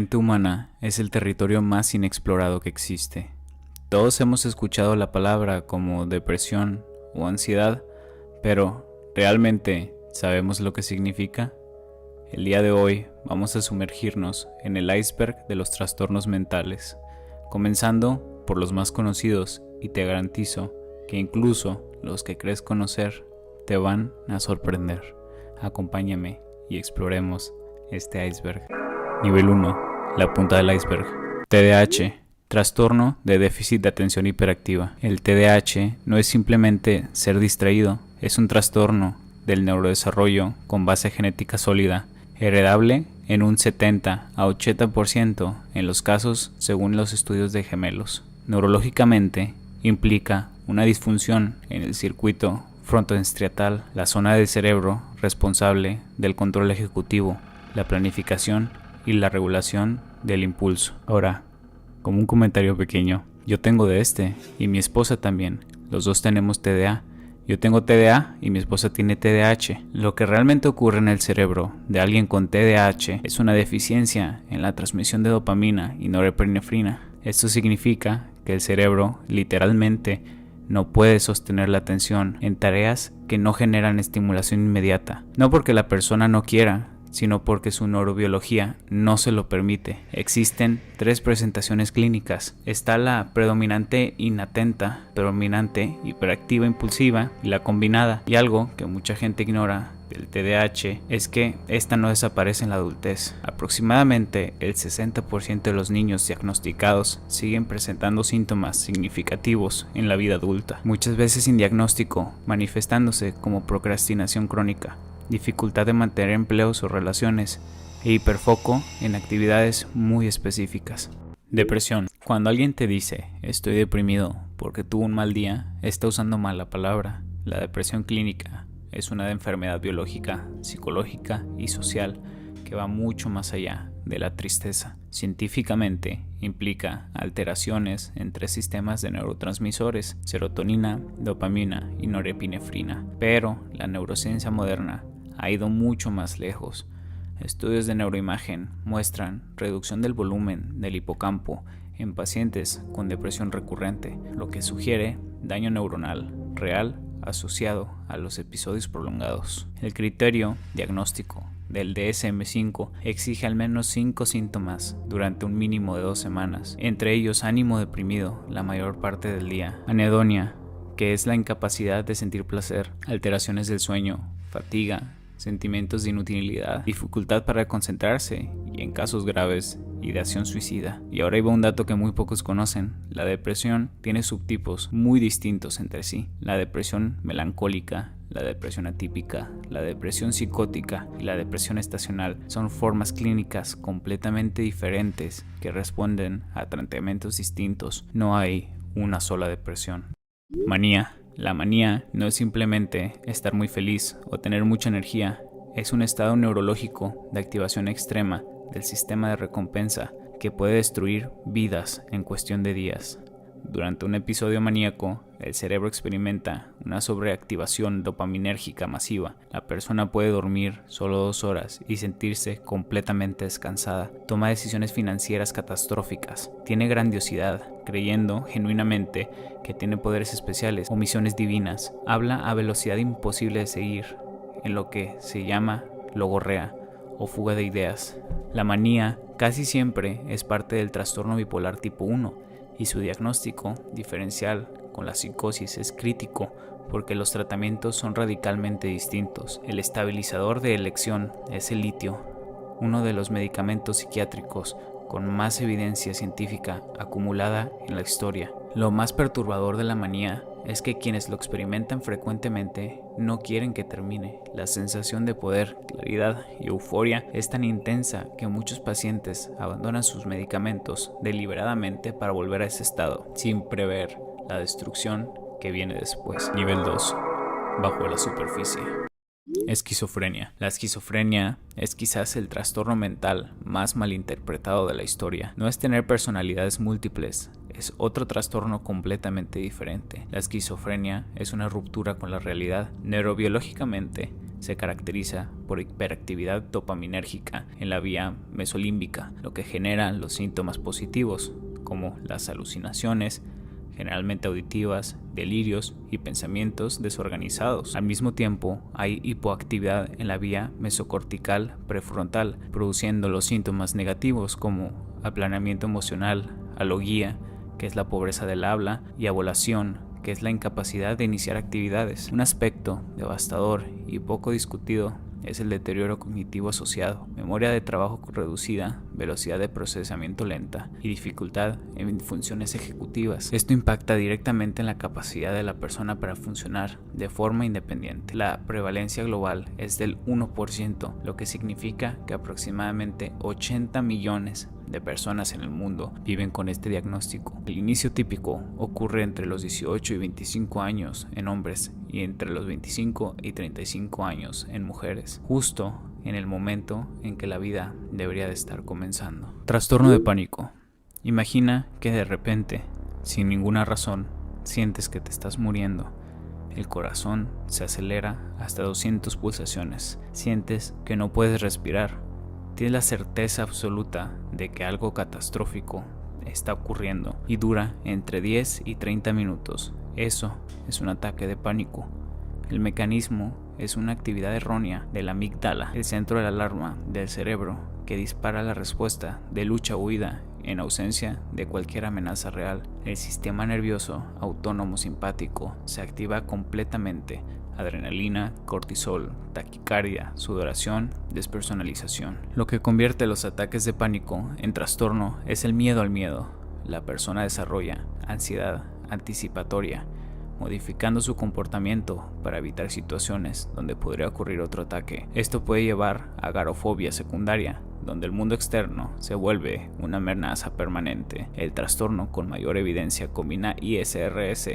mente humana es el territorio más inexplorado que existe. Todos hemos escuchado la palabra como depresión o ansiedad, pero ¿realmente sabemos lo que significa? El día de hoy vamos a sumergirnos en el iceberg de los trastornos mentales, comenzando por los más conocidos, y te garantizo que incluso los que crees conocer te van a sorprender. Acompáñame y exploremos este iceberg. Nivel 1. La punta del iceberg. TDAH. Trastorno de déficit de atención hiperactiva. El TDAH no es simplemente ser distraído, es un trastorno del neurodesarrollo con base genética sólida, heredable en un 70 a 80% en los casos según los estudios de gemelos. Neurológicamente implica una disfunción en el circuito frontoestriatal, la zona del cerebro responsable del control ejecutivo, la planificación y la regulación del impulso. Ahora, como un comentario pequeño, yo tengo de este y mi esposa también. Los dos tenemos TDA. Yo tengo TDA y mi esposa tiene TDAH. Lo que realmente ocurre en el cerebro de alguien con TDAH es una deficiencia en la transmisión de dopamina y norepinefrina. Esto significa que el cerebro literalmente no puede sostener la atención en tareas que no generan estimulación inmediata. No porque la persona no quiera, sino porque su neurobiología no se lo permite. Existen 3 presentaciones clínicas. Está la predominante inatenta, predominante hiperactiva impulsiva y la combinada. Y algo que mucha gente ignora del TDAH es que esta no desaparece en la adultez. Aproximadamente el 60% de los niños diagnosticados siguen presentando síntomas significativos en la vida adulta, muchas veces sin diagnóstico, manifestándose como procrastinación crónica, dificultad de mantener empleos o relaciones e hiperfoco en actividades muy específicas. Depresión. Cuando alguien te dice estoy deprimido porque tuvo un mal día, está usando mal la palabra. La depresión clínica es una enfermedad biológica, psicológica y social que va mucho más allá de la tristeza. Científicamente implica alteraciones en 3 sistemas de neurotransmisores: serotonina, dopamina y norepinefrina. Pero la neurociencia moderna ha ido mucho más lejos. Estudios de neuroimagen muestran reducción del volumen del hipocampo en pacientes con depresión recurrente, lo que sugiere daño neuronal real asociado a los episodios prolongados. El criterio diagnóstico del DSM-5 exige al menos 5 síntomas durante un mínimo de 2 semanas, entre ellos ánimo deprimido la mayor parte del día, anedonia, que es la incapacidad de sentir placer, alteraciones del sueño, fatiga, sentimientos de inutilidad, dificultad para concentrarse y, en casos graves, ideación suicida. Y ahora iba un dato que muy pocos conocen: la depresión tiene subtipos muy distintos entre sí: la depresión melancólica, la depresión atípica, la depresión psicótica y la depresión estacional. Son formas clínicas completamente diferentes que responden a tratamientos distintos. No hay una sola depresión. Manía. La manía no es simplemente estar muy feliz o tener mucha energía, es un estado neurológico de activación extrema del sistema de recompensa que puede destruir vidas en cuestión de días. Durante un episodio maníaco, el cerebro experimenta una sobreactivación dopaminérgica masiva. La persona puede dormir solo 2 horas y sentirse completamente descansada. Toma decisiones financieras catastróficas. Tiene grandiosidad, creyendo genuinamente que tiene poderes especiales o misiones divinas. Habla a velocidad imposible de seguir, en lo que se llama logorrea o fuga de ideas. La manía casi siempre es parte del trastorno bipolar tipo 1. Y su diagnóstico diferencial con la psicosis es crítico porque los tratamientos son radicalmente distintos. El estabilizador de elección es el litio, uno de los medicamentos psiquiátricos con más evidencia científica acumulada en la historia. Lo más perturbador de la manía es que quienes lo experimentan frecuentemente no quieren que termine. La sensación de poder, claridad y euforia es tan intensa que muchos pacientes abandonan sus medicamentos deliberadamente para volver a ese estado, sin prever la destrucción que viene después. Nivel 2. Bajo la superficie. Esquizofrenia. La esquizofrenia es quizás el trastorno mental más malinterpretado de la historia. No es tener personalidades múltiples, es otro trastorno completamente diferente. La esquizofrenia es una ruptura con la realidad. Neurobiológicamente, se caracteriza por hiperactividad dopaminérgica en la vía mesolímbica, lo que genera los síntomas positivos, como las alucinaciones, generalmente auditivas, delirios y pensamientos desorganizados. Al mismo tiempo, hay hipoactividad en la vía mesocortical prefrontal, produciendo los síntomas negativos como aplanamiento emocional, aloguía, que es la pobreza del habla, y avolación, que es la incapacidad de iniciar actividades. Un aspecto devastador y poco discutido es el deterioro cognitivo asociado, memoria de trabajo reducida, velocidad de procesamiento lenta y dificultad en funciones ejecutivas. Esto impacta directamente en la capacidad de la persona para funcionar de forma independiente. La prevalencia global es del 1%, lo que significa que aproximadamente 80 millones de personas en el mundo viven con este diagnóstico. El inicio típico ocurre entre los 18 y 25 años en hombres y entre los 25 y 35 años en mujeres, justo en el momento en que la vida debería de estar comenzando. Trastorno de pánico. Imagina que de repente, sin ninguna razón, sientes que te estás muriendo. El corazón se acelera hasta 200 pulsaciones. Sientes que no puedes respirar. Tienes la certeza absoluta de que algo catastrófico está ocurriendo y dura entre 10 y 30 minutos. Eso es un ataque de pánico. El mecanismo es una actividad errónea de la amígdala, el centro de la alarma del cerebro que dispara la respuesta de lucha-huida en ausencia de cualquier amenaza real. El sistema nervioso autónomo simpático se activa completamente. Adrenalina, cortisol, taquicardia, sudoración, despersonalización. Lo que convierte los ataques de pánico en trastorno es el miedo al miedo. La persona desarrolla ansiedad anticipatoria, modificando su comportamiento para evitar situaciones donde podría ocurrir otro ataque. Esto puede llevar a agorafobia secundaria, donde el mundo externo se vuelve una amenaza permanente. El trastorno con mayor evidencia combina ISRS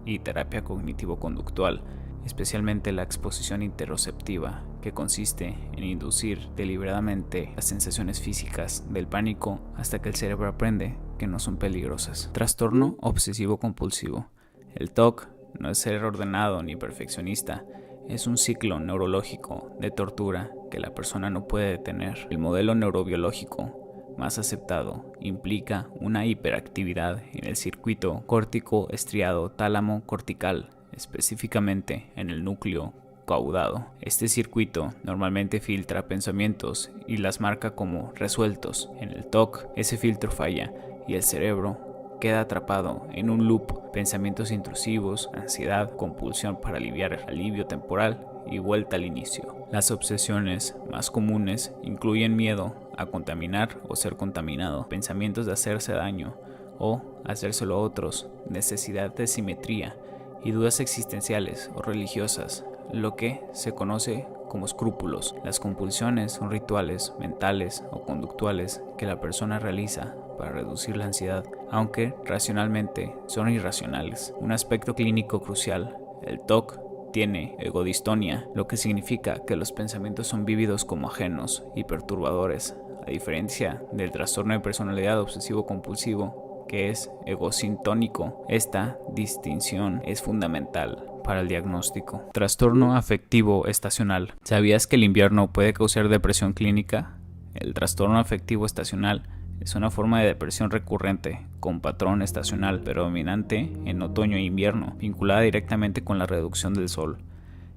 y terapia cognitivo-conductual, especialmente la exposición interoceptiva, que consiste en inducir deliberadamente las sensaciones físicas del pánico hasta que el cerebro aprende que no son peligrosas. Trastorno obsesivo-compulsivo. El TOC no es ser ordenado ni perfeccionista, es un ciclo neurológico de tortura que la persona no puede detener. El modelo neurobiológico más aceptado implica una hiperactividad en el circuito córtico estriado tálamo cortical, específicamente en el núcleo caudado. Este circuito normalmente filtra pensamientos y las marca como resueltos. En el TOC, ese filtro falla y el cerebro queda atrapado en un loop: pensamientos intrusivos, ansiedad, compulsión para aliviar, alivio temporal y vuelta al inicio. Las obsesiones más comunes incluyen miedo a contaminar o ser contaminado, pensamientos de hacerse daño o hacérselo a otros, necesidad de simetría y dudas existenciales o religiosas, lo que se conoce como escrúpulos. Las compulsiones son rituales mentales o conductuales que la persona realiza para reducir la ansiedad, aunque racionalmente son irracionales. Un aspecto clínico crucial: el TOC tiene egodistonia, lo que significa que los pensamientos son vívidos como ajenos y perturbadores, a diferencia del trastorno de personalidad obsesivo-compulsivo, que es egosintónico. Esta distinción es fundamental para el diagnóstico. Trastorno afectivo estacional. ¿Sabías que el invierno puede causar depresión clínica? El trastorno afectivo estacional es una forma de depresión recurrente con patrón estacional predominante en otoño e invierno, vinculada directamente con la reducción del sol.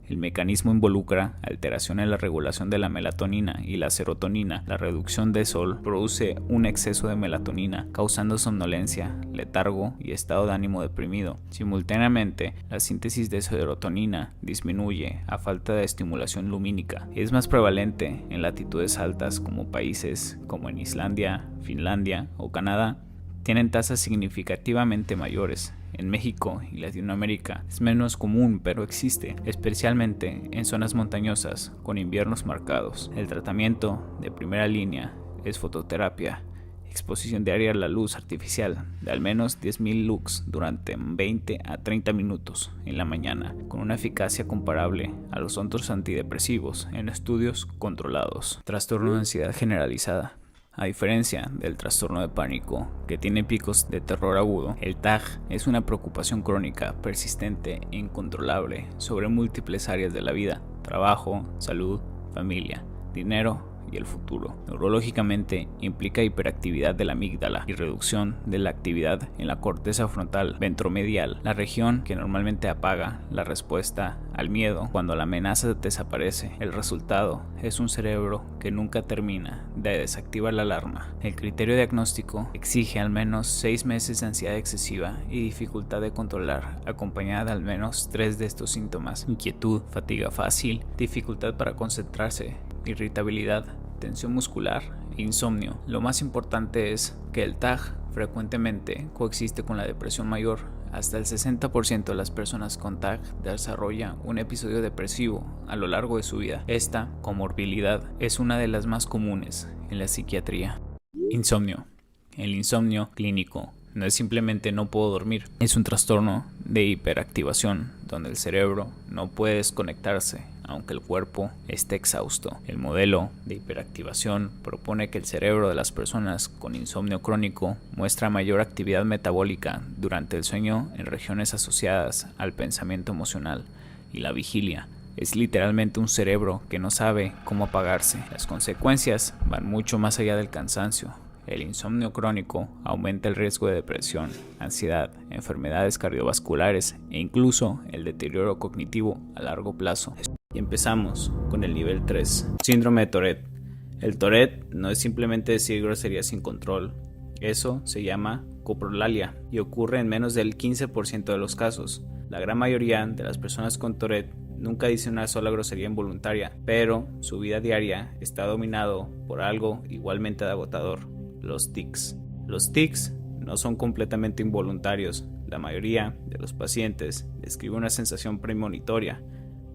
El mecanismo involucra alteración en la regulación de la melatonina y la serotonina. La reducción de sol produce un exceso de melatonina, causando somnolencia, letargo y estado de ánimo deprimido. Simultáneamente, la síntesis de serotonina disminuye a falta de estimulación lumínica. Es más prevalente en latitudes altas como países como en Islandia, Finlandia o Canadá. Tienen tasas significativamente mayores. En México y Latinoamérica es menos común, pero existe, especialmente en zonas montañosas con inviernos marcados. El tratamiento de primera línea es fototerapia, exposición diaria a la luz artificial de al menos 10.000 lux durante 20 a 30 minutos en la mañana, con una eficacia comparable a los otros antidepresivos en estudios controlados. Trastorno de ansiedad generalizada. A diferencia del trastorno de pánico, que tiene picos de terror agudo, el TAG es una preocupación crónica, persistente e incontrolable sobre múltiples áreas de la vida, trabajo, salud, familia, dinero y el futuro. Neurológicamente implica hiperactividad de la amígdala y reducción de la actividad en la corteza frontal ventromedial, la región que normalmente apaga la respuesta al miedo cuando la amenaza desaparece. El resultado es un cerebro que nunca termina de desactivar la alarma. El criterio diagnóstico exige al menos 6 meses de ansiedad excesiva y dificultad de controlar, acompañada de al menos 3 de estos síntomas: inquietud, fatiga fácil, dificultad para concentrarse, irritabilidad, tensión muscular e insomnio. Lo más importante es que el TAG frecuentemente coexiste con la depresión mayor. Hasta el 60% de las personas con TAG desarrolla un episodio depresivo a lo largo de su vida. Esta comorbilidad es una de las más comunes en la psiquiatría. Insomnio. El insomnio clínico no es simplemente no puedo dormir, es un trastorno de hiperactivación donde el cerebro no puede desconectarse aunque el cuerpo esté exhausto. El modelo de hiperactivación propone que el cerebro de las personas con insomnio crónico muestra mayor actividad metabólica durante el sueño en regiones asociadas al pensamiento emocional y la vigilia. Es literalmente un cerebro que no sabe cómo apagarse. Las consecuencias van mucho más allá del cansancio. El insomnio crónico aumenta el riesgo de depresión, ansiedad, enfermedades cardiovasculares e incluso el deterioro cognitivo a largo plazo. Y empezamos con el nivel 3, síndrome de Tourette. El Tourette no es simplemente decir groserías sin control. Eso se llama coprolalia y ocurre en menos del 15% de los casos. La gran mayoría de las personas con Tourette nunca dicen una sola grosería involuntaria, pero su vida diaria está dominado por algo igualmente agotador: los tics. Los tics no son completamente involuntarios. La mayoría de los pacientes describen una sensación premonitoria,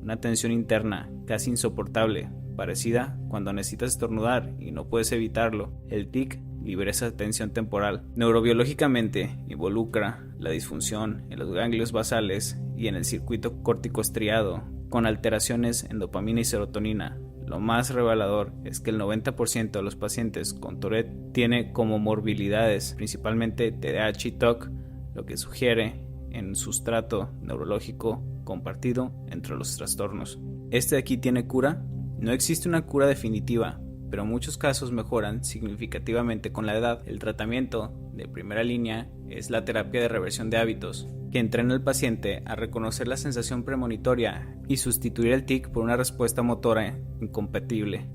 una tensión interna casi insoportable, parecida cuando necesitas estornudar y no puedes evitarlo. El tic libera esa tensión temporal. Neurobiológicamente involucra la disfunción en los ganglios basales y en el circuito corticostriado, con alteraciones en dopamina y serotonina. Lo más revelador es que el 90% de los pacientes con Tourette tiene como comorbilidades, principalmente TDAH y TOC, lo que sugiere un sustrato neurológico compartido entre los trastornos. ¿Este de aquí tiene cura? No existe una cura definitiva, pero muchos casos mejoran significativamente con la edad. El tratamiento de primera línea es la terapia de reversión de hábitos, que entrena al paciente a reconocer la sensación premonitoria y sustituir el tic por una respuesta motora incompatible.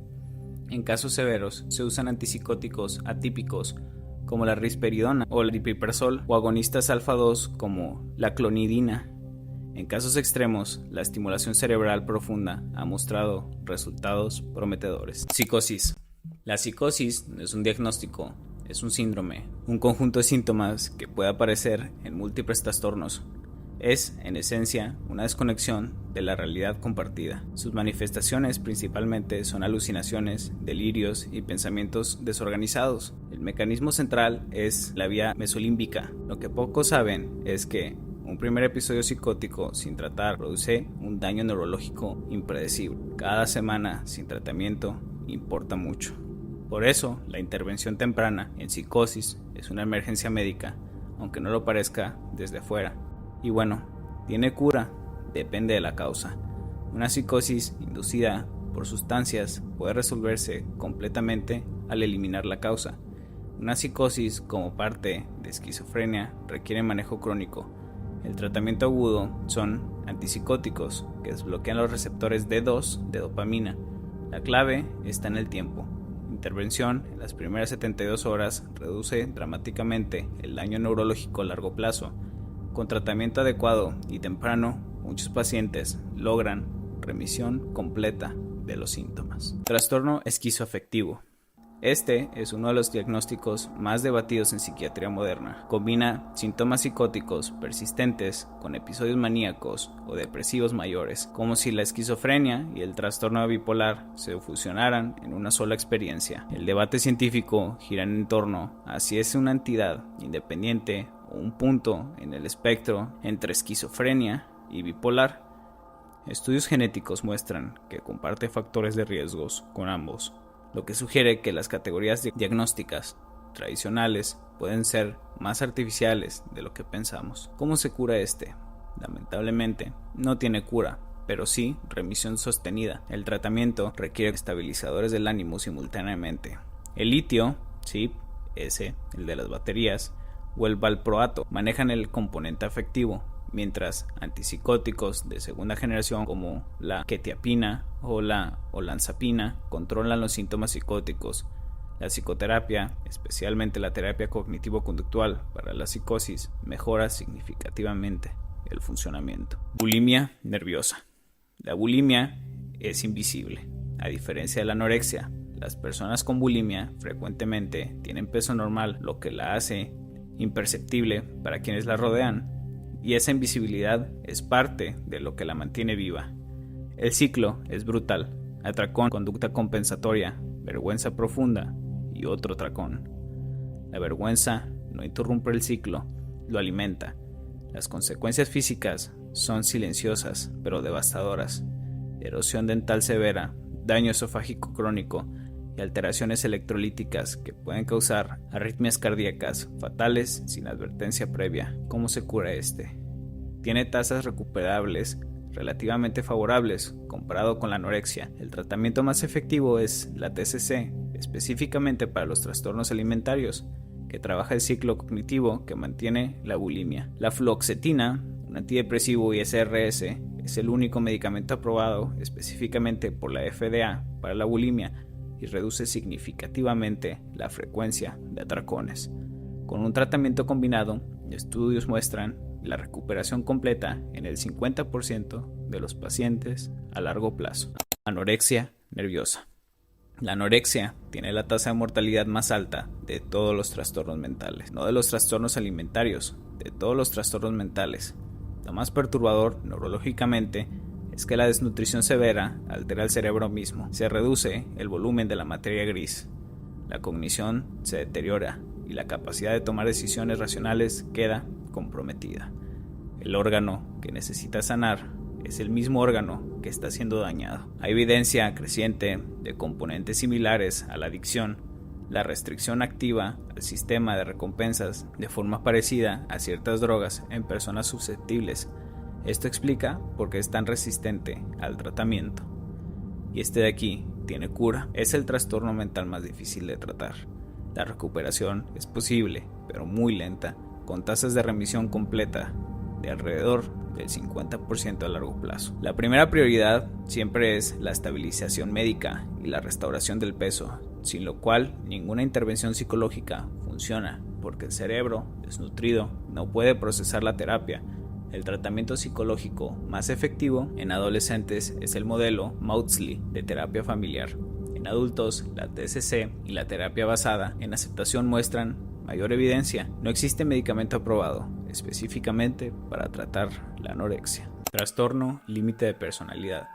En casos severos se usan antipsicóticos atípicos como la risperidona o el dipiperazol, o agonistas alfa-2 como la clonidina. En casos extremos, la estimulación cerebral profunda ha mostrado resultados prometedores. Psicosis. La psicosis no es un diagnóstico, es un síndrome, un conjunto de síntomas que puede aparecer en múltiples trastornos. Es, en esencia, una desconexión de la realidad compartida. Sus manifestaciones principalmente son alucinaciones, delirios y pensamientos desorganizados. El mecanismo central es la vía mesolímbica. Lo que pocos saben es que un primer episodio psicótico sin tratar produce un daño neurológico impredecible. Cada semana sin tratamiento importa mucho. Por eso, la intervención temprana en psicosis es una emergencia médica, aunque no lo parezca desde afuera. Y bueno, ¿tiene cura? Depende de la causa. Una psicosis inducida por sustancias puede resolverse completamente al eliminar la causa. Una psicosis como parte de esquizofrenia requiere manejo crónico. El tratamiento agudo son antipsicóticos que desbloquean los receptores D2 de dopamina. La clave está en el tiempo. Intervención en las primeras 72 horas reduce dramáticamente el daño neurológico a largo plazo. Con tratamiento adecuado y temprano, muchos pacientes logran remisión completa de los síntomas. Trastorno esquizoafectivo. Este es uno de los diagnósticos más debatidos en psiquiatría moderna. Combina síntomas psicóticos persistentes con episodios maníacos o depresivos mayores, como si la esquizofrenia y el trastorno bipolar se fusionaran en una sola experiencia. El debate científico gira en torno a si es una entidad independiente o un punto en el espectro entre esquizofrenia y bipolar. Estudios genéticos muestran que comparte factores de riesgos con ambos, lo que sugiere que las categorías diagnósticas tradicionales pueden ser más artificiales de lo que pensamos. ¿Cómo se cura este? Lamentablemente, no tiene cura, pero sí remisión sostenida. El tratamiento requiere estabilizadores del ánimo simultáneamente. El litio, sí, ese, el de las baterías, o el valproato manejan el componente afectivo, mientras antipsicóticos de segunda generación como la quetiapina o la olanzapina controlan los síntomas psicóticos. La psicoterapia, especialmente la terapia cognitivo-conductual para la psicosis, mejora significativamente el funcionamiento. Bulimia nerviosa. La bulimia es invisible. A diferencia de la anorexia, las personas con bulimia frecuentemente tienen peso normal, lo que la hace imperceptible para quienes la rodean, y esa invisibilidad es parte de lo que la mantiene viva. El ciclo es brutal: atracón, conducta compensatoria, vergüenza profunda y otro atracón. La vergüenza no interrumpe el ciclo, lo alimenta. Las consecuencias físicas son silenciosas pero devastadoras: erosión dental severa, daño esofágico crónico y alteraciones electrolíticas que pueden causar arritmias cardíacas fatales sin advertencia previa. ¿Cómo se cura este? Tiene tasas recuperables relativamente favorables comparado con la anorexia. El tratamiento más efectivo es la TCC, específicamente para los trastornos alimentarios, que trabaja el ciclo cognitivo que mantiene la bulimia. La fluoxetina, un antidepresivo y SRS, es el único medicamento aprobado específicamente por la FDA para la bulimia y reduce significativamente la frecuencia de atracones. Con un tratamiento combinado, estudios muestran la recuperación completa en el 50% de los pacientes a largo plazo. Anorexia nerviosa. La anorexia tiene la tasa de mortalidad más alta de todos los trastornos mentales, no de los trastornos alimentarios, de todos los trastornos mentales. Lo más perturbador neurológicamente es que la desnutrición severa altera el cerebro mismo. Se reduce el volumen de la materia gris, la cognición se deteriora y la capacidad de tomar decisiones racionales queda comprometida. El órgano que necesita sanar es el mismo órgano que está siendo dañado. Hay evidencia creciente de componentes similares a la adicción. La restricción activa al sistema de recompensas de forma parecida a ciertas drogas en personas susceptibles. Esto explica por qué es tan resistente al tratamiento. Y este de aquí tiene cura. Es el trastorno mental más difícil de tratar. La recuperación es posible, pero muy lenta, con tasas de remisión completa de alrededor del 50% a largo plazo. La primera prioridad siempre es la estabilización médica y la restauración del peso, sin lo cual ninguna intervención psicológica funciona, porque el cerebro desnutrido no puede procesar la terapia. El tratamiento psicológico más efectivo en adolescentes es el modelo Maudsley de terapia familiar. En adultos, la TCC y la terapia basada en aceptación muestran mayor evidencia. No existe medicamento aprobado específicamente para tratar la anorexia. Trastorno límite de personalidad.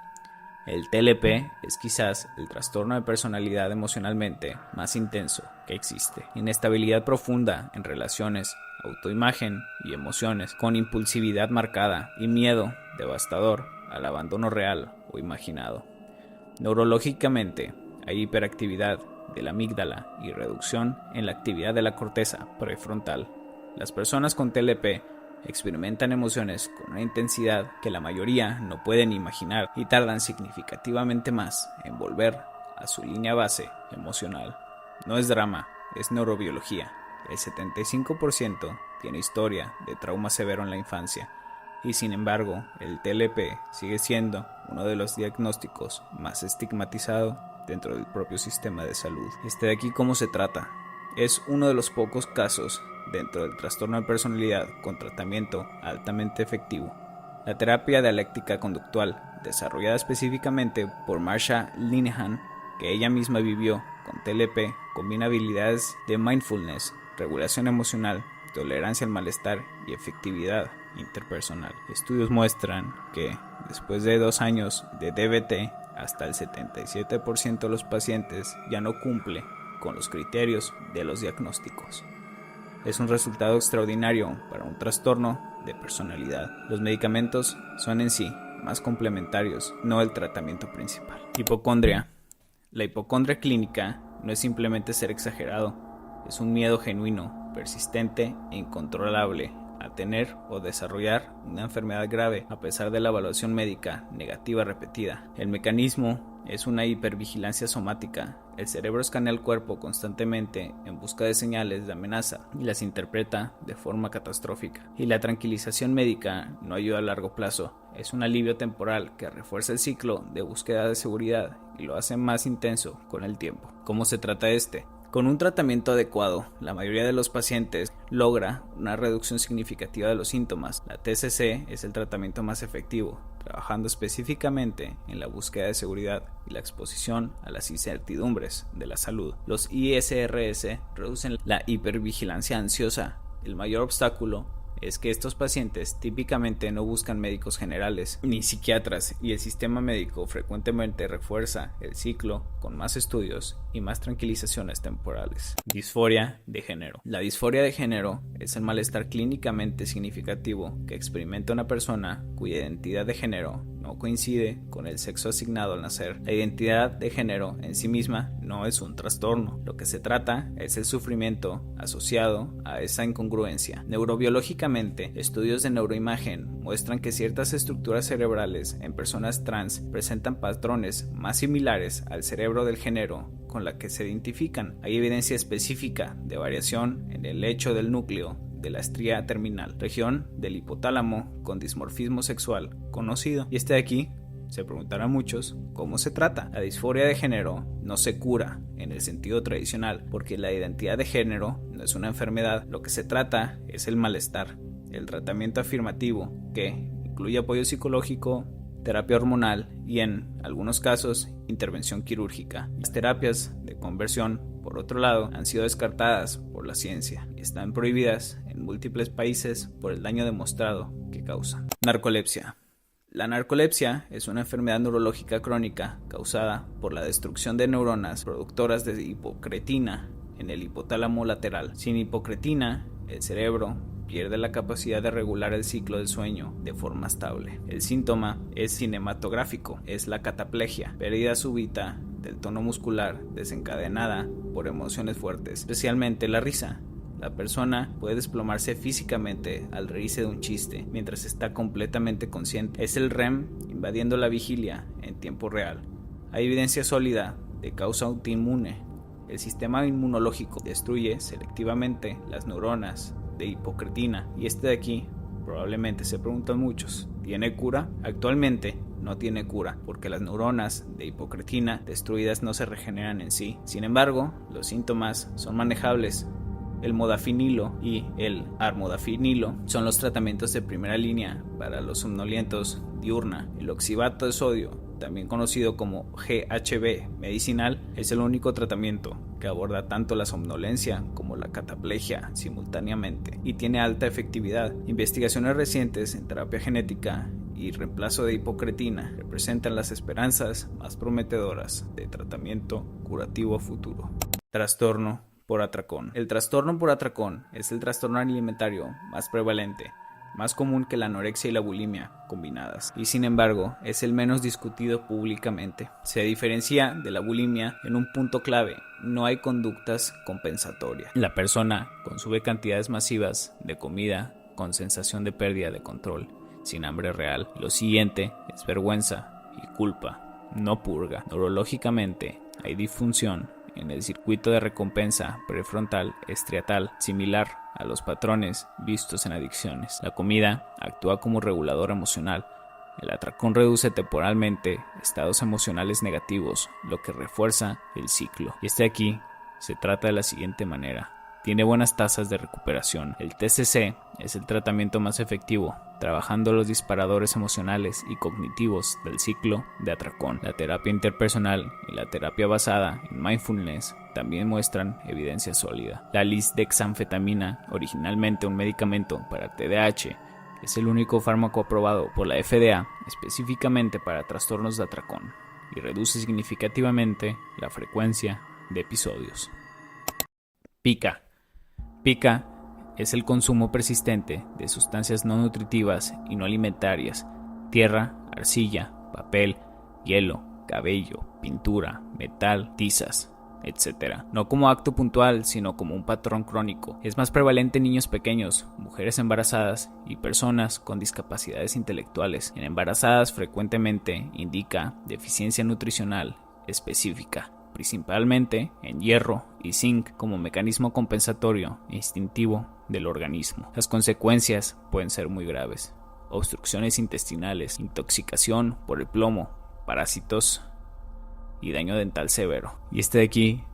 El TLP es quizás el trastorno de personalidad emocionalmente más intenso que existe. Inestabilidad profunda en relaciones, autoimagen y emociones, con impulsividad marcada y miedo devastador al abandono real o imaginado. Neurológicamente, hay hiperactividad de la amígdala y reducción en la actividad de la corteza prefrontal. Las personas con TLP experimentan emociones con una intensidad que la mayoría no pueden imaginar y tardan significativamente más en volver a su línea base emocional. No es drama, es neurobiología. El 75% tiene historia de trauma severo en la infancia y sin embargo el TLP sigue siendo uno de los diagnósticos más estigmatizados dentro del propio sistema de salud. De aquí cómo se trata. Es uno de los pocos casos dentro del trastorno de personalidad con tratamiento altamente efectivo. La terapia dialéctica conductual, desarrollada específicamente por Marsha Linehan, que ella misma vivió con TLP, combina habilidades de mindfulness, regulación emocional, tolerancia al malestar y efectividad interpersonal. Estudios muestran que después de 2 años de DBT, hasta el 77% de los pacientes ya no cumple con los criterios de los diagnósticos. Es un resultado extraordinario para un trastorno de personalidad. Los medicamentos son en sí más complementarios, no el tratamiento principal. Hipocondria. La hipocondria clínica no es simplemente ser exagerado, es un miedo genuino, persistente e incontrolable a tener o desarrollar una enfermedad grave a pesar de la evaluación médica negativa repetida. El mecanismo es una hipervigilancia somática. El cerebro escanea el cuerpo constantemente en busca de señales de amenaza y las interpreta de forma catastrófica. Y la tranquilización médica no ayuda a largo plazo. Es un alivio temporal que refuerza el ciclo de búsqueda de seguridad y lo hace más intenso con el tiempo. ¿Cómo se trata este? Con un tratamiento adecuado, la mayoría de los pacientes logra una reducción significativa de los síntomas. La TCC es el tratamiento más efectivo, trabajando específicamente en la búsqueda de seguridad y la exposición a las incertidumbres de la salud. Los ISRS reducen la hipervigilancia ansiosa. El mayor obstáculo es que estos pacientes típicamente no buscan médicos generales ni psiquiatras, y el sistema médico frecuentemente refuerza el ciclo con más estudios y más tranquilizaciones temporales. Disforia de género. La disforia de género es el malestar clínicamente significativo que experimenta una persona cuya identidad de género no coincide con el sexo asignado al nacer. La identidad de género en sí misma no es un trastorno. Lo que se trata es el sufrimiento asociado a esa incongruencia. Neurobiológicamente, estudios de neuroimagen muestran que ciertas estructuras cerebrales en personas trans presentan patrones más similares al cerebro del género con la que se identifican. Hay evidencia específica de variación en el lecho del núcleo de la estría terminal, región del hipotálamo con dimorfismo sexual conocido. Y de aquí se preguntarán muchos cómo se trata. La disforia de género no se cura en el sentido tradicional, porque la identidad de género no es una enfermedad. Lo que se trata es el malestar. El tratamiento afirmativo, que incluye apoyo psicológico, terapia hormonal y en algunos casos intervención quirúrgica. Las terapias de conversión, por otro lado, han sido descartadas por la ciencia y están prohibidas en múltiples países por el daño demostrado que causan. Narcolepsia. La narcolepsia es una enfermedad neurológica crónica causada por la destrucción de neuronas productoras de hipocretina en el hipotálamo lateral. Sin hipocretina, el cerebro pierde la capacidad de regular el ciclo del sueño de forma estable. El síntoma es cinematográfico, es la cataplegia, pérdida súbita del tono muscular desencadenada por emociones fuertes, especialmente la risa. La persona puede desplomarse físicamente al reírse de un chiste mientras está completamente consciente. Es el REM invadiendo la vigilia en tiempo real. Hay evidencia sólida de causa autoinmune. El sistema inmunológico destruye selectivamente las neuronas de hipocretina, y de aquí probablemente se preguntan muchos, ¿tiene cura? Actualmente no tiene cura, porque las neuronas de hipocretina destruidas no se regeneran en sí. Sin embargo, los síntomas son manejables. El modafinilo y el armodafinilo son los tratamientos de primera línea para los somnolientos diurna. El oxibato de sodio, también conocido como GHB medicinal, es el único tratamiento que aborda tanto la somnolencia como la cataplegia simultáneamente y tiene alta efectividad. Investigaciones recientes en terapia genética y reemplazo de hipocretina representan las esperanzas más prometedoras de tratamiento curativo a futuro. Trastorno por atracón. El trastorno por atracón es el trastorno alimentario más prevalente, más común que la anorexia y la bulimia combinadas, y sin embargo es el menos discutido públicamente. Se diferencia de la bulimia en un punto clave: no hay conductas compensatorias. La persona consume cantidades masivas de comida con sensación de pérdida de control, sin hambre real. Lo siguiente es vergüenza y culpa, no purga. Neurológicamente hay disfunción en el circuito de recompensa prefrontal estriatal, similar a los patrones vistos en adicciones. La comida actúa como regulador emocional. El atracón reduce temporalmente estados emocionales negativos, lo que refuerza el ciclo. Y aquí se trata de la siguiente manera. Tiene buenas tasas de recuperación. El TCC es el tratamiento más efectivo, trabajando los disparadores emocionales y cognitivos del ciclo de atracón. La terapia interpersonal y la terapia basada en mindfulness también muestran evidencia sólida. La lisdexanfetamina, originalmente un medicamento para TDAH, es el único fármaco aprobado por la FDA específicamente para trastornos de atracón y reduce significativamente la frecuencia de episodios. Pica. Pica es el consumo persistente de sustancias no nutritivas y no alimentarias: tierra, arcilla, papel, hielo, cabello, pintura, metal, tizas. etc. No como acto puntual, sino como un patrón crónico. Es más prevalente en niños pequeños, mujeres embarazadas y personas con discapacidades intelectuales. En embarazadas frecuentemente indica deficiencia nutricional específica, principalmente en hierro y zinc como mecanismo compensatorio e instintivo del organismo. Las consecuencias pueden ser muy graves: obstrucciones intestinales, intoxicación por el plomo, parásitos y daño dental severo. Y este de aquí,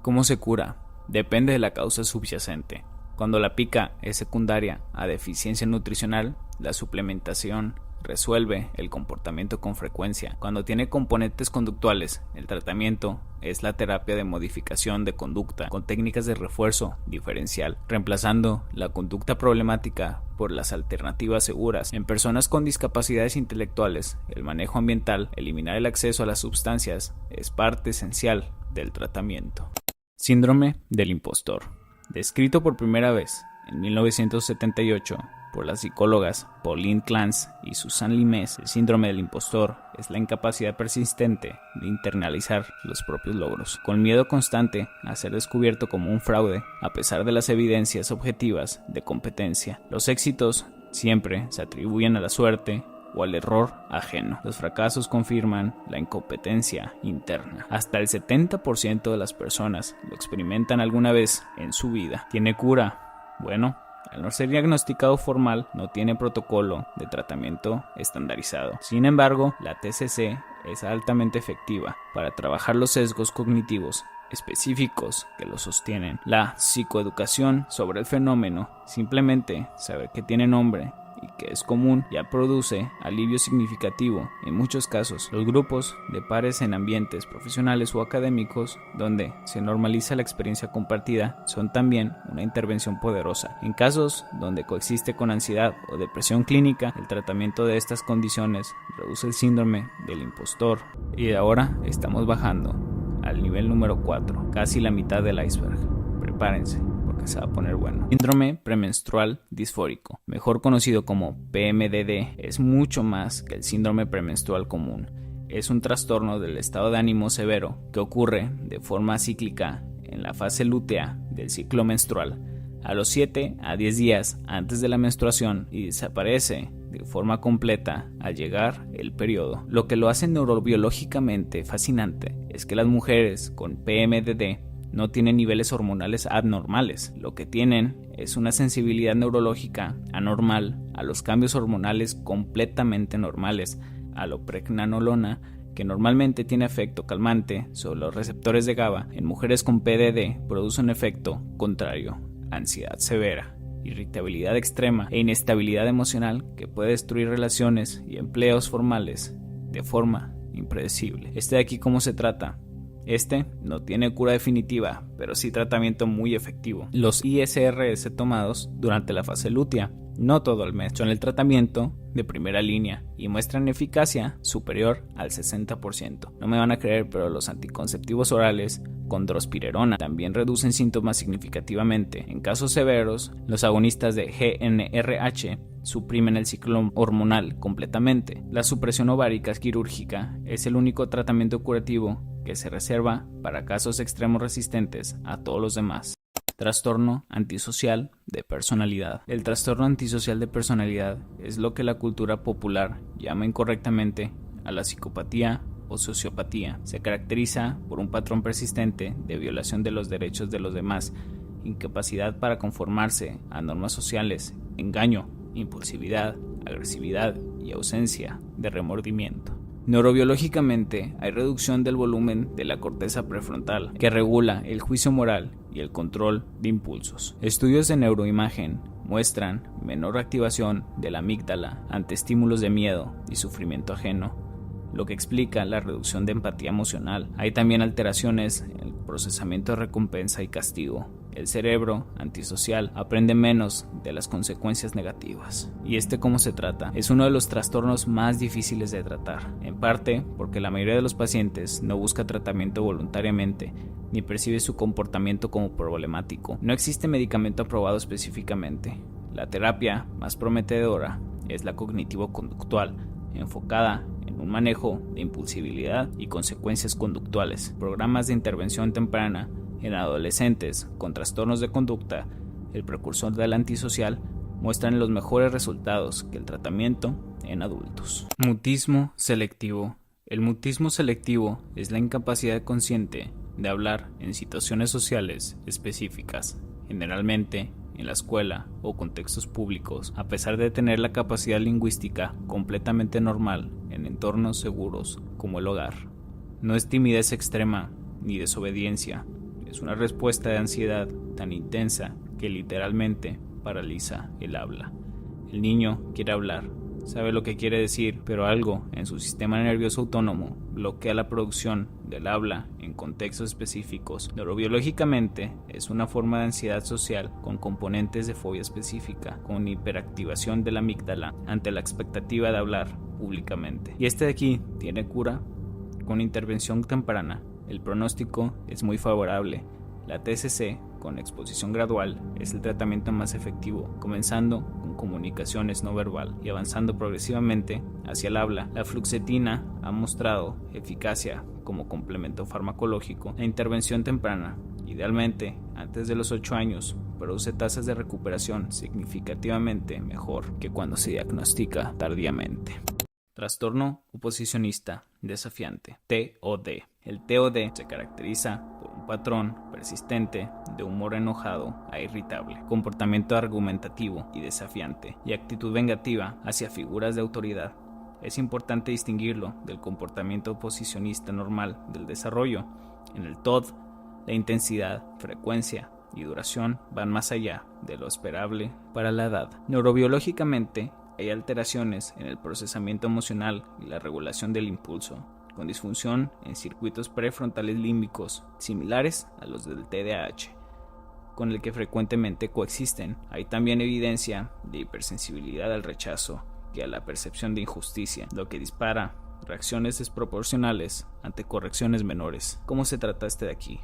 ¿cómo se cura? Depende de la causa subyacente. Cuando la pica es secundaria a deficiencia nutricional, la suplementación resuelve el comportamiento con frecuencia. Cuando tiene componentes conductuales, el tratamiento es la terapia de modificación de conducta con técnicas de refuerzo diferencial, reemplazando la conducta problemática por las alternativas seguras. En personas con discapacidades intelectuales, el manejo ambiental, eliminar el acceso a las sustancias, es parte esencial del tratamiento. Síndrome del impostor. Descrito por primera vez en 1978 por las psicólogas Pauline Clance y Suzanne Limes, el síndrome del impostor es la incapacidad persistente de internalizar los propios logros, con miedo constante a ser descubierto como un fraude a pesar de las evidencias objetivas de competencia. Los éxitos siempre se atribuyen a la suerte o al error ajeno. Los fracasos confirman la incompetencia interna. Hasta el 70% de las personas lo experimentan alguna vez en su vida. ¿Tiene cura? Bueno, al no ser diagnosticado formal, no tiene protocolo de tratamiento estandarizado. Sin embargo, la TCC es altamente efectiva para trabajar los sesgos cognitivos específicos que lo sostienen. La psicoeducación sobre el fenómeno, simplemente saber que tiene nombre y que es común, ya produce alivio significativo. En muchos casos, los grupos de pares en ambientes profesionales o académicos donde se normaliza la experiencia compartida son también una intervención poderosa. En casos donde coexiste con ansiedad o depresión clínica, el tratamiento de estas condiciones reduce el síndrome del impostor. Y ahora estamos bajando al nivel número 4, casi la mitad del iceberg. Prepárense, se va a poner bueno. Síndrome premenstrual disfórico, mejor conocido como PMDD, es mucho más que el síndrome premenstrual común. Es un trastorno del estado de ánimo severo que ocurre de forma cíclica en la fase lútea del ciclo menstrual, a los 7 a 10 días antes de la menstruación, y desaparece de forma completa al llegar el periodo. Lo que lo hace neurobiológicamente fascinante es que las mujeres con PMDD no tienen niveles hormonales abnormales. Lo que tienen es una sensibilidad neurológica anormal a los cambios hormonales completamente normales, a la pregnenolona, que normalmente tiene efecto calmante sobre los receptores de GABA. En mujeres con PDD produce un efecto contrario: ansiedad severa, irritabilidad extrema e inestabilidad emocional que puede destruir relaciones y empleos formales de forma impredecible. De aquí, ¿cómo se trata? No tiene cura definitiva, pero sí tratamiento muy efectivo. Los ISRS tomados durante la fase lútea, no todo el mes, son el tratamiento de primera línea y muestran eficacia superior al 60%. No me van a creer, pero los anticonceptivos orales con drospirenona también reducen síntomas significativamente. En casos severos, los agonistas de GnRH suprimen el ciclo hormonal completamente. La supresión ovárica quirúrgica es el único tratamiento curativo que se reserva para casos extremos resistentes a todos los demás. Trastorno antisocial de personalidad. El trastorno antisocial de personalidad es lo que la cultura popular llama incorrectamente a la psicopatía o sociopatía. Se caracteriza por un patrón persistente de violación de los derechos de los demás, incapacidad para conformarse a normas sociales, engaño, impulsividad, agresividad y ausencia de remordimiento. Neurobiológicamente hay reducción del volumen de la corteza prefrontal, que regula el juicio moral y el control de impulsos. Estudios de neuroimagen muestran menor activación de la amígdala ante estímulos de miedo y sufrimiento ajeno, lo que explica la reducción de empatía emocional. Hay también alteraciones en el procesamiento de recompensa y castigo. El cerebro antisocial aprende menos de las consecuencias negativas. ¿Y cómo se trata? Es uno de los trastornos más difíciles de tratar, en parte porque la mayoría de los pacientes no busca tratamiento voluntariamente ni percibe su comportamiento como problemático. No existe medicamento aprobado específicamente. La terapia más prometedora es la cognitivo-conductual, enfocada en un manejo de impulsibilidad y consecuencias conductuales, programas de intervención temprana en adolescentes con trastornos de conducta, el precursor del antisocial, muestran los mejores resultados que el tratamiento en adultos. Mutismo selectivo. El mutismo selectivo es la incapacidad consciente de hablar en situaciones sociales específicas, generalmente en la escuela o contextos públicos, a pesar de tener la capacidad lingüística completamente normal en entornos seguros como el hogar. No es timidez extrema ni desobediencia, es una respuesta de ansiedad tan intensa que literalmente paraliza el habla. El niño quiere hablar, sabe lo que quiere decir, pero algo en su sistema nervioso autónomo bloquea la producción del habla en contextos específicos. Neurobiológicamente es una forma de ansiedad social con componentes de fobia específica, con hiperactivación de la amígdala ante la expectativa de hablar públicamente. Y este de aquí tiene cura con intervención temprana. El pronóstico es muy favorable. La TCC con exposición gradual es el tratamiento más efectivo, comenzando con comunicaciones no verbal y avanzando progresivamente hacia el habla. La fluoxetina ha mostrado eficacia como complemento farmacológico. La intervención temprana, idealmente antes de los 8 años, produce tasas de recuperación significativamente mejor que cuando se diagnostica tardíamente. Trastorno oposicionista desafiante, TOD. El TOD se caracteriza por un patrón persistente de humor enojado a irritable, comportamiento argumentativo y desafiante, y actitud vengativa hacia figuras de autoridad. Es importante distinguirlo del comportamiento oposicionista normal del desarrollo. En el TOD, la intensidad, frecuencia y duración van más allá de lo esperable para la edad. Neurobiológicamente, hay alteraciones en el procesamiento emocional y la regulación del impulso, con disfunción en circuitos prefrontales límbicos similares a los del TDAH, con el que frecuentemente coexisten. Hay también evidencia de hipersensibilidad al rechazo y a la percepción de injusticia, lo que dispara reacciones desproporcionales ante correcciones menores. ¿Cómo se trata este de aquí?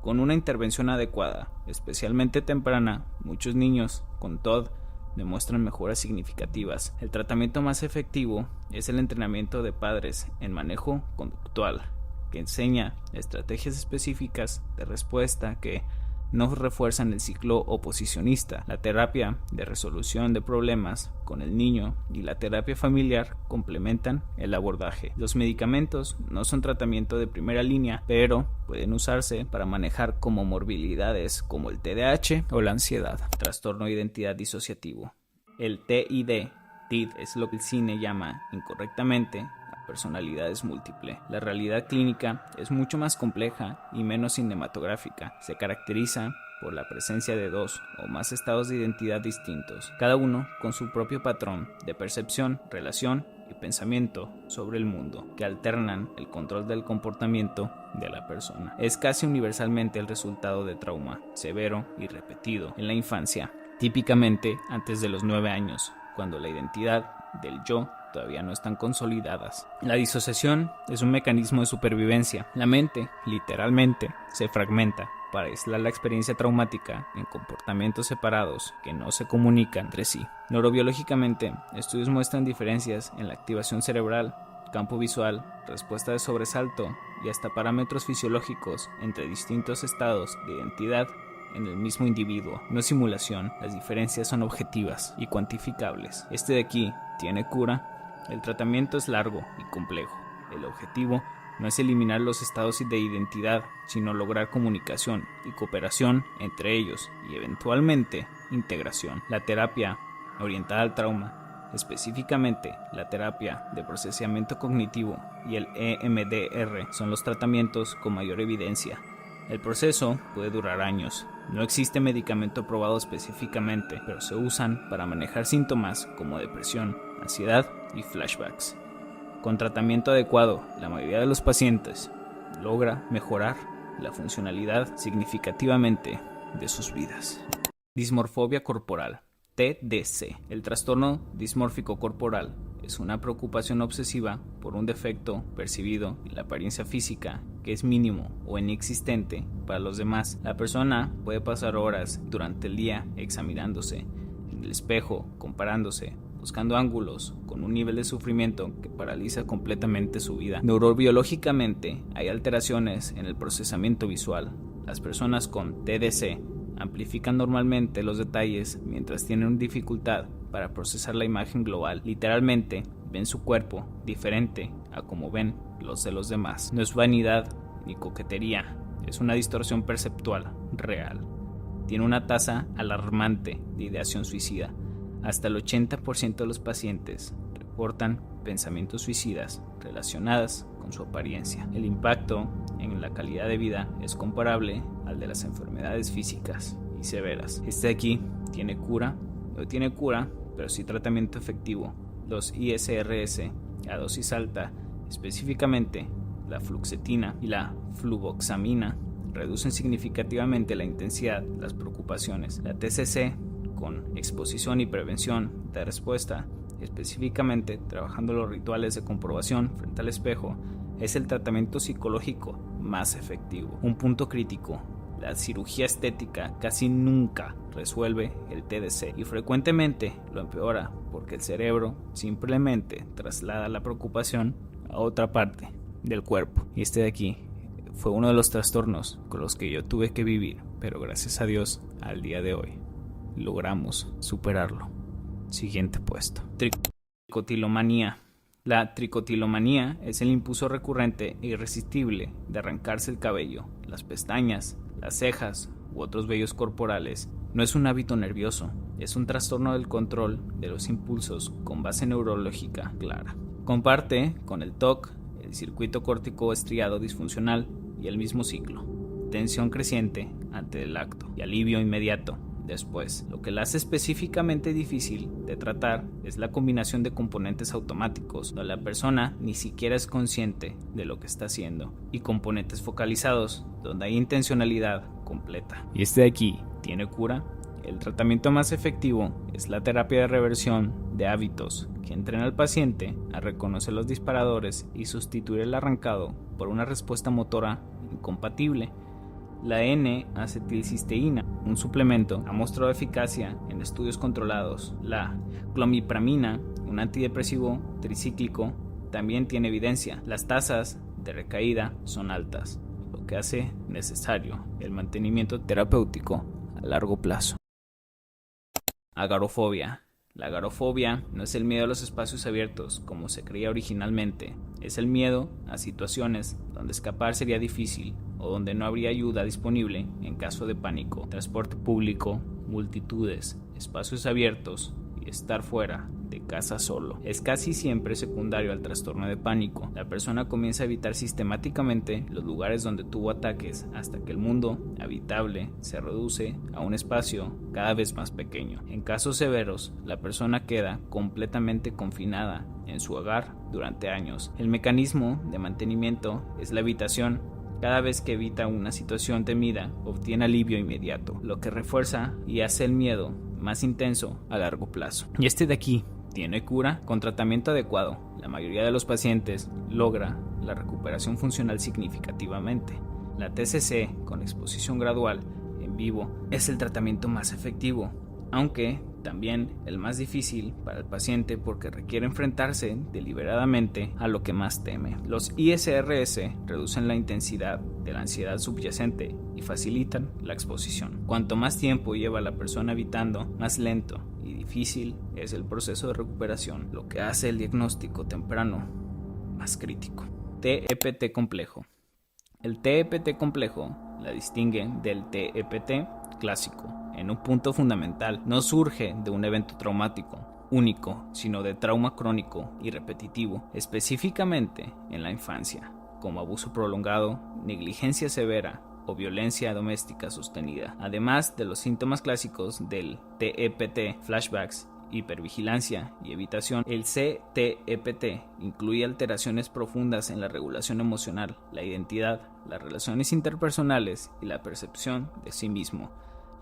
Con una intervención adecuada, especialmente temprana, muchos niños con TOD demuestran mejoras significativas. El tratamiento más efectivo es el entrenamiento de padres en manejo conductual, que enseña estrategias específicas de respuesta que no refuerzan el ciclo oposicionista. La terapia de resolución de problemas con el niño y la terapia familiar complementan el abordaje. Los medicamentos no son tratamiento de primera línea, pero pueden usarse para manejar comorbilidades como el TDAH o la ansiedad. Trastorno de identidad disociativo. El TID es lo que el cine llama incorrectamente personalidades múltiple. La realidad clínica es mucho más compleja y menos cinematográfica. Se caracteriza por la presencia de 2 o más estados de identidad distintos, cada uno con su propio patrón de percepción, relación y pensamiento sobre el mundo, que alternan el control del comportamiento de la persona. Es casi universalmente el resultado de trauma severo y repetido en la infancia, típicamente antes de los 9 años, cuando la identidad del yo todavía no están consolidadas. La disociación es un mecanismo de supervivencia. La mente, literalmente, se fragmenta para aislar la experiencia traumática en comportamientos separados que no se comunican entre sí. Neurobiológicamente, estudios muestran diferencias en la activación cerebral, campo visual, respuesta de sobresalto y hasta parámetros fisiológicos entre distintos estados de identidad en el mismo individuo. No es simulación, las diferencias son objetivas y cuantificables. Este de aquí tiene cura. El tratamiento es largo y complejo. El objetivo no es eliminar los estados de identidad, sino lograr comunicación y cooperación entre ellos y eventualmente integración. La terapia orientada al trauma, específicamente la terapia de procesamiento cognitivo y el EMDR, son los tratamientos con mayor evidencia. El proceso puede durar años. No existe medicamento probado específicamente, pero se usan para manejar síntomas como depresión, ansiedad y flashbacks. Con tratamiento adecuado, la mayoría de los pacientes logra mejorar la funcionalidad significativamente de sus vidas. Dismorfobia corporal, TDC. El trastorno dismórfico corporal es una preocupación obsesiva por un defecto percibido en la apariencia física que es mínimo o inexistente para los demás. La persona puede pasar horas durante el día examinándose en el espejo, comparándose buscando ángulos con un nivel de sufrimiento que paraliza completamente su vida. Neurobiológicamente hay alteraciones en el procesamiento visual. Las personas con TDC amplifican normalmente los detalles mientras tienen dificultad para procesar la imagen global. Literalmente ven su cuerpo diferente a como ven los de los demás. No es vanidad ni coquetería, es una distorsión perceptual real. Tiene una tasa alarmante de ideación suicida. Hasta el 80% de los pacientes reportan pensamientos suicidas relacionados con su apariencia. El impacto en la calidad de vida es comparable al de las enfermedades físicas y severas. Este de aquí tiene cura, no tiene cura, pero sí tratamiento efectivo. Los ISRS a dosis alta, específicamente la fluoxetina y la fluvoxamina, reducen significativamente la intensidad de las preocupaciones. La TCC, con exposición y prevención de respuesta, específicamente trabajando los rituales de comprobación frente al espejo, es el tratamiento psicológico más efectivo. Un punto crítico: la cirugía estética casi nunca resuelve el TDC y frecuentemente lo empeora porque el cerebro simplemente traslada la preocupación a otra parte del cuerpo. Y este de aquí fue uno de los trastornos con los que yo tuve que vivir, pero gracias a Dios al día de hoy logramos superarlo. Siguiente puesto: tricotilomanía. La tricotilomanía es el impulso recurrente e irresistible de arrancarse el cabello, las pestañas, las cejas u otros vellos corporales. No es un hábito nervioso, es un trastorno del control de los impulsos con base neurológica clara. Comparte con el TOC, el circuito córtico estriado disfuncional y el mismo ciclo: tensión creciente antes del acto y alivio inmediato después. Lo que la hace específicamente difícil de tratar es la combinación de componentes automáticos donde la persona ni siquiera es consciente de lo que está haciendo, y componentes focalizados donde hay intencionalidad completa. Y este de aquí tiene cura. El tratamiento más efectivo es la terapia de reversión de hábitos, que entrena al paciente a reconocer los disparadores y sustituir el arrancado por una respuesta motora incompatible. La N-acetilcisteína, un suplemento, ha mostrado eficacia en estudios controlados. La clomipramina, un antidepresivo tricíclico, también tiene evidencia. Las tasas de recaída son altas, lo que hace necesario el mantenimiento terapéutico a largo plazo. Agorafobia. La agorafobia no es el miedo a los espacios abiertos como se creía originalmente, es el miedo a situaciones donde escapar sería difícil o donde no habría ayuda disponible en caso de pánico. Transporte público, multitudes, espacios abiertos y estar fuera de casa solo. Es casi siempre secundario al trastorno de pánico. La persona comienza a evitar sistemáticamente los lugares donde tuvo ataques hasta que el mundo habitable se reduce a un espacio cada vez más pequeño. En casos severos, la persona queda completamente confinada en su hogar durante años. El mecanismo de mantenimiento es la evitación. Cada vez que evita una situación temida, obtiene alivio inmediato, lo que refuerza y hace el miedo más intenso a largo plazo. Y este de aquí tiene cura con tratamiento adecuado. La mayoría de los pacientes logra la recuperación funcional significativamente. La TCC con exposición gradual en vivo es el tratamiento más efectivo, aunque también el más difícil para el paciente porque requiere enfrentarse deliberadamente a lo que más teme. Los ISRS reducen la intensidad de la ansiedad subyacente y facilitan la exposición. Cuanto más tiempo lleva la persona evitando, más lento y difícil es el proceso de recuperación, lo que hace el diagnóstico temprano más crítico. TEPT complejo. El TEPT complejo la distingue del TEPT clásico en un punto fundamental. No surge de un evento traumático único, sino de trauma crónico y repetitivo, específicamente en la infancia, como abuso prolongado, negligencia severa o violencia doméstica sostenida. Además de los síntomas clásicos del TEPT, flashbacks, hipervigilancia y evitación, el CTEPT incluye alteraciones profundas en la regulación emocional, la identidad, las relaciones interpersonales y la percepción de sí mismo.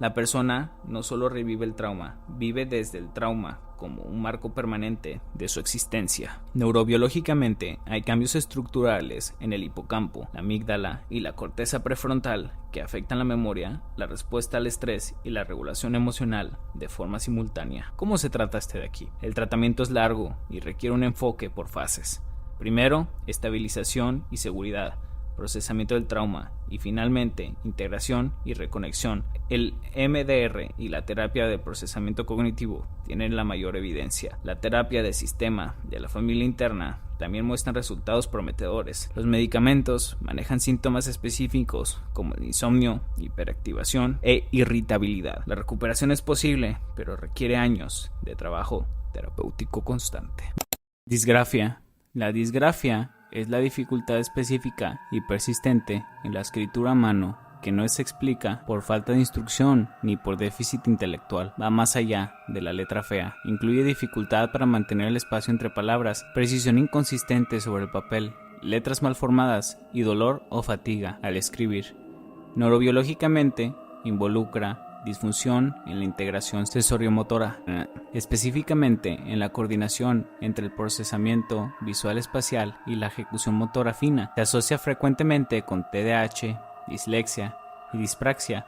La persona no solo revive el trauma, vive desde el trauma como un marco permanente de su existencia. Neurobiológicamente, hay cambios estructurales en el hipocampo, la amígdala y la corteza prefrontal que afectan la memoria, la respuesta al estrés y la regulación emocional de forma simultánea. ¿Cómo se trata de aquí? El tratamiento es largo y requiere un enfoque por fases. Primero, estabilización y seguridad, procesamiento del trauma y finalmente integración y reconexión. El MDR y la terapia de procesamiento cognitivo tienen la mayor evidencia. La terapia de sistema de la familia interna también muestran resultados prometedores. Los medicamentos manejan síntomas específicos como el insomnio, hiperactivación e irritabilidad. La recuperación es posible, pero requiere años de trabajo terapéutico constante. Disgrafia. La disgrafia es la dificultad específica y persistente en la escritura a mano que no se explica por falta de instrucción ni por déficit intelectual. Va más allá de la letra fea. Incluye dificultad para mantener el espacio entre palabras, precisión inconsistente sobre el papel, letras mal formadas y dolor o fatiga al escribir. Neurobiológicamente involucra disfunción en la integración sensoriomotora, específicamente en la coordinación entre el procesamiento visual espacial y la ejecución motora fina. Se asocia frecuentemente con TDAH, dislexia y dispraxia,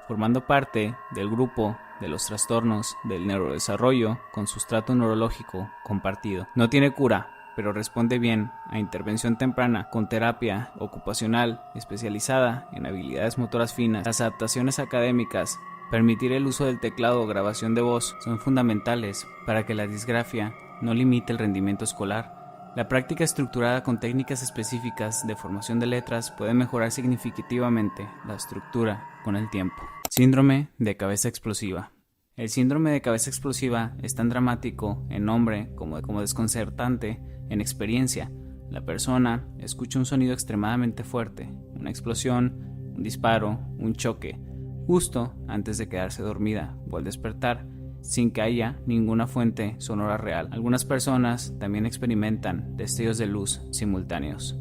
formando parte del grupo de los trastornos del neurodesarrollo con sustrato neurológico compartido. No tiene cura, pero responde bien a intervención temprana con terapia ocupacional especializada en habilidades motoras finas. Las adaptaciones académicas, permitir el uso del teclado o grabación de voz son fundamentales para que la disgrafia no limite el rendimiento escolar. La práctica estructurada con técnicas específicas de formación de letras puede mejorar significativamente la estructura con el tiempo. Síndrome de cabeza explosiva. El síndrome de cabeza explosiva es tan dramático en nombre como desconcertante en experiencia. La persona escucha un sonido extremadamente fuerte, una explosión, un disparo, un choque, justo antes de quedarse dormida o al despertar, sin que haya ninguna fuente sonora real. Algunas personas también experimentan destellos de luz simultáneos.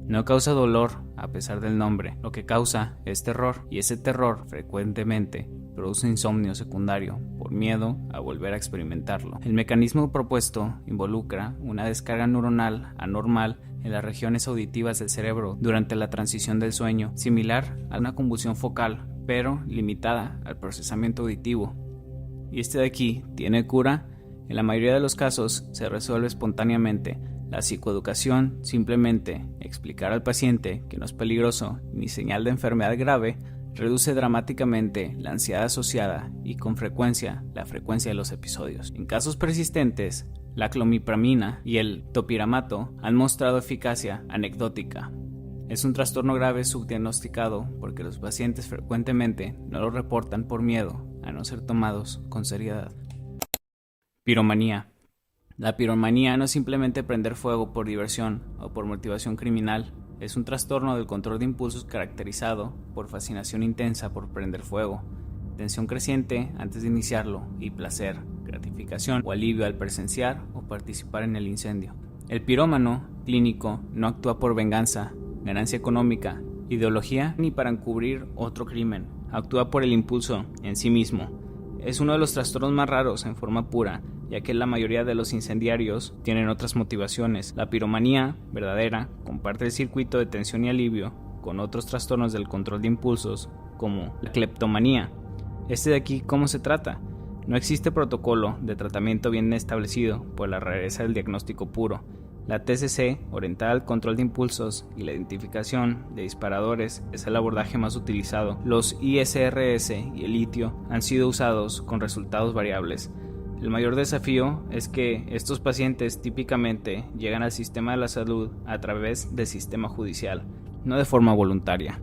No causa dolor a pesar del nombre, lo que causa es terror, y ese terror frecuentemente produce insomnio secundario por miedo a volver a experimentarlo. El mecanismo propuesto involucra una descarga neuronal anormal en las regiones auditivas del cerebro durante la transición del sueño, similar a una convulsión focal, pero limitada al procesamiento auditivo. Y este de aquí tiene cura. En la mayoría de los casos se resuelve espontáneamente. La psicoeducación, simplemente explicar al paciente que no es peligroso ni señal de enfermedad grave, reduce dramáticamente la ansiedad asociada y con frecuencia la frecuencia de los episodios. En casos persistentes, la clomipramina y el topiramato han mostrado eficacia anecdótica. Es un trastorno grave subdiagnosticado porque los pacientes frecuentemente no lo reportan por miedo a no ser tomados con seriedad. Piromanía. La piromanía no es simplemente prender fuego por diversión o por motivación criminal. Es un trastorno del control de impulsos caracterizado por fascinación intensa por prender fuego, tensión creciente antes de iniciarlo y placer, gratificación o alivio al presenciar o participar en el incendio. El pirómano clínico no actúa por venganza, ganancia económica, ideología ni para encubrir otro crimen. Actúa por el impulso en sí mismo. Es uno de los trastornos más raros en forma pura, ya que la mayoría de los incendiarios tienen otras motivaciones. La piromanía verdadera comparte el circuito de tensión y alivio con otros trastornos del control de impulsos, como la cleptomanía. Este de aquí, ¿cómo se trata? No existe protocolo de tratamiento bien establecido por la rareza del diagnóstico puro. La TCC, orientada al control de impulsos y la identificación de disparadores, es el abordaje más utilizado. Los ISRS y el litio han sido usados con resultados variables. El mayor desafío es que estos pacientes típicamente llegan al sistema de la salud a través del sistema judicial, no de forma voluntaria.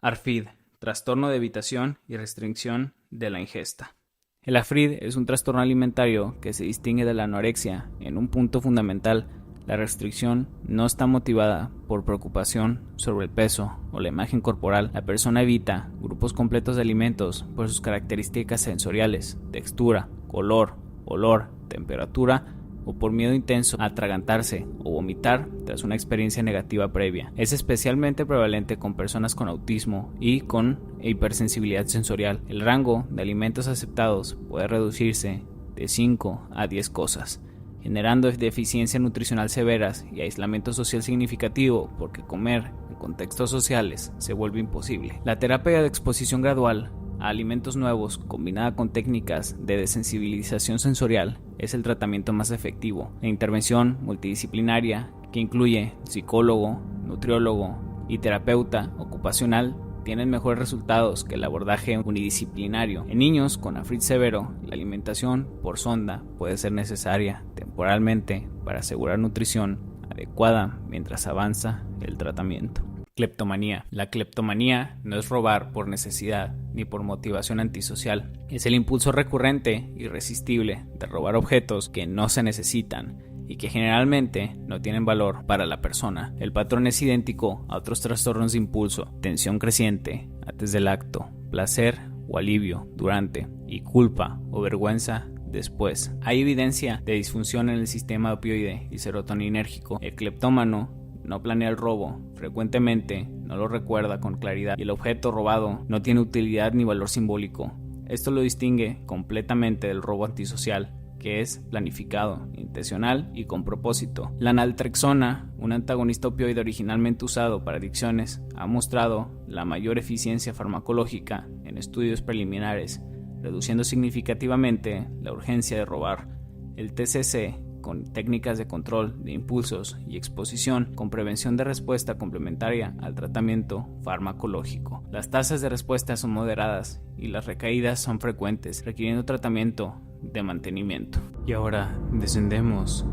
ARFID, trastorno de evitación y restricción de la ingesta. El ARFID es un trastorno alimentario que se distingue de la anorexia en un punto fundamental. La restricción no está motivada por preocupación sobre el peso o la imagen corporal. La persona evita grupos completos de alimentos por sus características sensoriales, textura, color, olor, temperatura o por miedo intenso a atragantarse o vomitar tras una experiencia negativa previa. Es especialmente prevalente con personas con autismo y con hipersensibilidad sensorial. El rango de alimentos aceptados puede reducirse de 5 a 10 cosas, generando deficiencias nutricional severas y aislamiento social significativo porque comer en contextos sociales se vuelve imposible. La terapia de exposición gradual a alimentos nuevos combinada con técnicas de desensibilización sensorial es el tratamiento más efectivo. La intervención multidisciplinaria que incluye psicólogo, nutriólogo y terapeuta ocupacional tienen mejores resultados que el abordaje unidisciplinario. En niños con artritis severo, la alimentación por sonda puede ser necesaria temporalmente para asegurar nutrición adecuada mientras avanza el tratamiento. Cleptomanía. La cleptomanía no es robar por necesidad ni por motivación antisocial. Es el impulso recurrente y irresistible de robar objetos que no se necesitan y que generalmente no tienen valor para la persona. El patrón es idéntico a otros trastornos de impulso: tensión creciente antes del acto, placer o alivio durante y culpa o vergüenza después. Hay evidencia de disfunción en el sistema opioide y serotoninérgico. El cleptómano no planea el robo, frecuentemente no lo recuerda con claridad y el objeto robado no tiene utilidad ni valor simbólico. Esto lo distingue completamente del robo antisocial, que es planificado, intencional y con propósito. La naltrexona, un antagonista opioide originalmente usado para adicciones, ha mostrado la mayor eficiencia farmacológica en estudios preliminares, reduciendo significativamente la urgencia de robar. El TCC, con técnicas de control de impulsos y exposición con prevención de respuesta complementaria al tratamiento farmacológico. Las tasas de respuesta son moderadas y las recaídas son frecuentes, requiriendo tratamiento de mantenimiento. Y ahora descendemos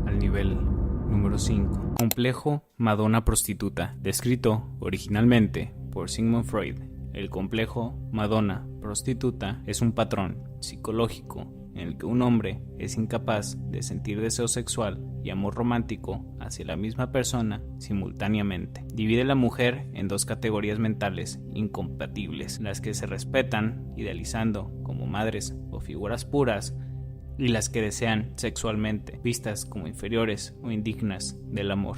al nivel número 5. Complejo Madonna prostituta, descrito originalmente por Sigmund Freud. El complejo Madonna prostituta es un patrón psicológico en el que un hombre es incapaz de sentir deseo sexual y amor romántico hacia la misma persona simultáneamente. Divide a la mujer en dos categorías mentales incompatibles: las que se respetan, idealizando como madres o figuras puras, y las que desean sexualmente, vistas como inferiores o indignas del amor.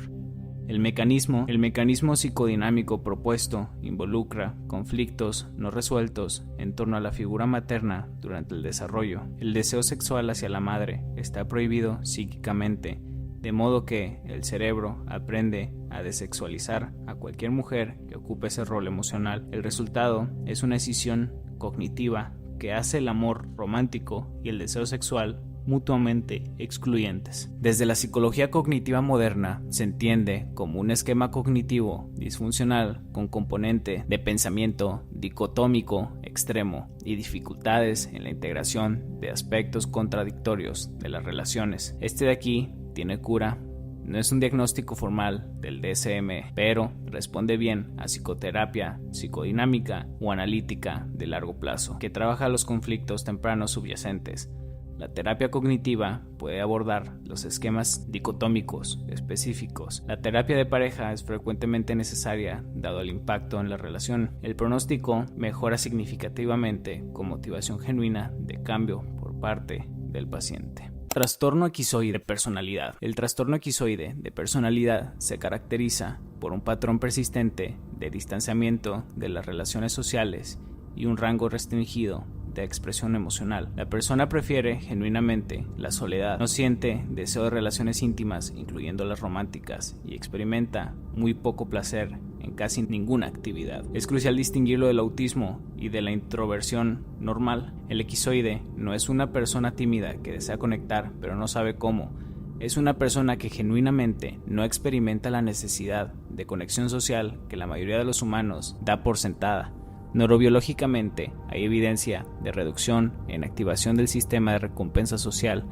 El mecanismo psicodinámico propuesto involucra conflictos no resueltos en torno a la figura materna durante el desarrollo. El deseo sexual hacia la madre está prohibido psíquicamente, de modo que el cerebro aprende a desexualizar a cualquier mujer que ocupe ese rol emocional. El resultado es una escisión cognitiva que hace el amor romántico y el deseo sexual mutuamente excluyentes. Desde la psicología cognitiva moderna se entiende como un esquema cognitivo disfuncional con componente de pensamiento dicotómico extremo y dificultades en la integración de aspectos contradictorios de las relaciones. Este de aquí tiene cura. No es un diagnóstico formal del DSM, pero responde bien a psicoterapia psicodinámica o analítica de largo plazo, que trabaja los conflictos tempranos subyacentes. La terapia cognitiva puede abordar los esquemas dicotómicos específicos. La terapia de pareja es frecuentemente necesaria dado el impacto en la relación. El pronóstico mejora significativamente con motivación genuina de cambio por parte del paciente. Trastorno esquizoide de personalidad. El trastorno esquizoide de personalidad se caracteriza por un patrón persistente de distanciamiento de las relaciones sociales y un rango restringido de expresión emocional. La persona prefiere genuinamente la soledad, no siente deseo de relaciones íntimas, incluyendo las románticas, y experimenta muy poco placer en casi ninguna actividad. Es crucial distinguirlo del autismo y de la introversión normal. El esquizoide no es una persona tímida que desea conectar pero no sabe cómo. Es una persona que genuinamente no experimenta la necesidad de conexión social que la mayoría de los humanos da por sentada. Neurobiológicamente, hay evidencia de reducción en activación del sistema de recompensa social,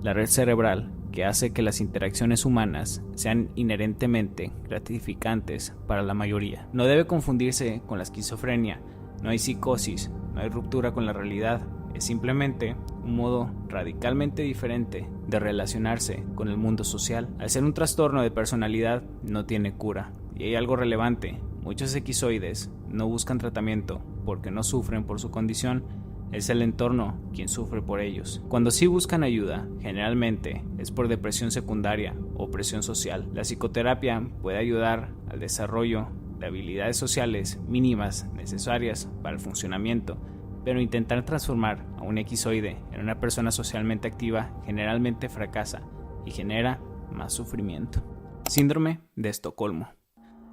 la red cerebral, que hace que las interacciones humanas sean inherentemente gratificantes para la mayoría. No debe confundirse con la esquizofrenia. No hay psicosis, no hay ruptura con la realidad. Es simplemente un modo radicalmente diferente de relacionarse con el mundo social. Al ser un trastorno de personalidad, no tiene cura. Y hay algo relevante: muchos esquizoides no buscan tratamiento porque no sufren por su condición, es el entorno quien sufre por ellos. Cuando sí buscan ayuda, generalmente es por depresión secundaria o presión social. La psicoterapia puede ayudar al desarrollo de habilidades sociales mínimas necesarias para el funcionamiento, pero intentar transformar a un esquizoide en una persona socialmente activa generalmente fracasa y genera más sufrimiento. Síndrome de Estocolmo.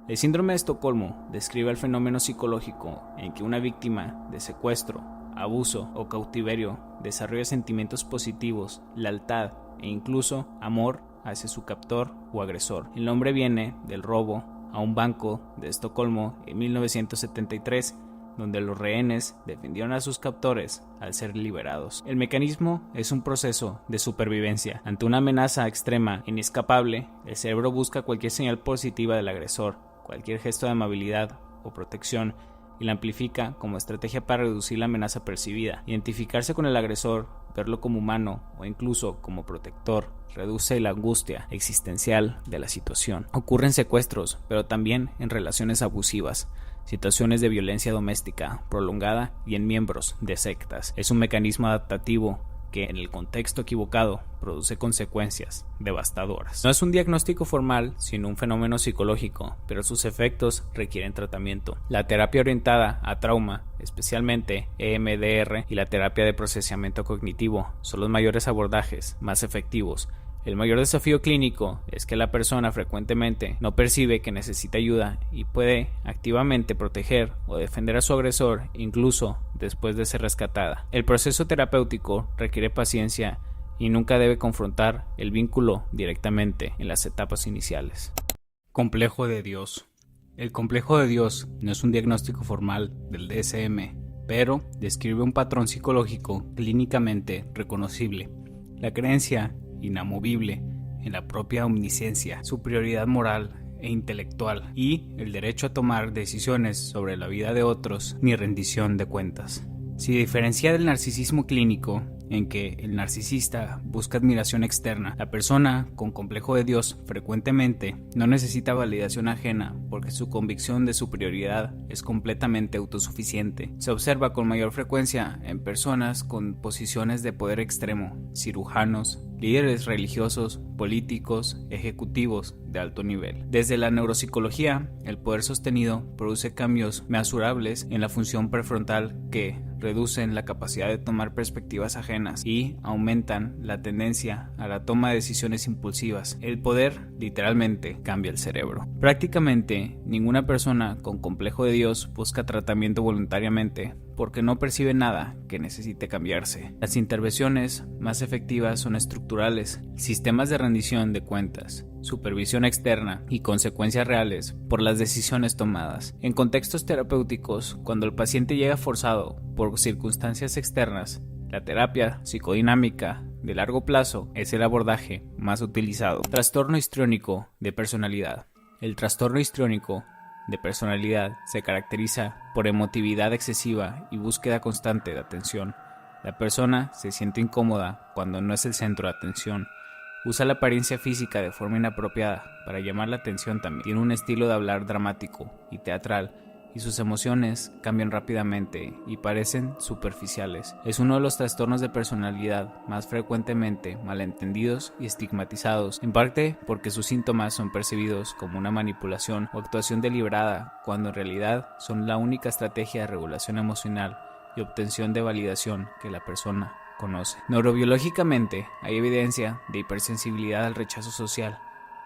El síndrome de Estocolmo describe el fenómeno psicológico en que una víctima de secuestro, abuso o cautiverio desarrolla sentimientos positivos, lealtad e incluso amor hacia su captor o agresor. El nombre viene del robo a un banco de Estocolmo en 1973, donde los rehenes defendieron a sus captores al ser liberados. El mecanismo es un proceso de supervivencia. Ante una amenaza extrema e inescapable, el cerebro busca cualquier señal positiva del agresor, cualquier gesto de amabilidad o protección, y la amplifica como estrategia para reducir la amenaza percibida. Identificarse con el agresor, verlo como humano o incluso como protector, reduce la angustia existencial de la situación. Ocurren secuestros, pero también en relaciones abusivas, situaciones de violencia doméstica prolongada y en miembros de sectas. Es un mecanismo adaptativo que en el contexto equivocado produce consecuencias devastadoras. No es un diagnóstico formal, sino un fenómeno psicológico, pero sus efectos requieren tratamiento. La terapia orientada a trauma, especialmente EMDR, y la terapia de procesamiento cognitivo son los mayores abordajes más efectivos. El mayor desafío clínico es que la persona frecuentemente no percibe que necesita ayuda y puede activamente proteger o defender a su agresor incluso después de ser rescatada. El proceso terapéutico requiere paciencia y nunca debe confrontar el vínculo directamente en las etapas iniciales. Complejo de Dios. El complejo de Dios no es un diagnóstico formal del DSM, pero describe un patrón psicológico clínicamente reconocible. La creencia inamovible en la propia omnisciencia, superioridad moral e intelectual y el derecho a tomar decisiones sobre la vida de otros ni rendición de cuentas. Se diferencia del narcisismo clínico, en que el narcisista busca admiración externa. La persona con complejo de Dios frecuentemente no necesita validación ajena porque su convicción de superioridad es completamente autosuficiente. Se observa con mayor frecuencia en personas con posiciones de poder extremo, cirujanos, líderes religiosos, políticos, ejecutivos de alto nivel. Desde la neuropsicología, el poder sostenido produce cambios mesurables en la función prefrontal que reducen la capacidad de tomar perspectivas ajenas y aumentan la tendencia a la toma de decisiones impulsivas. El poder literalmente cambia el cerebro. Prácticamente ninguna persona con complejo de Dios busca tratamiento voluntariamente porque no percibe nada que necesite cambiarse. Las intervenciones más efectivas son estructurales, sistemas de rendición de cuentas, supervisión externa y consecuencias reales por las decisiones tomadas. En contextos terapéuticos, cuando el paciente llega forzado por circunstancias externas, la terapia psicodinámica de largo plazo es el abordaje más utilizado. Trastorno histriónico de personalidad. El trastorno histriónico de personalidad se caracteriza por emotividad excesiva y búsqueda constante de atención. La persona se siente incómoda cuando no es el centro de atención. Usa la apariencia física de forma inapropiada para llamar la atención también. Tiene un estilo de hablar dramático y teatral y sus emociones cambian rápidamente y parecen superficiales. Es uno de los trastornos de personalidad más frecuentemente malentendidos y estigmatizados, en parte porque sus síntomas son percibidos como una manipulación o actuación deliberada, cuando en realidad son la única estrategia de regulación emocional y obtención de validación que la persona conoce. Neurobiológicamente hay evidencia de hipersensibilidad al rechazo social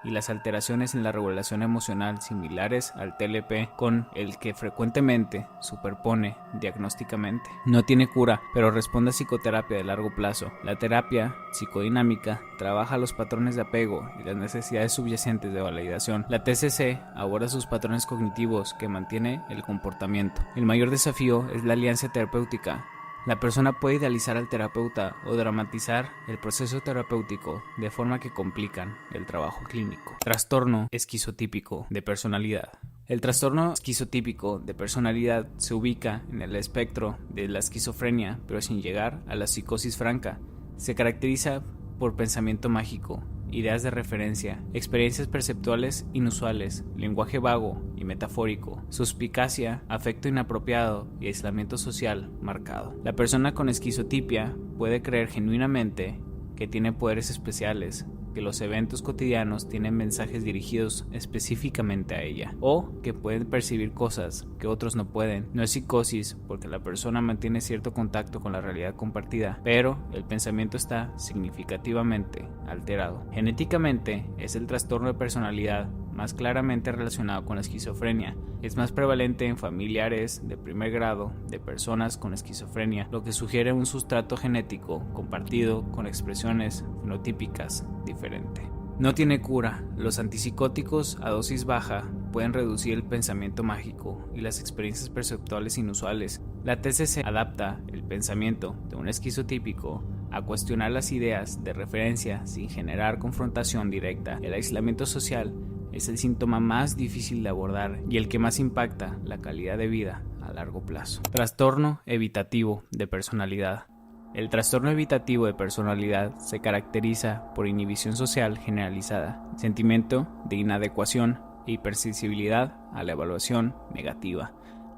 y las alteraciones en la regulación emocional similares al TLP, con el que frecuentemente superpone diagnósticamente. No tiene cura, pero responde a psicoterapia de largo plazo. La terapia psicodinámica trabaja los patrones de apego y las necesidades subyacentes de validación. La TCC aborda sus patrones cognitivos que mantiene el comportamiento. El mayor desafío es la alianza terapéutica. La persona puede idealizar al terapeuta o dramatizar el proceso terapéutico de forma que complican el trabajo clínico. Trastorno esquizotípico de personalidad. El trastorno esquizotípico de personalidad se ubica en el espectro de la esquizofrenia, pero sin llegar a la psicosis franca. Se caracteriza por pensamiento mágico, ideas de referencia, experiencias perceptuales inusuales, lenguaje vago y metafórico, suspicacia, afecto inapropiado y aislamiento social marcado. La persona con esquizotipia puede creer genuinamente que tiene poderes especiales, que los eventos cotidianos tienen mensajes dirigidos específicamente a ella, o que pueden percibir cosas que otros no pueden. No es psicosis porque la persona mantiene cierto contacto con la realidad compartida, pero el pensamiento está significativamente alterado. Genéticamente es el trastorno de personalidad más claramente relacionado con la esquizofrenia. Es más prevalente en familiares de primer grado de personas con esquizofrenia, lo que sugiere un sustrato genético compartido con expresiones fenotípicas diferentes. No tiene cura. Los antipsicóticos a dosis baja pueden reducir el pensamiento mágico y las experiencias perceptuales inusuales. La TCC adapta el pensamiento de un esquizotípico a cuestionar las ideas de referencia sin generar confrontación directa. El aislamiento social es el síntoma más difícil de abordar y el que más impacta la calidad de vida a largo plazo. Trastorno evitativo de personalidad. El trastorno evitativo de personalidad se caracteriza por inhibición social generalizada, sentimiento de inadecuación e hipersensibilidad a la evaluación negativa.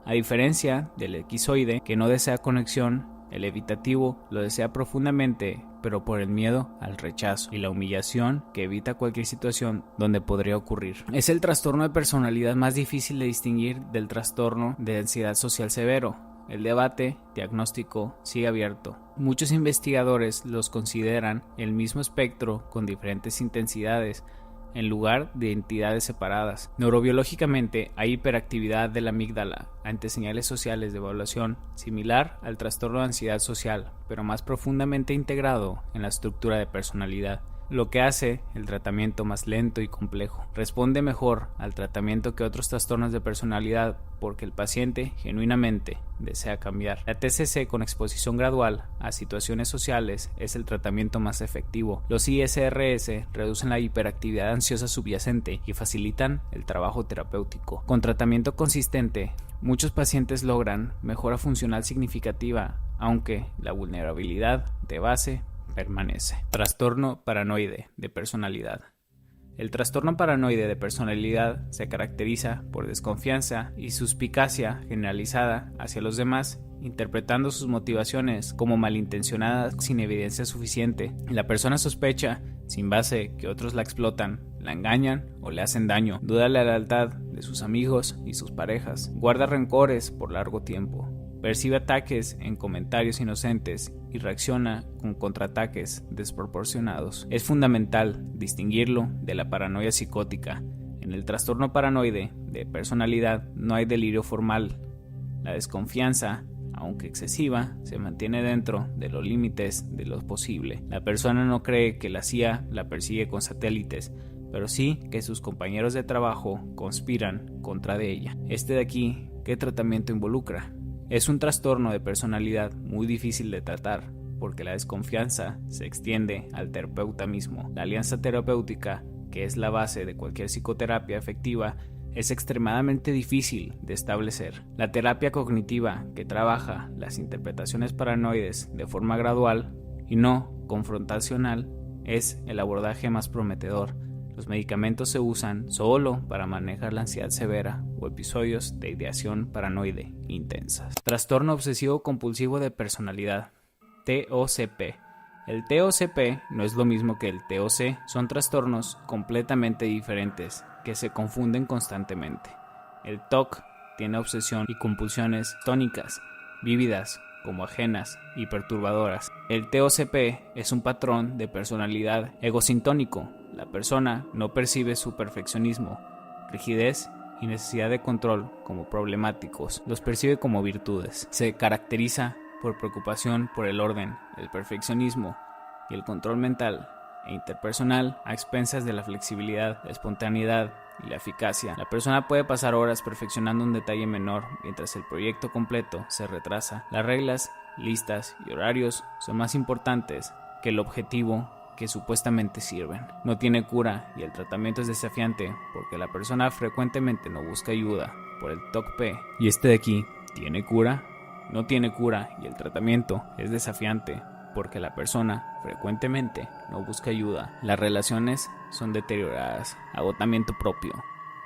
A diferencia del esquizoide, que no desea conexión, el evitativo lo desea profundamente, pero por el miedo al rechazo y la humillación que evita cualquier situación donde podría ocurrir. Es el trastorno de personalidad más difícil de distinguir del trastorno de ansiedad social severo. El debate diagnóstico sigue abierto. Muchos investigadores los consideran el mismo espectro con diferentes intensidades, en lugar de entidades separadas. Neurobiológicamente hay hiperactividad de la amígdala ante señales sociales de evaluación, similar al trastorno de ansiedad social, pero más profundamente integrado en la estructura de personalidad, lo que hace el tratamiento más lento y complejo. Responde mejor al tratamiento que otros trastornos de personalidad porque el paciente genuinamente desea cambiar. La TCC con exposición gradual a situaciones sociales es el tratamiento más efectivo. Los ISRS reducen la hiperactividad ansiosa subyacente y facilitan el trabajo terapéutico. Con tratamiento consistente, muchos pacientes logran mejora funcional significativa, aunque la vulnerabilidad de base permanece. Trastorno paranoide de personalidad. El trastorno paranoide de personalidad se caracteriza por desconfianza y suspicacia generalizada hacia los demás, interpretando sus motivaciones como malintencionadas sin evidencia suficiente. La persona sospecha, sin base, que otros la explotan, la engañan o le hacen daño, duda de la lealtad de sus amigos y sus parejas, guarda rencores por largo tiempo, percibe ataques en comentarios inocentes y reacciona con contraataques desproporcionados. Es fundamental distinguirlo de la paranoia psicótica. En el trastorno paranoide de personalidad no hay delirio formal. La desconfianza, aunque excesiva, se mantiene dentro de los límites de lo posible. La persona no cree que la CIA la persigue con satélites, pero sí que sus compañeros de trabajo conspiran contra de ella. De aquí, ¿qué tratamiento involucra? Es un trastorno de personalidad muy difícil de tratar, porque la desconfianza se extiende al terapeuta mismo. La alianza terapéutica, que es la base de cualquier psicoterapia efectiva, es extremadamente difícil de establecer. La terapia cognitiva, que trabaja las interpretaciones paranoides de forma gradual y no confrontacional, es el abordaje más prometedor. Los medicamentos se usan solo para manejar la ansiedad severa o episodios de ideación paranoide intensas. Trastorno obsesivo compulsivo de personalidad, TOCP. El TOCP no es lo mismo que el TOC, son trastornos completamente diferentes que se confunden constantemente. El TOC tiene obsesión y compulsiones tónicas, vívidas, como ajenas y perturbadoras. El TOCP es un patrón de personalidad egosintónico. La persona no percibe su perfeccionismo, rigidez y necesidad de control como problemáticos, los percibe como virtudes. Se caracteriza por preocupación por el orden, el perfeccionismo y el control mental e interpersonal a expensas de la flexibilidad, la espontaneidad y la eficacia. La persona puede pasar horas perfeccionando un detalle menor mientras el proyecto completo se retrasa. Las reglas, listas y horarios son más importantes que el objetivo que supuestamente sirven. No tiene cura y el tratamiento es desafiante porque la persona frecuentemente no busca ayuda por el TOCP. ¿Y de aquí tiene cura? No tiene cura y el tratamiento es desafiante porque la persona frecuentemente no busca ayuda. Las relaciones son deterioradas, agotamiento propio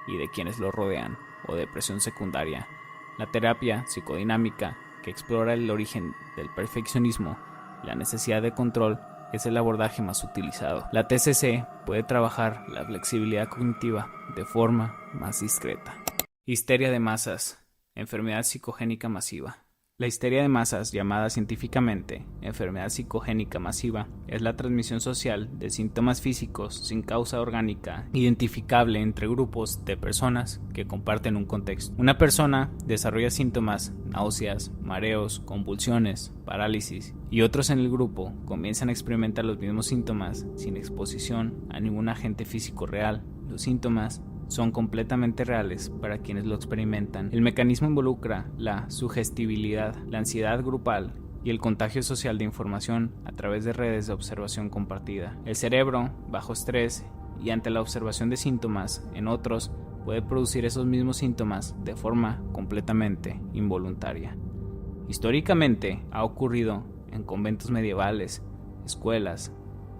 y de quienes lo rodean o depresión secundaria. La terapia psicodinámica, que explora el origen del perfeccionismo y la necesidad de control, es el abordaje más utilizado. La TCC puede trabajar la flexibilidad cognitiva de forma más discreta. Histeria de masas, enfermedad psicogénica masiva. La histeria de masas, llamada científicamente enfermedad psicogénica masiva, es la transmisión social de síntomas físicos sin causa orgánica identificable entre grupos de personas que comparten un contexto. Una persona desarrolla síntomas, náuseas, mareos, convulsiones, parálisis, y otros en el grupo comienzan a experimentar los mismos síntomas sin exposición a ningún agente físico real. Los síntomas son completamente reales para quienes lo experimentan. El mecanismo involucra la sugestibilidad, la ansiedad grupal y el contagio social de información a través de redes de observación compartida. El cerebro, bajo estrés y ante la observación de síntomas en otros, puede producir esos mismos síntomas de forma completamente involuntaria. Históricamente ha ocurrido en conventos medievales, escuelas,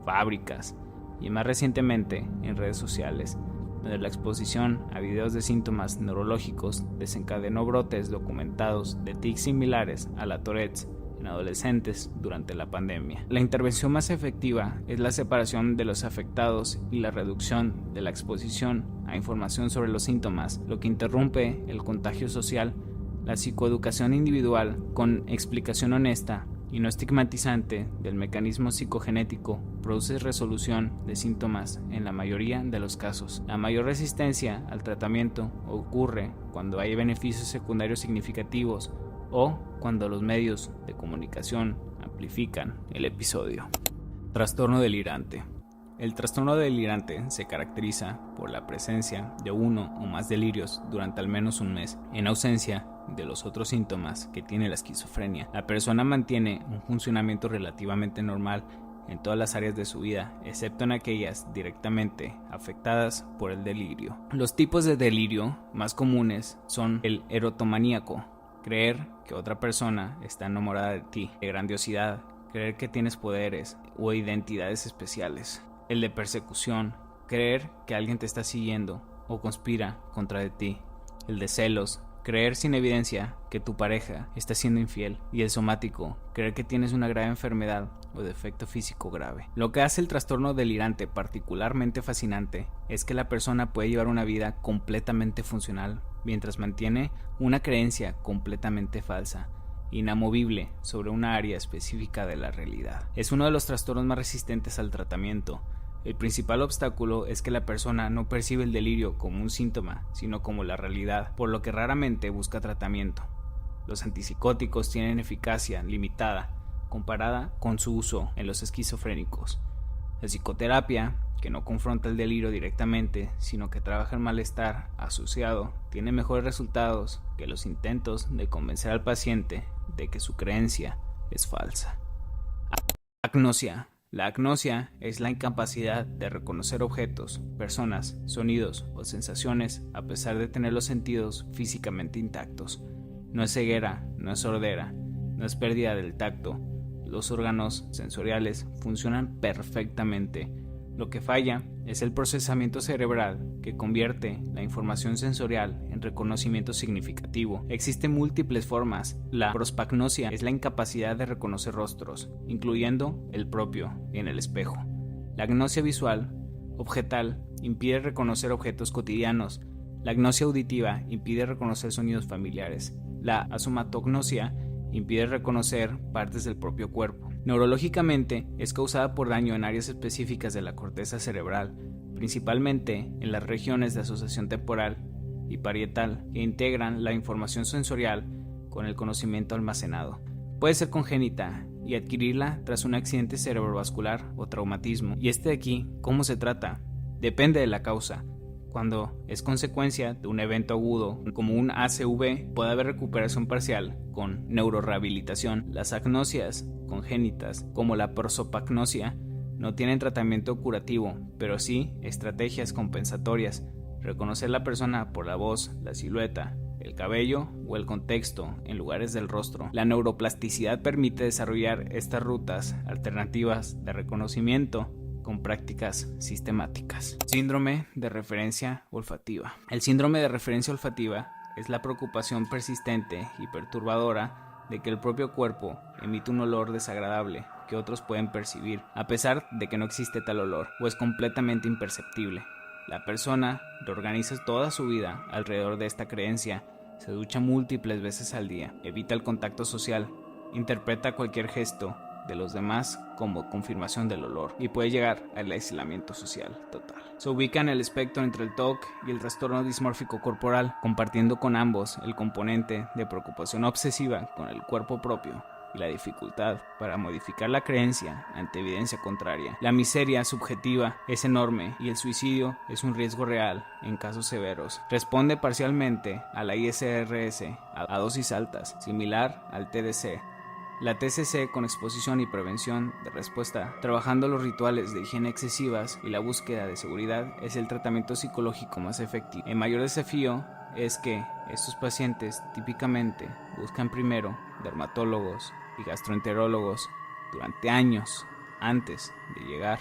fábricas y más recientemente en redes sociales, donde la exposición a videos de síntomas neurológicos desencadenó brotes documentados de tics similares a la Tourette's en adolescentes durante la pandemia. La intervención más efectiva es la separación de los afectados y la reducción de la exposición a información sobre los síntomas, lo que interrumpe el contagio social. La psicoeducación individual, con explicación honesta y no estigmatizante del mecanismo psicogenético, produce resolución de síntomas en la mayoría de los casos. La mayor resistencia al tratamiento ocurre cuando hay beneficios secundarios significativos o cuando los medios de comunicación amplifican el episodio. Trastorno delirante. El trastorno delirante se caracteriza por la presencia de uno o más delirios durante al menos un mes, en ausencia de los otros síntomas que tiene la esquizofrenia. La persona mantiene un funcionamiento relativamente normal en todas las áreas de su vida, excepto en aquellas directamente afectadas por el delirio. Los tipos de delirio más comunes son el erotomaníaco, creer que otra persona está enamorada de ti; de grandiosidad, creer que tienes poderes o identidades especiales; el de persecución, creer que alguien te está siguiendo o conspira contra de ti; el de celos, creer sin evidencia que tu pareja está siendo infiel; y el somático, creer que tienes una grave enfermedad o defecto físico grave. Lo que hace el trastorno delirante particularmente fascinante es que la persona puede llevar una vida completamente funcional mientras mantiene una creencia completamente falsa, inamovible sobre una área específica de la realidad. Es uno de los trastornos más resistentes al tratamiento. El principal obstáculo es que la persona no percibe el delirio como un síntoma, sino como la realidad, por lo que raramente busca tratamiento. Los antipsicóticos tienen eficacia limitada comparada con su uso en los esquizofrénicos. La psicoterapia, que no confronta el delirio directamente, sino que trabaja el malestar asociado, tiene mejores resultados que los intentos de convencer al paciente de que su creencia es falsa. Agnosia. La agnosia es la incapacidad de reconocer objetos, personas, sonidos o sensaciones a pesar de tener los sentidos físicamente intactos. No es ceguera, no es sordera, no es pérdida del tacto. Los órganos sensoriales funcionan perfectamente. Lo que falla es el procesamiento cerebral que convierte la información sensorial en reconocimiento significativo. Existen múltiples formas. La prospagnosia es la incapacidad de reconocer rostros, incluyendo el propio en el espejo. La agnosia visual, objetal, impide reconocer objetos cotidianos. La agnosia auditiva impide reconocer sonidos familiares. La asomatognosia impide reconocer partes del propio cuerpo. Neurológicamente es causada por daño en áreas específicas de la corteza cerebral, principalmente en las regiones de asociación temporal y parietal, que integran la información sensorial con el conocimiento almacenado. Puede ser congénita y adquirirla tras un accidente cerebrovascular o traumatismo. Y de aquí, ¿cómo se trata? Depende de la causa. Cuando es consecuencia de un evento agudo como un ACV, puede haber recuperación parcial con neurorehabilitación. Las agnosias congénitas, como la prosopagnosia, no tienen tratamiento curativo, pero sí estrategias compensatorias. Reconocer la persona por la voz, la silueta, el cabello o el contexto en lugares del rostro. La neuroplasticidad permite desarrollar estas rutas alternativas de reconocimiento con prácticas sistemáticas. Síndrome de referencia olfativa. El síndrome de referencia olfativa es la preocupación persistente y perturbadora de que el propio cuerpo emite un olor desagradable que otros pueden percibir, a pesar de que no existe tal olor o es completamente imperceptible. La persona reorganiza toda su vida alrededor de esta creencia, se ducha múltiples veces al día, evita el contacto social, interpreta cualquier gesto de los demás como confirmación del olor y puede llegar al aislamiento social total. Se ubica en el espectro entre el TOC y el trastorno dismórfico corporal, compartiendo con ambos el componente de preocupación obsesiva con el cuerpo propio y la dificultad para modificar la creencia ante evidencia contraria. La miseria subjetiva es enorme y el suicidio es un riesgo real en casos severos. Responde parcialmente a la ISRS a dosis altas, similar al TDC. La TCC con exposición y prevención de respuesta, trabajando los rituales de higiene excesivas y la búsqueda de seguridad, es el tratamiento psicológico más efectivo. El mayor desafío es que estos pacientes típicamente buscan primero dermatólogos y gastroenterólogos durante años antes de llegar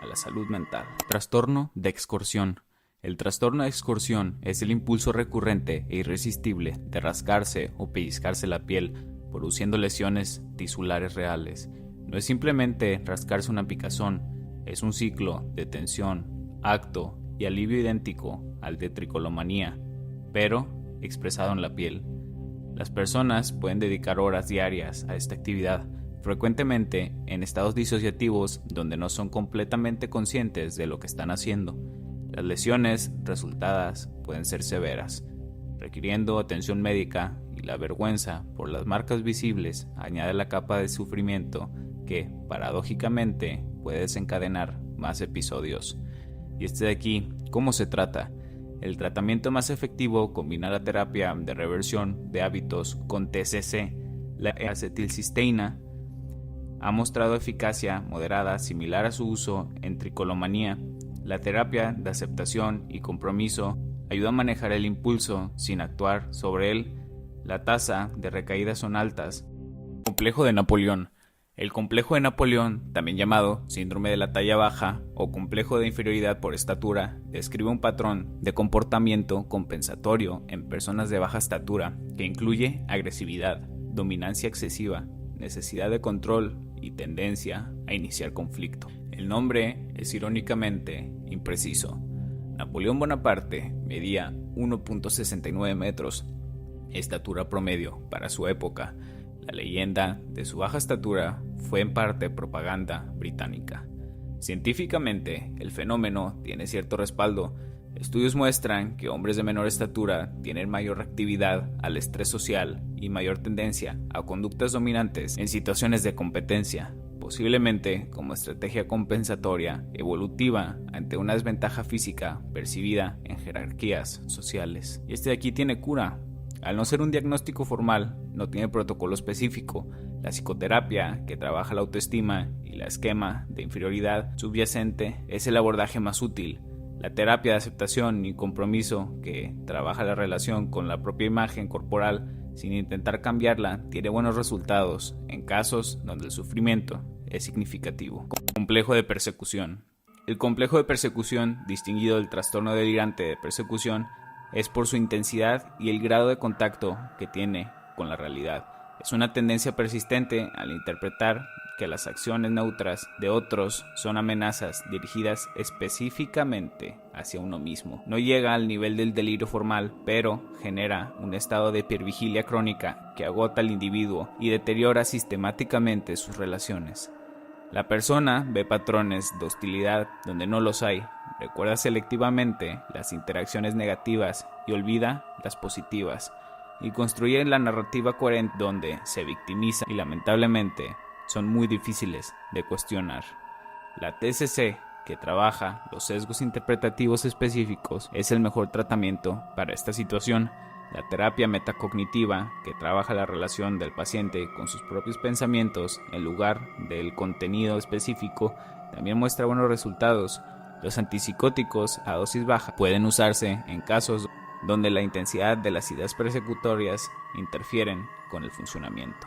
a la salud mental. Trastorno de excursión. El trastorno de excursión es el impulso recurrente e irresistible de rascarse o pellizcarse la piel produciendo lesiones tisulares reales. No es simplemente rascarse una picazón, es un ciclo de tensión, acto y alivio idéntico al de tricolomanía, pero expresado en la piel. Las personas pueden dedicar horas diarias a esta actividad, frecuentemente en estados disociativos donde no son completamente conscientes de lo que están haciendo. Las lesiones resultadas pueden ser severas, requiriendo atención médica, y la vergüenza por las marcas visibles añade la capa de sufrimiento que, paradójicamente, puede desencadenar más episodios. Y de aquí, ¿cómo se trata? El tratamiento más efectivo combina la terapia de reversión de hábitos con TCC. La acetilcisteína ha mostrado eficacia moderada similar a su uso en tricolomanía. La terapia de aceptación y compromiso ayuda a manejar el impulso sin actuar sobre él. La tasa de recaídas son altas. Complejo de Napoleón. El complejo de Napoleón, también llamado síndrome de la talla baja o complejo de inferioridad por estatura, describe un patrón de comportamiento compensatorio en personas de baja estatura que incluye agresividad, dominancia excesiva, necesidad de control y tendencia a iniciar conflicto. El nombre es irónicamente impreciso. Napoleón Bonaparte medía 1.69 metros, estatura promedio para su época. La leyenda de su baja estatura fue en parte propaganda británica. Científicamente, el fenómeno tiene cierto respaldo. Estudios muestran que hombres de menor estatura tienen mayor reactividad al estrés social y mayor tendencia a conductas dominantes en situaciones de competencia, posiblemente como estrategia compensatoria evolutiva ante una desventaja física percibida en jerarquías sociales. Y de aquí tiene cura. Al no ser un diagnóstico formal, no tiene protocolo específico. La psicoterapia, que trabaja la autoestima, y la esquema de inferioridad subyacente es el abordaje más útil. La terapia de aceptación y compromiso, que trabaja la relación con la propia imagen corporal sin intentar cambiarla, tiene buenos resultados en casos donde el sufrimiento es significativo. Complejo de persecución. El complejo de persecución, distinguido del trastorno delirante de persecución, es por su intensidad y el grado de contacto que tiene con la realidad. Es una tendencia persistente al interpretar que las acciones neutras de otros son amenazas dirigidas específicamente hacia uno mismo. No llega al nivel del delirio formal, pero genera un estado de hipervigilia crónica que agota al individuo y deteriora sistemáticamente sus relaciones. La persona ve patrones de hostilidad donde no los hay, recuerda selectivamente las interacciones negativas y olvida las positivas, y construye la narrativa coherente donde se victimiza y lamentablemente son muy difíciles de cuestionar. La TCC, que trabaja los sesgos interpretativos específicos, es el mejor tratamiento para esta situación. La terapia metacognitiva, que trabaja la relación del paciente con sus propios pensamientos en lugar del contenido específico, también muestra buenos resultados. Los antipsicóticos a dosis baja pueden usarse en casos donde la intensidad de las ideas persecutorias interfieren con el funcionamiento.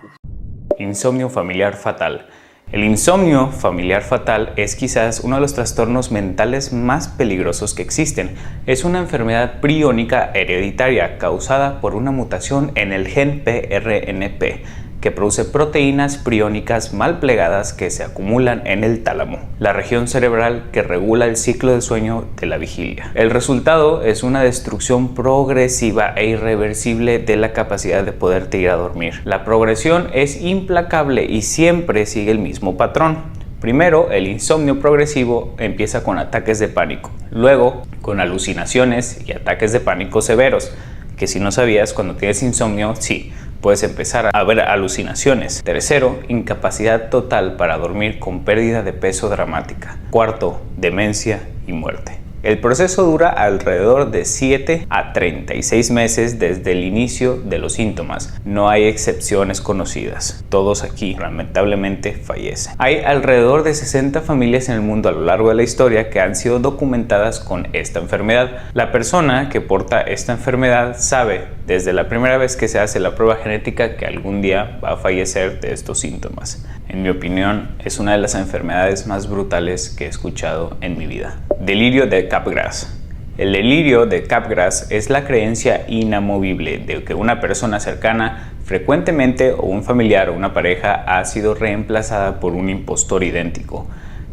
Insomnio familiar fatal. El insomnio familiar fatal es quizás uno de los trastornos mentales más peligrosos que existen. Es una enfermedad priónica hereditaria causada por una mutación en el gen PRNP, que produce proteínas priónicas mal plegadas que se acumulan en el tálamo, la región cerebral que regula el ciclo del sueño de la vigilia. El resultado es una destrucción progresiva e irreversible de la capacidad de poderte ir a dormir. La progresión es implacable y siempre sigue el mismo patrón. Primero, el insomnio progresivo empieza con ataques de pánico, luego con alucinaciones y ataques de pánico severos, que si no sabías, cuando tienes insomnio, sí, puedes empezar a ver alucinaciones. Tercero, incapacidad total para dormir con pérdida de peso dramática. Cuarto, demencia y muerte. El proceso dura alrededor de 7 a 36 meses desde el inicio de los síntomas. No hay excepciones conocidas. Todos aquí lamentablemente fallecen. Hay alrededor de 60 familias en el mundo a lo largo de la historia que han sido documentadas con esta enfermedad. La persona que porta esta enfermedad sabe desde la primera vez que se hace la prueba genética que algún día va a fallecer de estos síntomas. En mi opinión, es una de las enfermedades más brutales que he escuchado en mi vida. Delirio de Capgras. El delirio de Capgras es la creencia inamovible de que una persona cercana, frecuentemente o un familiar o una pareja, ha sido reemplazada por un impostor idéntico.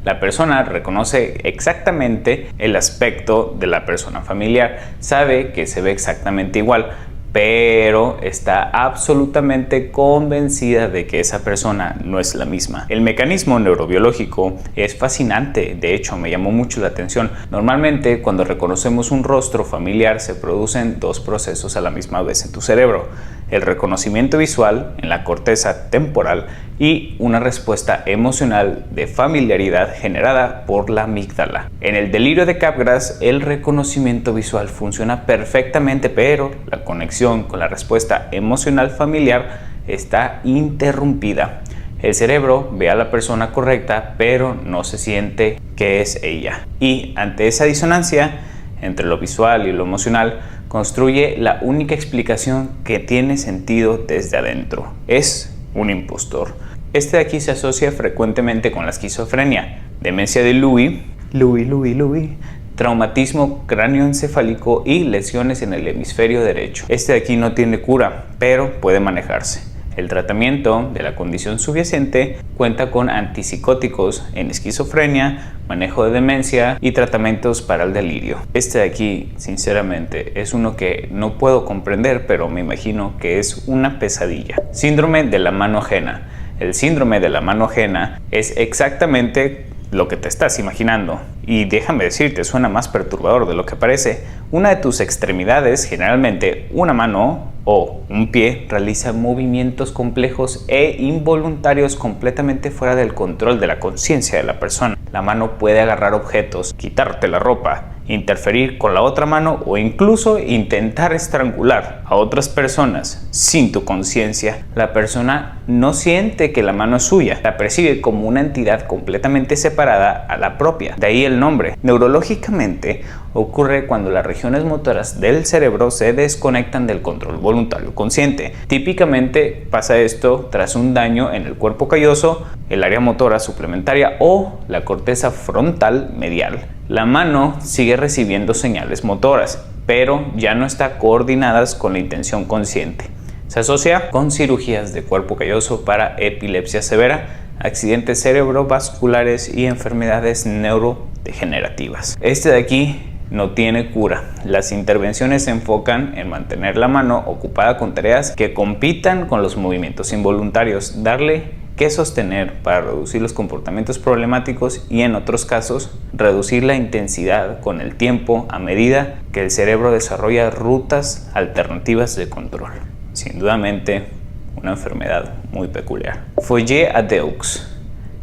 La persona reconoce exactamente el aspecto de la persona familiar, sabe que se ve exactamente igual, pero está absolutamente convencida de que esa persona no es la misma. El mecanismo neurobiológico es fascinante, de hecho me llamó mucho la atención. Normalmente cuando reconocemos un rostro familiar se producen dos procesos a la misma vez en tu cerebro: el reconocimiento visual en la corteza temporal y una respuesta emocional de familiaridad generada por la amígdala. En el delirio de Capgras, el reconocimiento visual funciona perfectamente, pero la conexión con la respuesta emocional familiar está interrumpida. El cerebro ve a la persona correcta, pero no se siente que es ella. Y ante esa disonancia entre lo visual y lo emocional, construye la única explicación que tiene sentido desde adentro: es un impostor. Este de aquí se asocia frecuentemente con la esquizofrenia, demencia de Lewy, traumatismo cráneoencefálico y lesiones en el hemisferio derecho. Este de aquí no tiene cura, pero puede manejarse. El tratamiento de la condición subyacente cuenta con antipsicóticos en esquizofrenia, manejo de demencia y tratamientos para el delirio. Este de aquí, sinceramente, es uno que no puedo comprender, pero me imagino que es una pesadilla. Síndrome de la mano ajena. El síndrome de la mano ajena es exactamente lo que te estás imaginando. Y déjame decirte, suena más perturbador de lo que parece. Una de tus extremidades, generalmente una mano o un pie, realiza movimientos complejos e involuntarios completamente fuera del control de la conciencia de la persona. La mano puede agarrar objetos, quitarte la ropa, interferir con la otra mano o incluso intentar estrangular a otras personas sin tu conciencia. La persona no siente que la mano es suya, la percibe como una entidad completamente separada a la propia. De ahí el nombre. Neurológicamente ocurre cuando las regiones motoras del cerebro se desconectan del control voluntario consciente. Típicamente pasa esto tras un daño en el cuerpo calloso, el área motora suplementaria o la corteza frontal medial. La mano sigue recibiendo señales motoras, pero ya no está coordinadas con la intención consciente. Se asocia con cirugías de cuerpo calloso para epilepsia severa, accidentes cerebrovasculares y enfermedades neurodegenerativas. Este de aquí no tiene cura. Las intervenciones se enfocan en mantener la mano ocupada con tareas que compitan con los movimientos involuntarios, darle que sostener para reducir los comportamientos problemáticos y, en otros casos, reducir la intensidad con el tiempo a medida que el cerebro desarrolla rutas alternativas de control. Sin dudamente, una enfermedad muy peculiar. Foyer à Deux.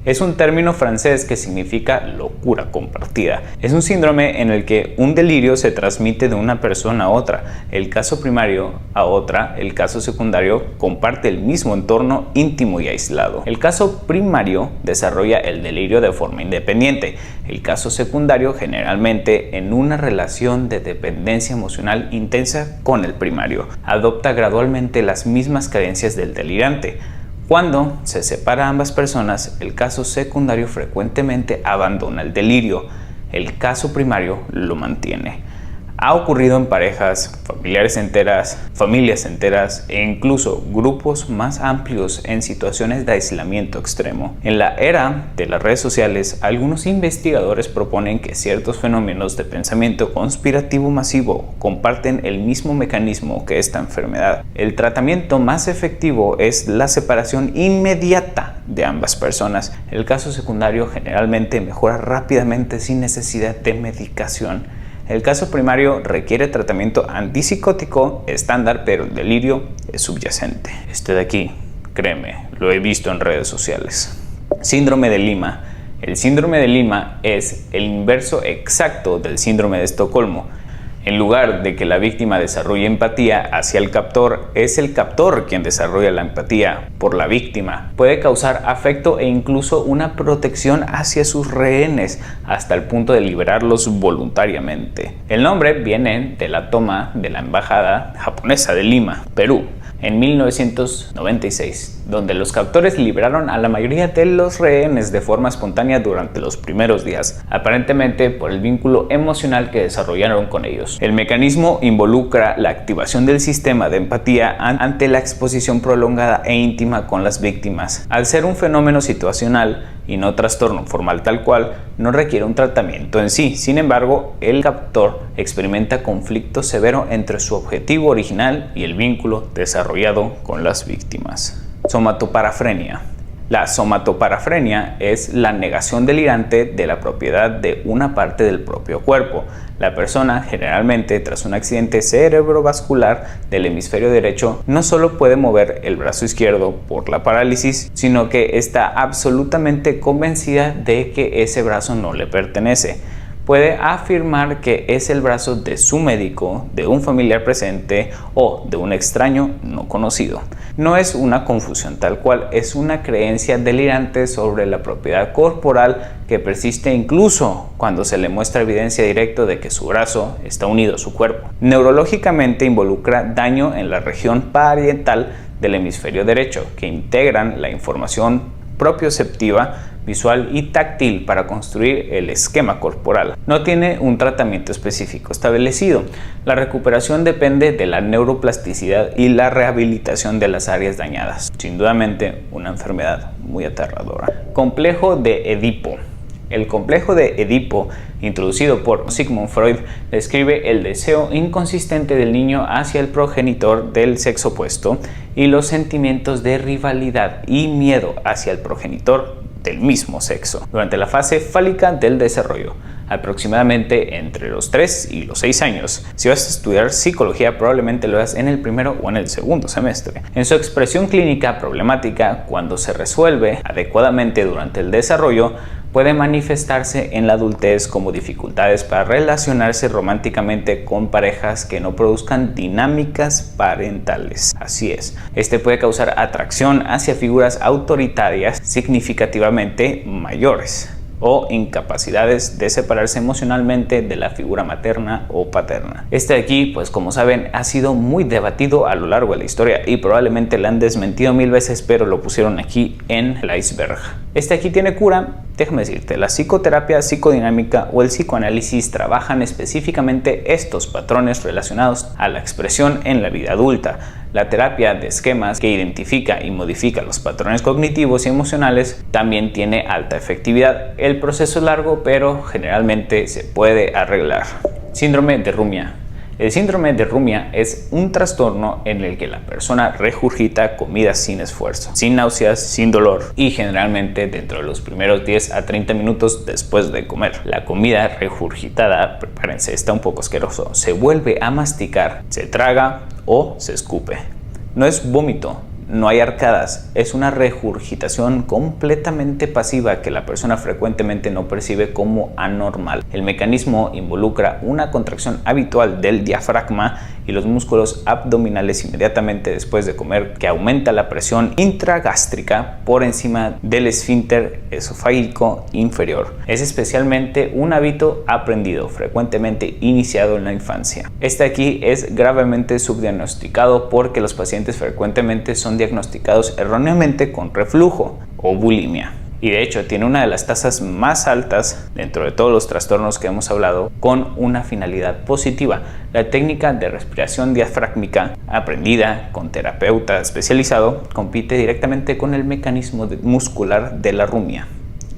Es un término francés que significa locura compartida. Es un síndrome en el que un delirio se transmite de una persona a otra. El caso primario a otra, el caso secundario comparte el mismo entorno íntimo y aislado. El caso primario desarrolla el delirio de forma independiente. El caso secundario generalmente en una relación de dependencia emocional intensa con el primario. Adopta gradualmente las mismas creencias del delirante. Cuando se separa a ambas personas, el caso secundario frecuentemente abandona el delirio. El caso primario lo mantiene. Ha ocurrido en parejas, familias enteras e incluso grupos más amplios en situaciones de aislamiento extremo. En la era de las redes sociales, algunos investigadores proponen que ciertos fenómenos de pensamiento conspirativo masivo comparten el mismo mecanismo que esta enfermedad. El tratamiento más efectivo es la separación inmediata de ambas personas. El caso secundario generalmente mejora rápidamente sin necesidad de medicación. El caso primario requiere tratamiento antipsicótico estándar, pero el delirio es subyacente. Este de aquí, créeme, lo he visto en redes sociales. Síndrome de Lima. El síndrome de Lima es el inverso exacto del síndrome de Estocolmo. En lugar de que la víctima desarrolle empatía hacia el captor, es el captor quien desarrolla la empatía por la víctima. Puede causar afecto e incluso una protección hacia sus rehenes, hasta el punto de liberarlos voluntariamente. El nombre viene de la toma de la embajada japonesa de Lima, Perú, en 1996, donde los captores liberaron a la mayoría de los rehenes de forma espontánea durante los primeros días, aparentemente por el vínculo emocional que desarrollaron con ellos. El mecanismo involucra la activación del sistema de empatía ante la exposición prolongada e íntima con las víctimas. Al ser un fenómeno situacional y no trastorno formal tal cual, no requiere un tratamiento en sí. Sin embargo, el captor experimenta conflicto severo entre su objetivo original y el vínculo desarrollado con las víctimas. Somatoparafrenia. La somatoparafrenia es la negación delirante de la propiedad de una parte del propio cuerpo. La persona, generalmente tras un accidente cerebrovascular del hemisferio derecho, no solo puede mover el brazo izquierdo por la parálisis, sino que está absolutamente convencida de que ese brazo no le pertenece. Puede afirmar que es el brazo de su médico, de un familiar presente o de un extraño no conocido. No es una confusión tal cual, es una creencia delirante sobre la propiedad corporal que persiste incluso cuando se le muestra evidencia directa de que su brazo está unido a su cuerpo. Neurológicamente involucra daño en la región parietal del hemisferio derecho, que integran la información propioceptiva, visual y táctil para construir el esquema corporal. No tiene un tratamiento específico establecido. La recuperación depende de la neuroplasticidad y la rehabilitación de las áreas dañadas. Sin dudamente, una enfermedad muy aterradora. Complejo de Edipo. El complejo de Edipo, introducido por Sigmund Freud, describe el deseo inconsistente del niño hacia el progenitor del sexo opuesto y los sentimientos de rivalidad y miedo hacia el progenitor del mismo sexo durante la fase fálica del desarrollo, aproximadamente entre los 3 y los 6 años. Si vas a estudiar psicología, probablemente lo hagas en el primero o en el segundo semestre. En su expresión clínica problemática, cuando se resuelve adecuadamente durante el desarrollo, puede manifestarse en la adultez como dificultades para relacionarse románticamente con parejas que no produzcan dinámicas parentales. Así es, este puede causar atracción hacia figuras autoritarias significativamente mayores o incapacidades de separarse emocionalmente de la figura materna o paterna. Este de aquí, pues como saben, ha sido muy debatido a lo largo de la historia y probablemente le han desmentido 1000 veces, pero lo pusieron aquí en el iceberg. Este aquí tiene cura. Déjame decirte, la psicoterapia psicodinámica o el psicoanálisis trabajan específicamente estos patrones relacionados a la expresión en la vida adulta. La terapia de esquemas, que identifica y modifica los patrones cognitivos y emocionales, también tiene alta efectividad. El proceso es largo, pero generalmente se puede arreglar. Síndrome de Rumia. El síndrome de Rumia es un trastorno en el que la persona regurgita comida sin esfuerzo, sin náuseas, sin dolor y generalmente dentro de los primeros 10 a 30 minutos después de comer. La comida regurgitada, prepárense, está un poco asqueroso, se vuelve a masticar, se traga o se escupe. No es vómito, no hay arcadas, es una regurgitación completamente pasiva que la persona frecuentemente no percibe como anormal. El mecanismo involucra una contracción habitual del diafragma y los músculos abdominales inmediatamente después de comer, que aumenta la presión intragástrica por encima del esfínter esofágico inferior. Es especialmente un hábito aprendido, frecuentemente iniciado en la infancia. Este aquí es gravemente subdiagnosticado porque los pacientes frecuentemente son diagnosticados erróneamente con reflujo o bulimia. Y de hecho tiene una de las tasas más altas dentro de todos los trastornos que hemos hablado con una finalidad positiva. La técnica de respiración diafragmática aprendida con terapeuta especializado compite directamente con el mecanismo muscular de la rumia.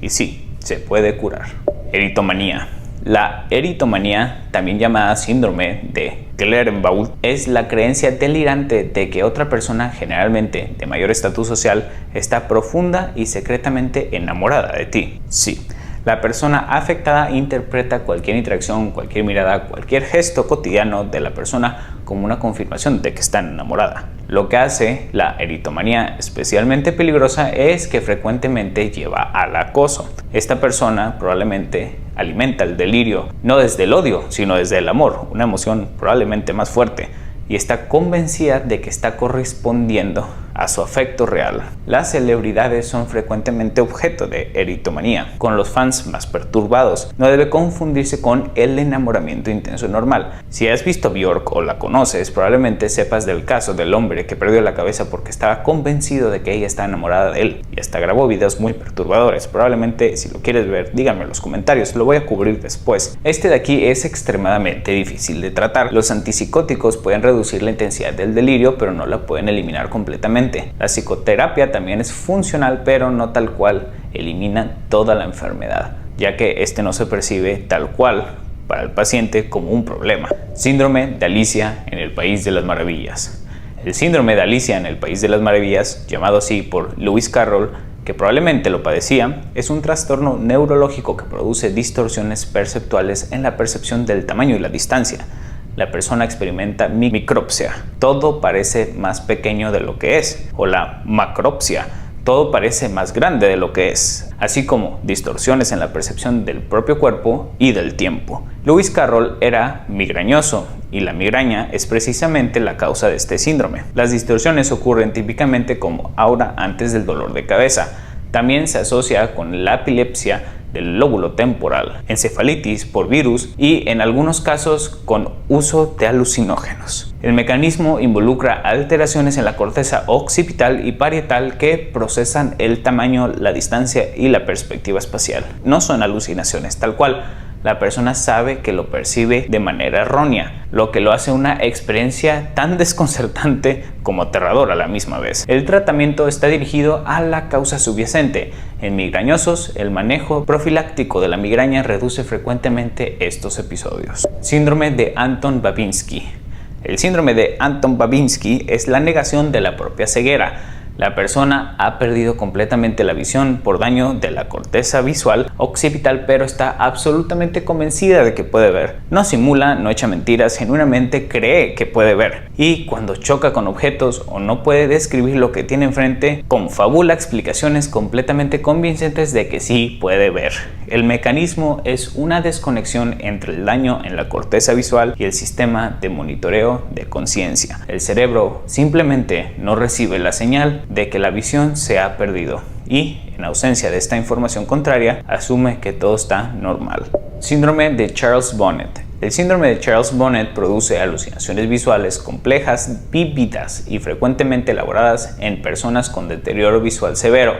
Y sí, se puede curar. Eritomanía. La eritomanía, también llamada síndrome de Clerenbault, es la creencia delirante de que otra persona, generalmente de mayor estatus social, está profunda y secretamente enamorada de ti. Sí, la persona afectada interpreta cualquier interacción, cualquier mirada, cualquier gesto cotidiano de la persona como una confirmación de que está enamorada. Lo que hace la eritomanía especialmente peligrosa es que frecuentemente lleva al acoso. Esta persona probablemente alimenta el delirio, no desde el odio, sino desde el amor, una emoción probablemente más fuerte, y está convencida de que está correspondiendo a su afecto real. Las celebridades son frecuentemente objeto de eritomanía, con los fans más perturbados. No debe confundirse con el enamoramiento intenso normal. Si has visto Björk o la conoces, probablemente sepas del caso del hombre que perdió la cabeza porque estaba convencido de que ella está enamorada de él, y hasta grabó videos muy perturbadores. Probablemente, si lo quieres ver, díganme en los comentarios, lo voy a cubrir después. Este de aquí es extremadamente difícil de tratar. Los antipsicóticos pueden reducir la intensidad del delirio, pero no la pueden eliminar completamente. La psicoterapia también es funcional, pero no tal cual elimina toda la enfermedad, ya que este no se percibe tal cual para el paciente como un problema. Síndrome de Alicia en el País de las Maravillas. El síndrome de Alicia en el País de las Maravillas, llamado así por Lewis Carroll, que probablemente lo padecía, es un trastorno neurológico que produce distorsiones perceptuales en la percepción del tamaño y la distancia. La persona experimenta micropsia, todo parece más pequeño de lo que es, o la macropsia, todo parece más grande de lo que es, así como distorsiones en la percepción del propio cuerpo y del tiempo. Lewis Carroll era migrañoso y la migraña es precisamente la causa de este síndrome. Las distorsiones ocurren típicamente como aura antes del dolor de cabeza. También se asocia con la epilepsia del lóbulo temporal, encefalitis por virus y en algunos casos con uso de alucinógenos. El mecanismo involucra alteraciones en la corteza occipital y parietal que procesan el tamaño, la distancia y la perspectiva espacial. No son alucinaciones tal cual. La persona sabe que lo percibe de manera errónea, lo que lo hace una experiencia tan desconcertante como aterradora a la misma vez. El tratamiento está dirigido a la causa subyacente. En migrañosos, el manejo profiláctico de la migraña reduce frecuentemente estos episodios. Síndrome de Anton-Babinski. El síndrome de Anton-Babinski es la negación de la propia ceguera. La persona ha perdido completamente la visión por daño de la corteza visual occipital, pero está absolutamente convencida de que puede ver. No simula, no echa mentiras, genuinamente cree que puede ver. Y cuando choca con objetos o no puede describir lo que tiene enfrente, confabula explicaciones completamente convincentes de que sí puede ver. El mecanismo es una desconexión entre el daño en la corteza visual y el sistema de monitoreo de conciencia. El cerebro simplemente no recibe la señal de que la visión se ha perdido y, en ausencia de esta información contraria, asume que todo está normal. Síndrome de Charles Bonnet. El síndrome de Charles Bonnet produce alucinaciones visuales complejas, vívidas y frecuentemente elaboradas en personas con deterioro visual severo,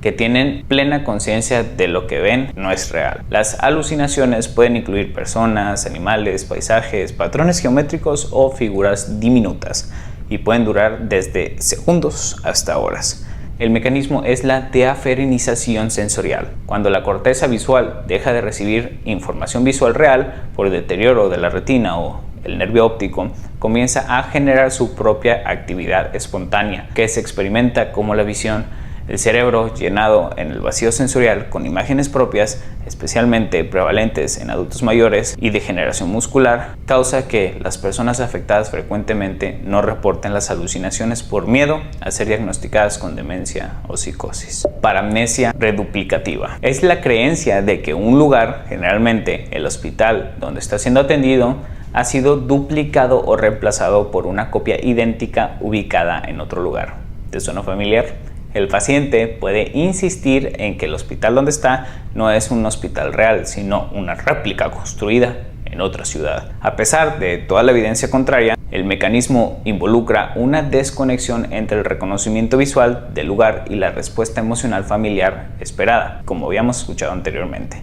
que tienen plena conciencia de lo que ven no es real. Las alucinaciones pueden incluir personas, animales, paisajes, patrones geométricos o figuras diminutas, y pueden durar desde segundos hasta horas. El mecanismo es la deaferenización sensorial. Cuando la corteza visual deja de recibir información visual real por deterioro de la retina o el nervio óptico, comienza a generar su propia actividad espontánea, que se experimenta como la visión. El cerebro llenado en el vacío sensorial con imágenes propias, especialmente prevalentes en adultos mayores y degeneración muscular, causa que las personas afectadas frecuentemente no reporten las alucinaciones por miedo a ser diagnosticadas con demencia o psicosis. Paramnesia reduplicativa. Es la creencia de que un lugar, generalmente el hospital donde está siendo atendido, ha sido duplicado o reemplazado por una copia idéntica ubicada en otro lugar. ¿Te suena familiar? El paciente puede insistir en que el hospital donde está no es un hospital real, sino una réplica construida en otra ciudad. A pesar de toda la evidencia contraria, el mecanismo involucra una desconexión entre el reconocimiento visual del lugar y la respuesta emocional familiar esperada, como habíamos escuchado anteriormente.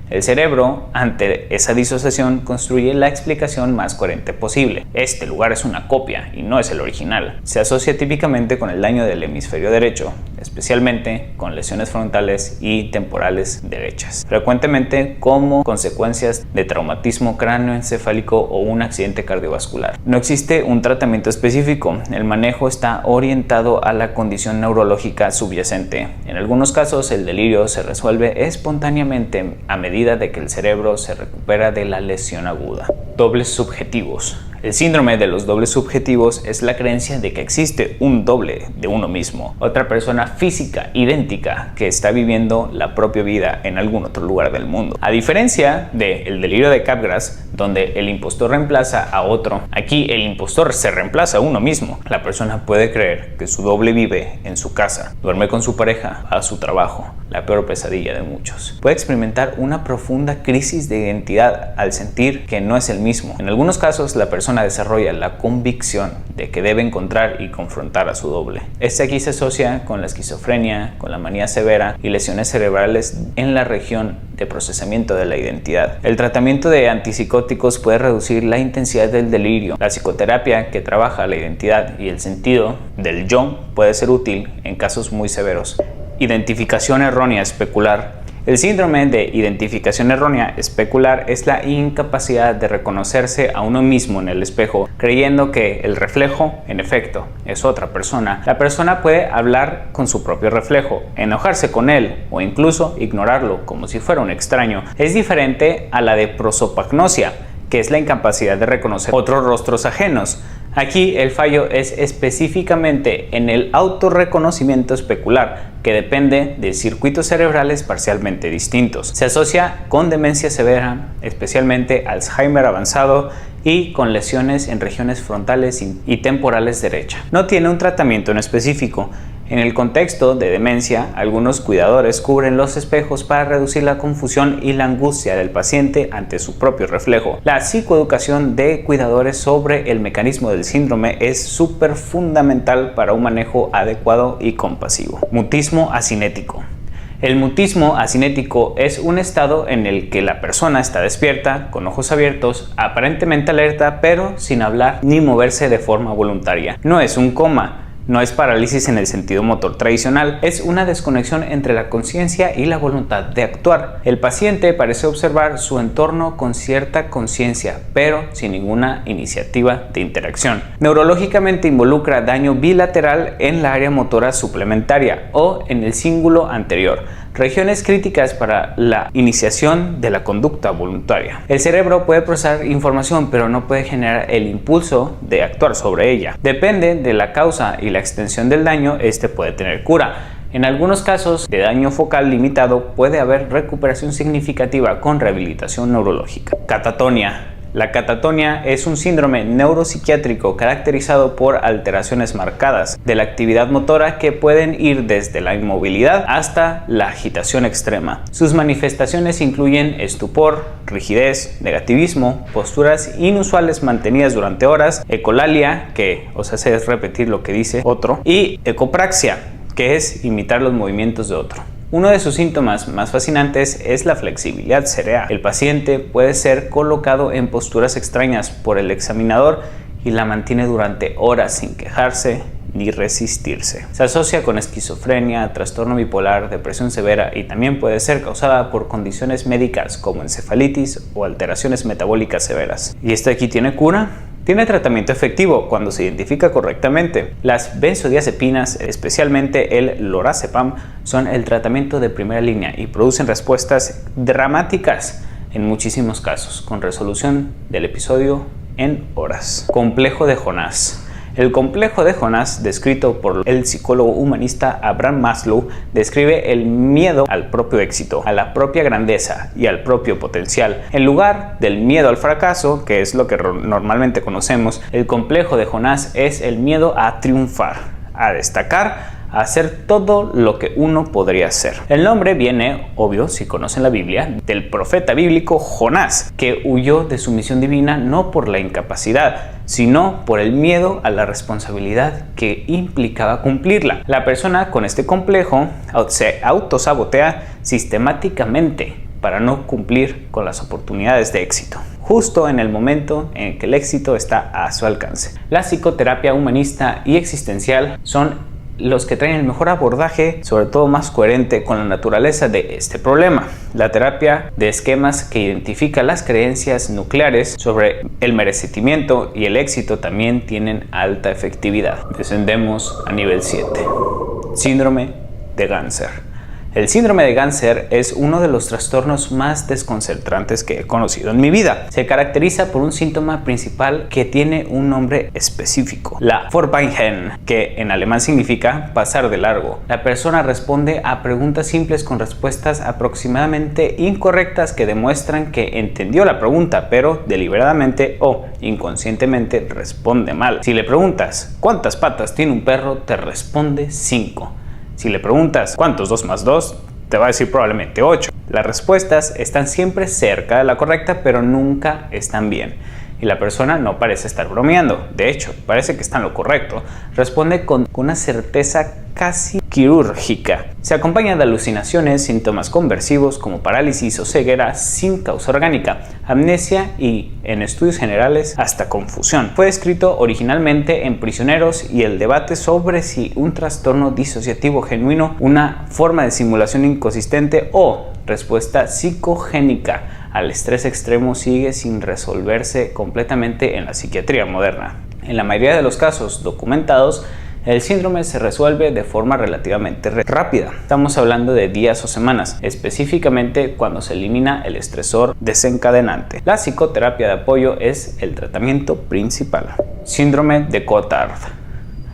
El cerebro, ante esa disociación, construye la explicación más coherente posible. Este lugar es una copia y no es el original. Se asocia típicamente con el daño del hemisferio derecho, especialmente con lesiones frontales y temporales derechas, frecuentemente como consecuencias de traumatismo cráneoencefálico o un accidente cardiovascular. No existe un tratamiento específico. El manejo está orientado a la condición neurológica subyacente. En algunos casos, el delirio se resuelve espontáneamente a medida de que el cerebro se recupera de la lesión aguda. Dobles subjetivos. El síndrome de los dobles subjetivos es la creencia de que existe un doble de uno mismo, otra persona física idéntica que está viviendo la propia vida en algún otro lugar del mundo. A diferencia del delirio de Capgras, donde el impostor reemplaza a otro, aquí el impostor se reemplaza a uno mismo. La persona puede creer que su doble vive en su casa, duerme con su pareja, va a su trabajo, la peor pesadilla de muchos. Puede experimentar una profunda crisis de identidad al sentir que no es el mismo. En algunos casos, la persona desarrolla la convicción de que debe encontrar y confrontar a su doble. Este aquí se asocia con la esquizofrenia, con la manía severa y lesiones cerebrales en la región de procesamiento de la identidad. El tratamiento de antipsicóticos puede reducir la intensidad del delirio. La psicoterapia, que trabaja la identidad y el sentido del yo, puede ser útil en casos muy severos. Identificación errónea especular. El síndrome de identificación errónea especular es la incapacidad de reconocerse a uno mismo en el espejo, creyendo que el reflejo, en efecto, es otra persona. La persona puede hablar con su propio reflejo, enojarse con él o incluso ignorarlo como si fuera un extraño. Es diferente a la de prosopagnosia, que es la incapacidad de reconocer otros rostros ajenos. Aquí el fallo es específicamente en el autorreconocimiento especular, que depende de circuitos cerebrales parcialmente distintos. Se asocia con demencia severa, especialmente Alzheimer avanzado, y con lesiones en regiones frontales y temporales derecha. No tiene un tratamiento en específico. En el contexto de demencia, algunos cuidadores cubren los espejos para reducir la confusión y la angustia del paciente ante su propio reflejo. La psicoeducación de cuidadores sobre el mecanismo del síndrome es súper fundamental para un manejo adecuado y compasivo. Mutismo asinético. El mutismo asinético es un estado en el que la persona está despierta, con ojos abiertos, aparentemente alerta, pero sin hablar ni moverse de forma voluntaria. No es un coma. No es parálisis en el sentido motor tradicional, es una desconexión entre la conciencia y la voluntad de actuar. El paciente parece observar su entorno con cierta conciencia, pero sin ninguna iniciativa de interacción. Neurológicamente involucra daño bilateral en la área motora suplementaria o en el cíngulo anterior, regiones críticas para la iniciación de la conducta voluntaria. El cerebro puede procesar información, pero no puede generar el impulso de actuar sobre ella. Depende de la causa y la extensión del daño, este puede tener cura. En algunos casos de daño focal limitado puede haber recuperación significativa con rehabilitación neurológica. Catatonia. La catatonia es un síndrome neuropsiquiátrico caracterizado por alteraciones marcadas de la actividad motora que pueden ir desde la inmovilidad hasta la agitación extrema. Sus manifestaciones incluyen estupor, rigidez, negativismo, posturas inusuales mantenidas durante horas, ecolalia, que os hace repetir lo que dice otro, y ecopraxia, que es imitar los movimientos de otro. Uno de sus síntomas más fascinantes es la flexibilidad cerebral. El paciente puede ser colocado en posturas extrañas por el examinador y la mantiene durante horas sin quejarse ni resistirse. Se asocia con esquizofrenia, trastorno bipolar, depresión severa y también puede ser causada por condiciones médicas como encefalitis o alteraciones metabólicas severas. ¿Y esto aquí tiene cura? Tiene tratamiento efectivo cuando se identifica correctamente. Las benzodiazepinas, especialmente el lorazepam, son el tratamiento de primera línea y producen respuestas dramáticas en muchísimos casos, con resolución del episodio en horas. Complejo de Jonás. El complejo de Jonás, descrito por el psicólogo humanista Abraham Maslow, describe el miedo al propio éxito, a la propia grandeza y al propio potencial. En lugar del miedo al fracaso, que es lo que normalmente conocemos, el complejo de Jonás es el miedo a triunfar, a destacar, a hacer todo lo que uno podría hacer. El nombre viene, obvio, si conocen la Biblia, del profeta bíblico Jonás, que huyó de su misión divina no por la incapacidad, sino por el miedo a la responsabilidad que implicaba cumplirla. La persona con este complejo se autosabotea sistemáticamente para no cumplir con las oportunidades de éxito, justo en el momento en que el éxito está a su alcance. La psicoterapia humanista y existencial son los que traen el mejor abordaje, sobre todo más coherente con la naturaleza de este problema. La terapia de esquemas que identifica las creencias nucleares sobre el merecimiento y el éxito también tienen alta efectividad. Descendemos a nivel 7. Síndrome de Ganser. El síndrome de Ganser es uno de los trastornos más desconcertantes que he conocido en mi vida. Se caracteriza por un síntoma principal que tiene un nombre específico, la Vorbeigehen, que en alemán significa pasar de largo. La persona responde a preguntas simples con respuestas aproximadamente incorrectas que demuestran que entendió la pregunta, pero deliberadamente o inconscientemente responde mal. Si le preguntas ¿cuántas patas tiene un perro?, te responde 5. Si le preguntas ¿cuántos 2 más 2?, te va a decir probablemente 8. Las respuestas están siempre cerca de la correcta, pero nunca están bien. Y la persona no parece estar bromeando. De hecho, parece que está en lo correcto. Responde con una certeza casi quirúrgica. Se acompaña de alucinaciones, síntomas conversivos como parálisis o ceguera sin causa orgánica, amnesia y, en estudios generales, hasta confusión. Fue escrito originalmente en Prisioneros y el debate sobre si un trastorno disociativo genuino, una forma de simulación inconsistente o respuesta psicogénica al estrés extremo sigue sin resolverse completamente en la psiquiatría moderna. En la mayoría de los casos documentados, el síndrome se resuelve de forma relativamente rápida. Estamos hablando de días o semanas, específicamente cuando se elimina el estresor desencadenante. La psicoterapia de apoyo es el tratamiento principal. Síndrome de Cotard.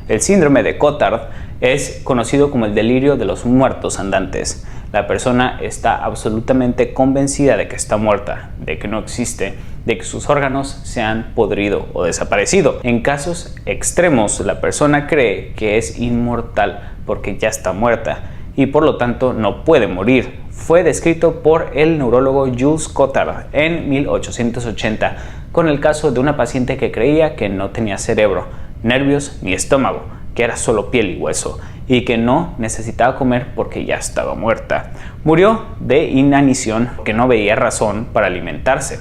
El síndrome de Cotard es conocido como el delirio de los muertos andantes. La persona está absolutamente convencida de que está muerta, de que no existe, de que sus órganos se han podrido o desaparecido. En casos extremos, la persona cree que es inmortal porque ya está muerta y por lo tanto no puede morir. Fue descrito por el neurólogo Jules Cotard en 1880 con el caso de una paciente que creía que no tenía cerebro, nervios ni estómago, que era solo piel y hueso, y que no necesitaba comer porque ya estaba muerta. Murió de inanición porque no veía razón para alimentarse.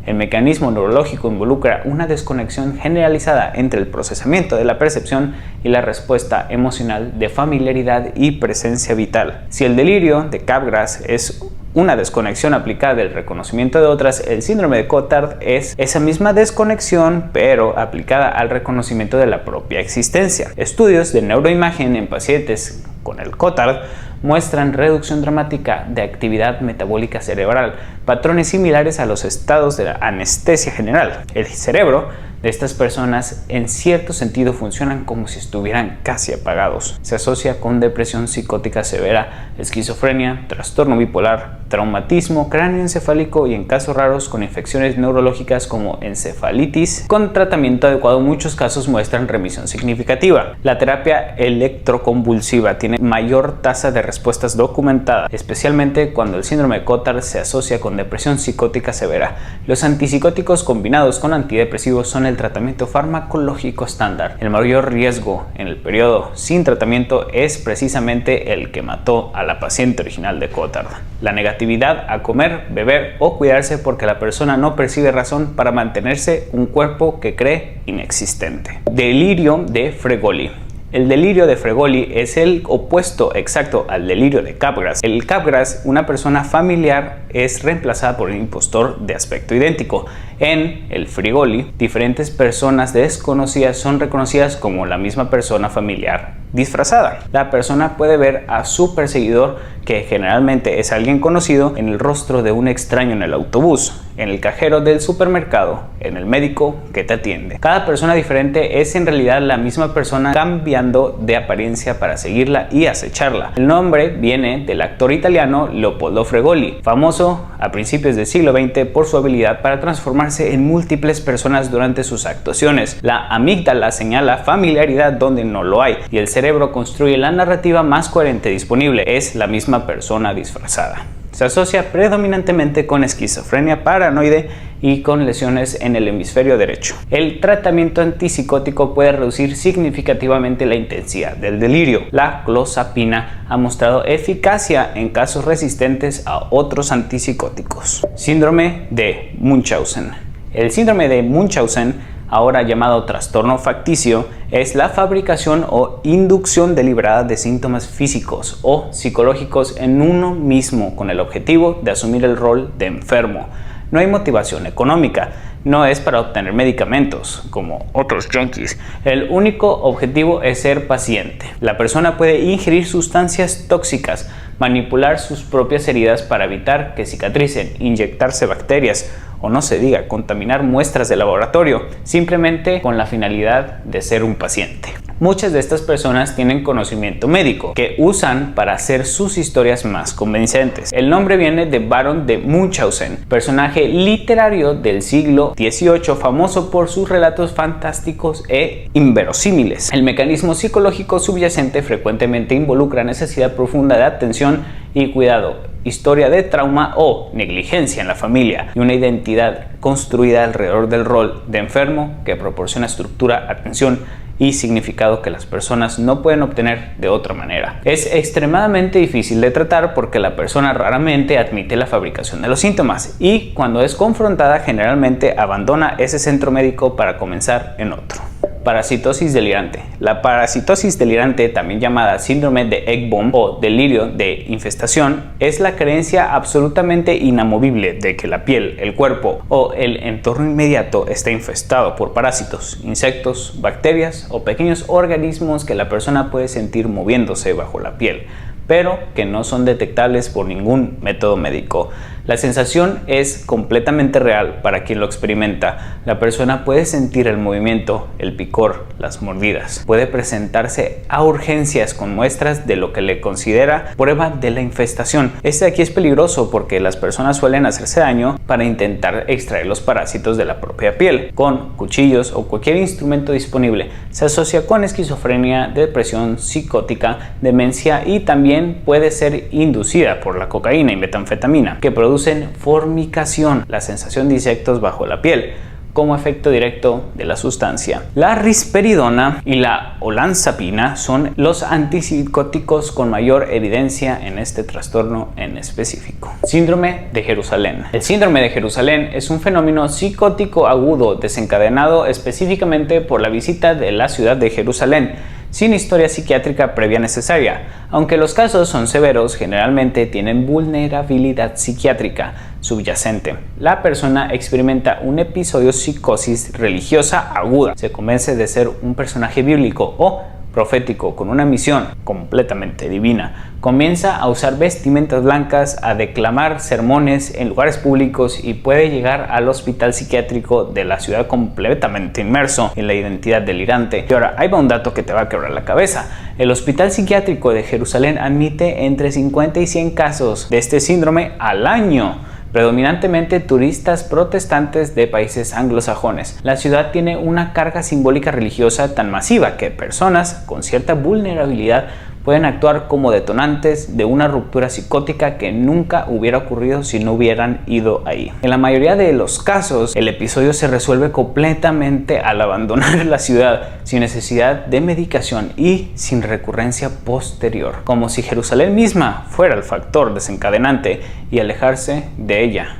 El mecanismo neurológico involucra una desconexión generalizada entre el procesamiento de la percepción y la respuesta emocional de familiaridad y presencia vital. Si el delirio de Capgras es una desconexión aplicada del reconocimiento de otras, el síndrome de Cotard es esa misma desconexión pero aplicada al reconocimiento de la propia existencia. Estudios de neuroimagen en pacientes con el Cotard muestran reducción dramática de actividad metabólica cerebral, patrones similares a los estados de la anestesia general. El cerebro de estas personas en cierto sentido funcionan como si estuvieran casi apagados. Se asocia con depresión psicótica severa, esquizofrenia, trastorno bipolar, traumatismo cráneoencefálico y en casos raros con infecciones neurológicas como encefalitis. Con tratamiento adecuado muchos casos muestran remisión significativa. La terapia electroconvulsiva tiene mayor tasa de respuestas documentadas, especialmente cuando el síndrome de Cotard se asocia con depresión psicótica severa. Los antipsicóticos combinados con antidepresivos son el tratamiento farmacológico estándar. El mayor riesgo en el periodo sin tratamiento es precisamente el que mató a la paciente original de Cotard: la negatividad a comer, beber o cuidarse porque la persona no percibe razón para mantenerse un cuerpo que cree inexistente. Delirio de Fregoli. El delirio de Fregoli es el opuesto exacto al delirio de Capgras. El Capgras, una persona familiar es reemplazada por un impostor de aspecto idéntico. En el Fregoli, diferentes personas desconocidas son reconocidas como la misma persona familiar disfrazada. La persona puede ver a su perseguidor, que generalmente es alguien conocido, en el rostro de un extraño en el autobús, en el cajero del supermercado, en el médico que te atiende. Cada persona diferente es en realidad la misma persona, cambiando de apariencia para seguirla y acecharla. El nombre viene del actor italiano Leopoldo Fregoli, famoso a principios del siglo XX por su habilidad para transformarse en múltiples personas durante sus actuaciones. La amígdala señala familiaridad donde no lo hay, y el cerebro construye la narrativa más coherente disponible. Es la misma persona disfrazada. Se asocia predominantemente con esquizofrenia paranoide y con lesiones en el hemisferio derecho. El tratamiento antipsicótico puede reducir significativamente la intensidad del delirio. La clozapina ha mostrado eficacia en casos resistentes a otros antipsicóticos. Síndrome de Munchausen. El síndrome de Munchausen, ahora llamado trastorno facticio, es la fabricación o inducción deliberada de síntomas físicos o psicológicos en uno mismo con el objetivo de asumir el rol de enfermo. No hay motivación económica, no es para obtener medicamentos como otros junkies. El único objetivo es ser paciente. La persona puede ingerir sustancias tóxicas, manipular sus propias heridas para evitar que cicatricen, inyectarse bacterias o, no se diga, contaminar muestras de laboratorio, simplemente con la finalidad de ser un paciente. Muchas de estas personas tienen conocimiento médico que usan para hacer sus historias más convincentes. El nombre viene de Baron de Munchausen, personaje literario del siglo XVIII famoso por sus relatos fantásticos e inverosímiles. El mecanismo psicológico subyacente frecuentemente involucra necesidad profunda de atención y cuidado, historia de trauma o negligencia en la familia, y una identidad construida alrededor del rol de enfermo que proporciona estructura, atención y significado que las personas no pueden obtener de otra manera. Es extremadamente difícil de tratar porque la persona raramente admite la fabricación de los síntomas, y cuando es confrontada generalmente abandona ese centro médico para comenzar en otro. Parasitosis delirante. La parasitosis delirante, también llamada síndrome de Ekbom o delirio de infestación, es la creencia absolutamente inamovible de que la piel, el cuerpo o el entorno inmediato está infestado por parásitos, insectos, bacterias o pequeños organismos que la persona puede sentir moviéndose bajo la piel, pero que no son detectables por ningún método médico. La sensación es completamente real para quien lo experimenta. La persona puede sentir el movimiento, el picor, las mordidas. Puede presentarse a urgencias con muestras de lo que le considera prueba de la infestación. Este aquí es peligroso porque las personas suelen hacerse daño para intentar extraer los parásitos de la propia piel con cuchillos o cualquier instrumento disponible. Se asocia con esquizofrenia, depresión psicótica, demencia, y también puede ser inducida por la cocaína y metanfetamina, que producen formicación, la sensación de insectos bajo la piel, como efecto directo de la sustancia. La risperidona y la olanzapina son los antipsicóticos con mayor evidencia en este trastorno en específico. Síndrome de Jerusalén. El síndrome de Jerusalén es un fenómeno psicótico agudo desencadenado específicamente por la visita de la ciudad de Jerusalén, sin historia psiquiátrica previa necesaria. Aunque los casos son severos, generalmente tienen vulnerabilidad psiquiátrica subyacente. La persona experimenta un episodio de psicosis religiosa aguda, se convence de ser un personaje bíblico o profético con una misión completamente divina. Comienza a usar vestimentas blancas, a declamar sermones en lugares públicos y puede llegar al hospital psiquiátrico de la ciudad completamente inmerso en la identidad delirante. Y ahora, ahí va un dato que te va a quebrar la cabeza. El hospital psiquiátrico de Jerusalén admite entre 50 y 100 casos de este síndrome al año, predominantemente turistas protestantes de países anglosajones. La ciudad tiene una carga simbólica religiosa tan masiva que personas con cierta vulnerabilidad pueden actuar como detonantes de una ruptura psicótica que nunca hubiera ocurrido si no hubieran ido ahí. En la mayoría de los casos, el episodio se resuelve completamente al abandonar la ciudad, sin necesidad de medicación y sin recurrencia posterior, como si Jerusalén misma fuera el factor desencadenante y alejarse de ella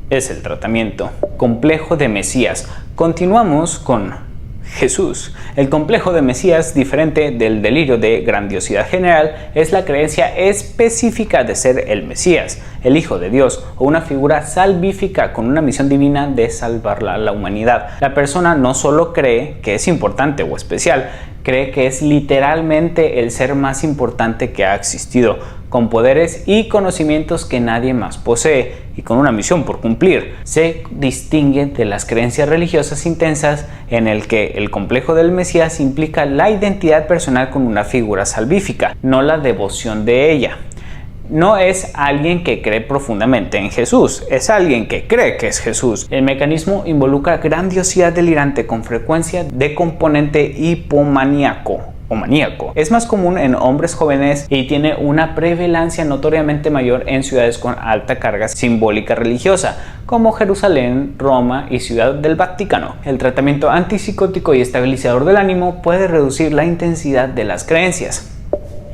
es el tratamiento. Complejo de Mesías. Continuamos con Jesús. El complejo de Mesías, diferente del delirio de grandiosidad general, es la creencia específica de ser el Mesías, el Hijo de Dios, o una figura salvífica con una misión divina de salvar a la humanidad. La persona no solo cree que es importante o especial, cree que es literalmente el ser más importante que ha existido, con poderes y conocimientos que nadie más posee y con una misión por cumplir. Se distingue de las creencias religiosas intensas en el que el complejo del Mesías implica la identidad personal con una figura salvífica, no la devoción de ella. No es alguien que cree profundamente en Jesús, es alguien que cree que es Jesús. El mecanismo involucra grandiosidad delirante con frecuencia de componente hipomaníaco o maníaco. Es más común en hombres jóvenes y tiene una prevalencia notoriamente mayor en ciudades con alta carga simbólica religiosa, como Jerusalén, Roma y Ciudad del Vaticano. El tratamiento antipsicótico y estabilizador del ánimo puede reducir la intensidad de las creencias.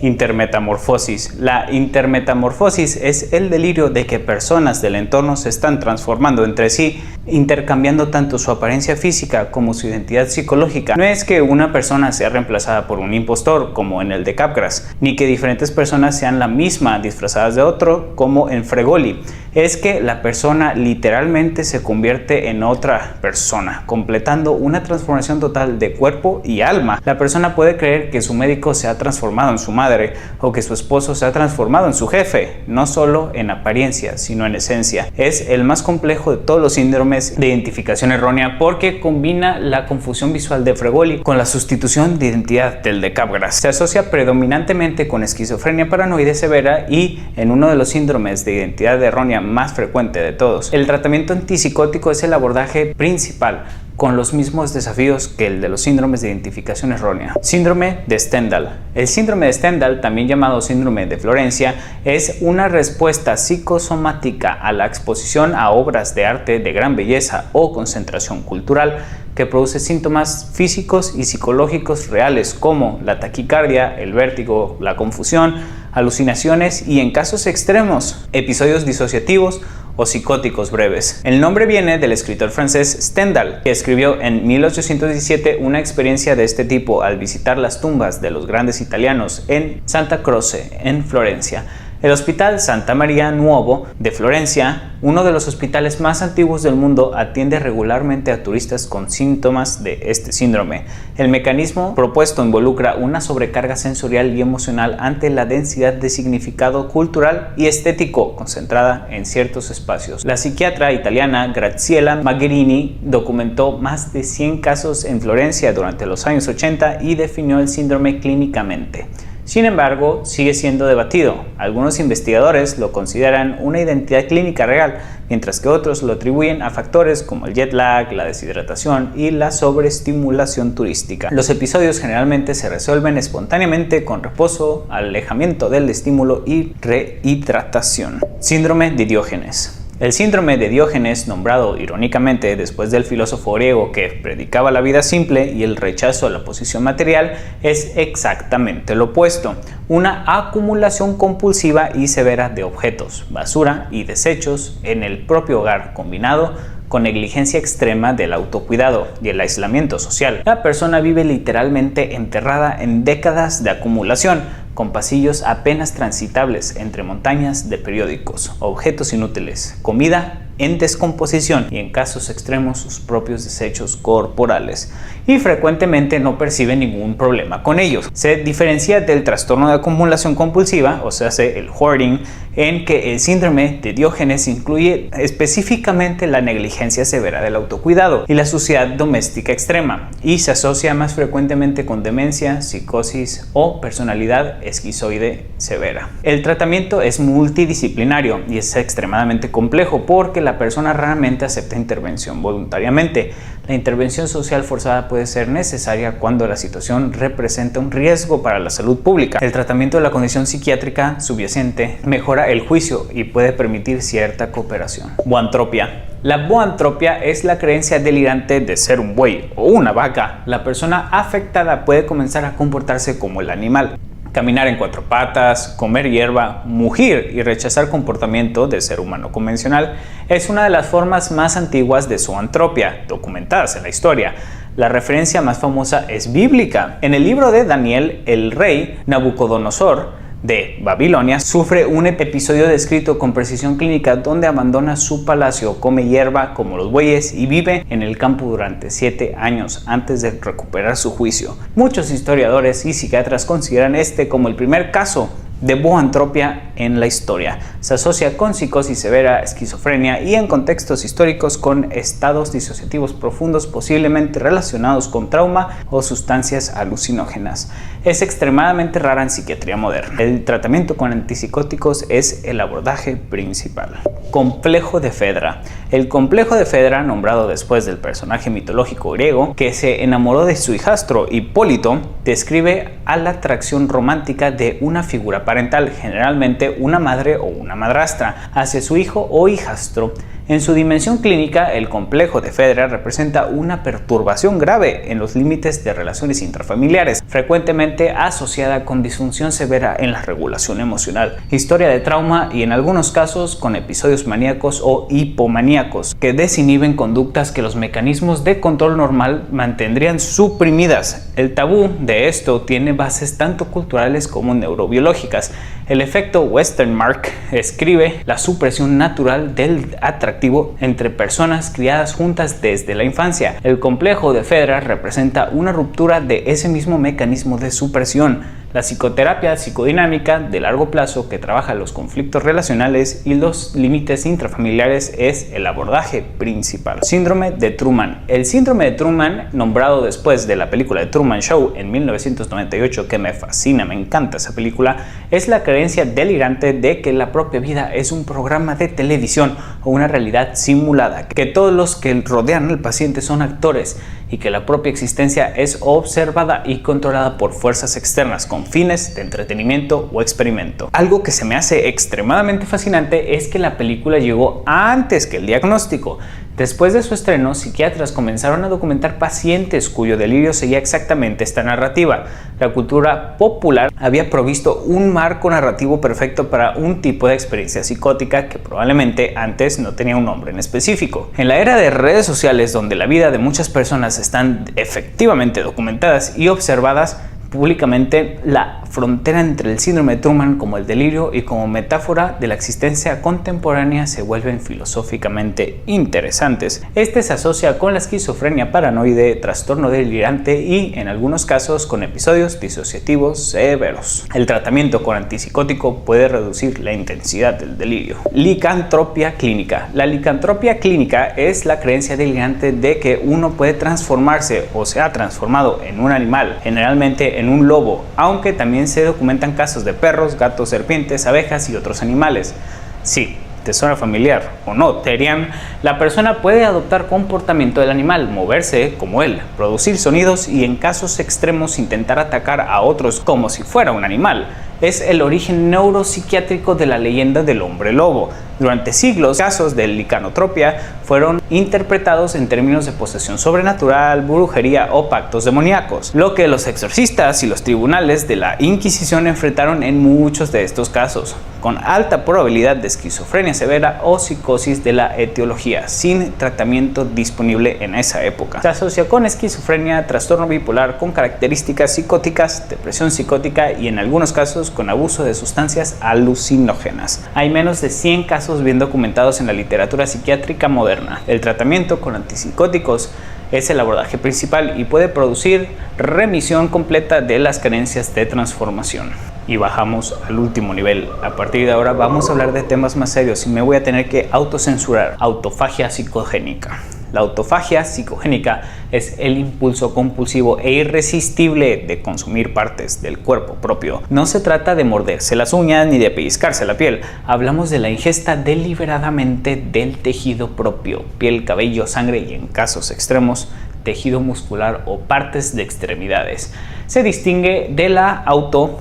Intermetamorfosis. La intermetamorfosis es el delirio de que personas del entorno se están transformando entre sí, intercambiando tanto su apariencia física como su identidad psicológica. No es que una persona sea reemplazada por un impostor, como en el de Capgras, ni que diferentes personas sean la misma disfrazadas de otro, como en Fregoli. Es que la persona literalmente se convierte en otra persona, completando una transformación total de cuerpo y alma. La persona puede creer que su médico se ha transformado en su madre o que su esposo se ha transformado en su jefe, no solo en apariencia, sino en esencia. Es el más complejo de todos los síndromes de identificación errónea porque combina la confusión visual de Fregoli con la sustitución de identidad del de Capgras. Se asocia predominantemente con esquizofrenia paranoide severa y en uno de los síndromes de identidad errónea más frecuente de todos. El tratamiento antipsicótico es el abordaje principal, con los mismos desafíos que el de los síndromes de identificación errónea. Síndrome de Stendhal. El síndrome de Stendhal, también llamado síndrome de Florencia, es una respuesta psicosomática a la exposición a obras de arte de gran belleza o concentración cultural que produce síntomas físicos y psicológicos reales como la taquicardia, el vértigo, la confusión, alucinaciones y, en casos extremos, episodios disociativos o psicóticos breves. El nombre viene del escritor francés Stendhal, que escribió en 1817 una experiencia de este tipo al visitar las tumbas de los grandes italianos en Santa Croce, en Florencia. El Hospital Santa Maria Nuovo de Florencia, uno de los hospitales más antiguos del mundo, atiende regularmente a turistas con síntomas de este síndrome. El mecanismo propuesto involucra una sobrecarga sensorial y emocional ante la densidad de significado cultural y estético concentrada en ciertos espacios. La psiquiatra italiana Graziella Magherini documentó más de 100 casos en Florencia durante los años 80 y definió el síndrome clínicamente. Sin embargo, sigue siendo debatido. Algunos investigadores lo consideran una identidad clínica real, mientras que otros lo atribuyen a factores como el jet lag, la deshidratación y la sobreestimulación turística. Los episodios generalmente se resuelven espontáneamente con reposo, alejamiento del estímulo y rehidratación. Síndrome de Diógenes. El síndrome de Diógenes, nombrado irónicamente después del filósofo griego que predicaba la vida simple y el rechazo a la posición material, es exactamente lo opuesto: una acumulación compulsiva y severa de objetos, basura y desechos en el propio hogar, combinado con negligencia extrema del autocuidado y el aislamiento social. La persona vive literalmente enterrada en décadas de acumulación, con pasillos apenas transitables entre montañas de periódicos, objetos inútiles, comida en descomposición y, en casos extremos, sus propios desechos corporales, y frecuentemente no percibe ningún problema con ellos. Se diferencia del trastorno de acumulación compulsiva, o sea, el hoarding, en que el síndrome de Diógenes incluye específicamente la negligencia severa del autocuidado y la suciedad doméstica extrema, y se asocia más frecuentemente con demencia, psicosis o personalidad esquizoide severa. El tratamiento es multidisciplinario y es extremadamente complejo porque la persona raramente acepta intervención voluntariamente. La intervención social forzada puede ser necesaria cuando la situación representa un riesgo para la salud pública. El tratamiento de la condición psiquiátrica subyacente mejora el juicio y puede permitir cierta cooperación. Boantropia. La boantropia es la creencia delirante de ser un buey o una vaca. La persona afectada puede comenzar a comportarse como el animal, caminar en cuatro patas, comer hierba, mugir y rechazar comportamiento del ser humano convencional. Es una de las formas más antiguas de zoantropia documentadas en la historia. La referencia más famosa es bíblica. En el libro de Daniel, el rey Nabucodonosor de Babilonia sufre un episodio descrito con precisión clínica donde abandona su palacio, come hierba como los bueyes y vive en el campo durante 7 años antes de recuperar su juicio. Muchos historiadores y psiquiatras consideran este como el primer caso de boantropia en la historia. Se asocia con psicosis severa, esquizofrenia y en contextos históricos con estados disociativos profundos posiblemente relacionados con trauma o sustancias alucinógenas. Es extremadamente rara en psiquiatría moderna. El tratamiento con antipsicóticos es el abordaje principal. Complejo de Fedra. El complejo de Fedra, nombrado después del personaje mitológico griego que se enamoró de su hijastro Hipólito, describe a la atracción romántica de una figura parental, generalmente una madre o una madrastra, hacia su hijo o hijastro. En su dimensión clínica, el complejo de Fedra representa una perturbación grave en los límites de relaciones intrafamiliares, frecuentemente asociada con disfunción severa en la regulación emocional, historia de trauma y en algunos casos con episodios maníacos o hipomaníacos, que desinhiben conductas que los mecanismos de control normal mantendrían suprimidas. El tabú de esto tiene bases tanto culturales como neurobiológicas. El efecto Westermarck describe la supresión natural del atractivo entre personas criadas juntas desde la infancia. El complejo de Fedra representa una ruptura de ese mismo mecanismo de supresión. La psicoterapia psicodinámica de largo plazo que trabaja los conflictos relacionales y los límites intrafamiliares es el abordaje principal. Síndrome de Truman. El síndrome de Truman, nombrado después de la película de Truman Show en 1998, que me fascina, me encanta esa película, es la creencia delirante de que la propia vida es un programa de televisión o una realidad simulada, que todos los que rodean al paciente son actores y que la propia existencia es observada y controlada por fuerzas externas con fines de entretenimiento o experimento. Algo que se me hace extremadamente fascinante es que la película llegó antes que el diagnóstico. Después de su estreno, psiquiatras comenzaron a documentar pacientes cuyo delirio seguía exactamente esta narrativa. La cultura popular había provisto un marco narrativo perfecto para un tipo de experiencia psicótica que probablemente antes no tenía un nombre en específico. En la era de redes sociales, donde la vida de muchas personas están efectivamente documentadas y observadas públicamente, la frontera entre el síndrome de Truman como el delirio y como metáfora de la existencia contemporánea se vuelven filosóficamente interesantes. Este se asocia con la esquizofrenia paranoide, trastorno delirante y, en algunos casos, con episodios disociativos severos. El tratamiento con antipsicótico puede reducir la intensidad del delirio. Licantropía clínica. La licantropía clínica es la creencia delirante de que uno puede transformarse o se ha transformado en un animal, generalmente en un lobo, aunque también se documentan casos de perros, gatos, serpientes, abejas y otros animales. Sí, ¿te suena familiar o no? Terian, la persona puede adoptar comportamiento del animal, moverse como él, producir sonidos y en casos extremos intentar atacar a otros como si fuera un animal. Es el origen neuropsiquiátrico de la leyenda del hombre lobo. Durante siglos, casos de licanotropia fueron interpretados en términos de posesión sobrenatural, brujería o pactos demoníacos, lo que los exorcistas y los tribunales de la Inquisición enfrentaron en muchos de estos casos, con alta probabilidad de esquizofrenia severa o psicosis de la etiología, sin tratamiento disponible en esa época. Se asocia con esquizofrenia, trastorno bipolar con características psicóticas, depresión psicótica y en algunos casos con abuso de sustancias alucinógenas. Hay menos de 100 casos bien documentados en la literatura psiquiátrica moderna. El tratamiento con antipsicóticos es el abordaje principal y puede producir remisión completa de las creencias de transformación. Y bajamos al último nivel. A partir de ahora vamos a hablar de temas más serios y me voy a tener que autocensurar. Autofagia psicogénica. La autofagia psicogénica es el impulso compulsivo e irresistible de consumir partes del cuerpo propio. No se trata de morderse las uñas ni de pellizcarse la piel. Hablamos de la ingesta deliberadamente del tejido propio, piel, cabello, sangre y, en casos extremos, tejido muscular o partes de extremidades. Se distingue de la auto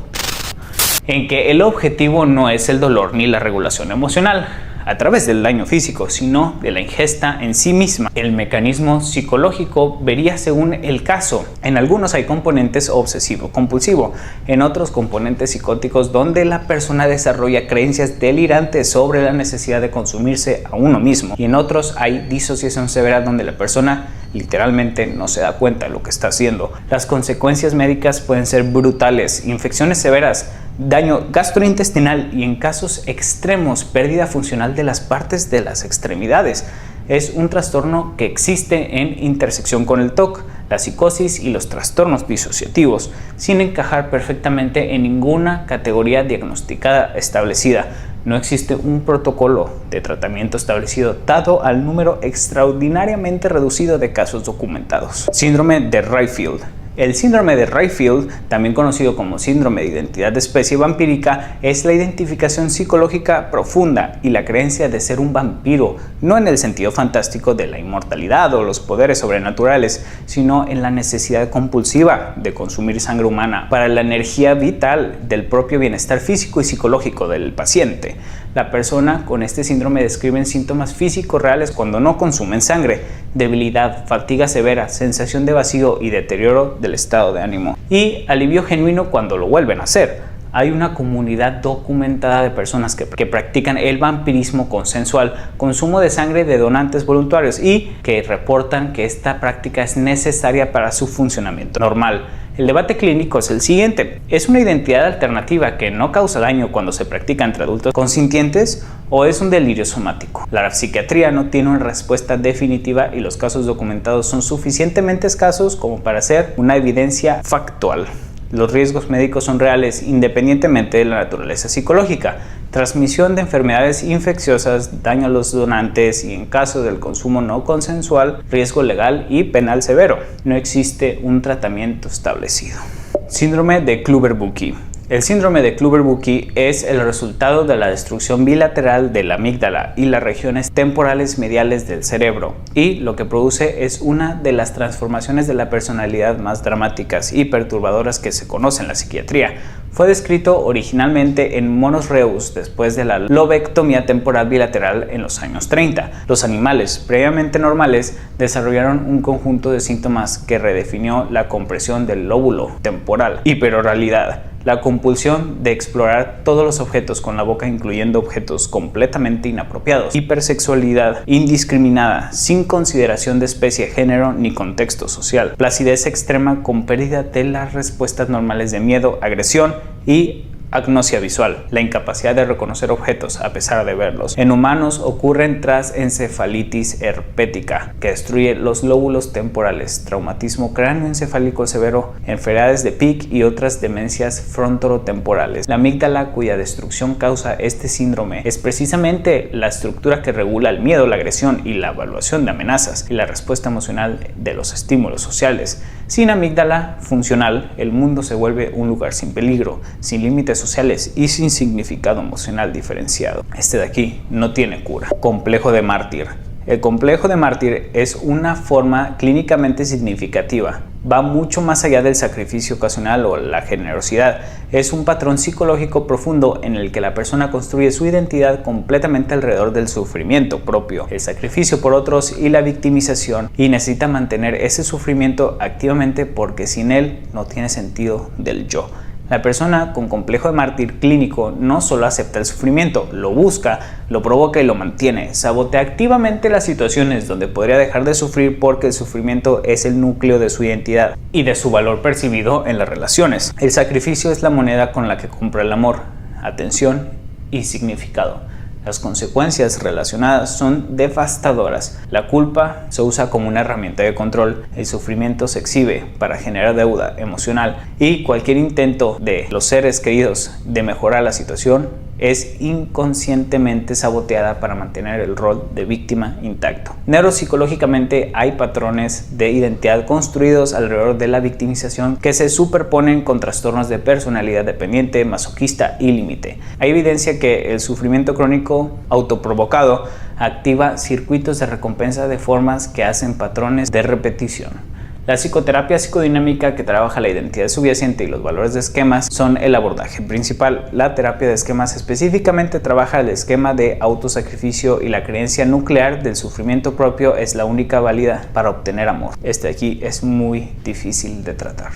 en que el objetivo no es el dolor ni la regulación emocional a través del daño físico, sino de la ingesta en sí misma. El mecanismo psicológico varía según el caso. En algunos hay componentes obsesivo-compulsivo, en otros componentes psicóticos donde la persona desarrolla creencias delirantes sobre la necesidad de consumirse a uno mismo, y en otros hay disociación severa donde la persona literalmente no se da cuenta de lo que está haciendo. Las consecuencias médicas pueden ser brutales: infecciones severas, daño gastrointestinal y, en casos extremos, pérdida funcional de las partes de las extremidades. Es un trastorno que existe en intersección con el TOC, la psicosis y los trastornos disociativos, sin encajar perfectamente en ninguna categoría diagnosticada establecida. No existe un protocolo de tratamiento establecido dado al número extraordinariamente reducido de casos documentados. Síndrome de Rayfield. El síndrome de Rayfield, también conocido como síndrome de identidad de especie vampírica, es la identificación psicológica profunda y la creencia de ser un vampiro, no en el sentido fantástico de la inmortalidad o los poderes sobrenaturales, sino en la necesidad compulsiva de consumir sangre humana para la energía vital del propio bienestar físico y psicológico del paciente. La persona con este síndrome describe síntomas físicos reales cuando no consumen sangre: debilidad, fatiga severa, sensación de vacío y deterioro del estado de ánimo, y alivio genuino cuando lo vuelven a hacer. Hay una comunidad documentada de personas que practican el vampirismo consensual, consumo de sangre de donantes voluntarios, y que reportan que esta práctica es necesaria para su funcionamiento normal. El debate clínico es el siguiente: ¿es una identidad alternativa que no causa daño cuando se practica entre adultos consintientes o es un delirio somático? La psiquiatría no tiene una respuesta definitiva y los casos documentados son suficientemente escasos como para ser una evidencia factual. Los riesgos médicos son reales independientemente de la naturaleza psicológica: transmisión de enfermedades infecciosas, daño a los donantes y, en caso del consumo no consensual, riesgo legal y penal severo. No existe un tratamiento establecido. Síndrome de Kluver-Bucy. El síndrome de Kluver-Bucy es el resultado de la destrucción bilateral de la amígdala y las regiones temporales mediales del cerebro, y lo que produce es una de las transformaciones de la personalidad más dramáticas y perturbadoras que se conoce en la psiquiatría. Fue descrito originalmente en monos Reus después de la lobectomía temporal bilateral en los años 30. Los animales previamente normales desarrollaron un conjunto de síntomas que redefinió la compresión del lóbulo temporal: hiperoralidad, la compulsión de explorar todos los objetos con la boca, incluyendo objetos completamente inapropiados; hipersexualidad indiscriminada, sin consideración de especie, género ni contexto social; placidez extrema con pérdida de las respuestas normales de miedo, agresión y agnosia visual, la incapacidad de reconocer objetos a pesar de verlos. En humanos ocurren tras encefalitis herpética, que destruye los lóbulos temporales, traumatismo cráneoencefálico severo, enfermedades de Pick y otras demencias frontotemporales. La amígdala, cuya destrucción causa este síndrome, es precisamente la estructura que regula el miedo, la agresión y la evaluación de amenazas y la respuesta emocional de los estímulos sociales. Sin amígdala funcional, el mundo se vuelve un lugar sin peligro, sin límites sociales y sin significado emocional diferenciado. Este de aquí no tiene cura. Complejo de mártir. El complejo de mártir es una forma clínicamente significativa. Va mucho más allá del sacrificio ocasional o la generosidad. Es un patrón psicológico profundo en el que la persona construye su identidad completamente alrededor del sufrimiento propio, el sacrificio por otros y la victimización, y necesita mantener ese sufrimiento activamente porque sin él no tiene sentido del yo. La persona con complejo de mártir clínico no solo acepta el sufrimiento, lo busca, lo provoca y lo mantiene. Sabotea activamente las situaciones donde podría dejar de sufrir porque el sufrimiento es el núcleo de su identidad y de su valor percibido en las relaciones. El sacrificio es la moneda con la que compra el amor, atención y significado. Las consecuencias relacionadas son devastadoras. La culpa se usa como una herramienta de control, el sufrimiento se exhibe para generar deuda emocional y cualquier intento de los seres queridos de mejorar la situación es inconscientemente saboteada para mantener el rol de víctima intacto. Neuropsicológicamente hay patrones de identidad construidos alrededor de la victimización que se superponen con trastornos de personalidad dependiente, masoquista y límite. Hay evidencia que el sufrimiento crónico autoprovocado activa circuitos de recompensa de formas que hacen patrones de repetición. La psicoterapia psicodinámica, que trabaja la identidad subyacente y los valores de esquemas, son el abordaje principal. La terapia de esquemas específicamente trabaja el esquema de autosacrificio y la creencia nuclear del sufrimiento propio es la única válida para obtener amor. Este aquí es muy difícil de tratar.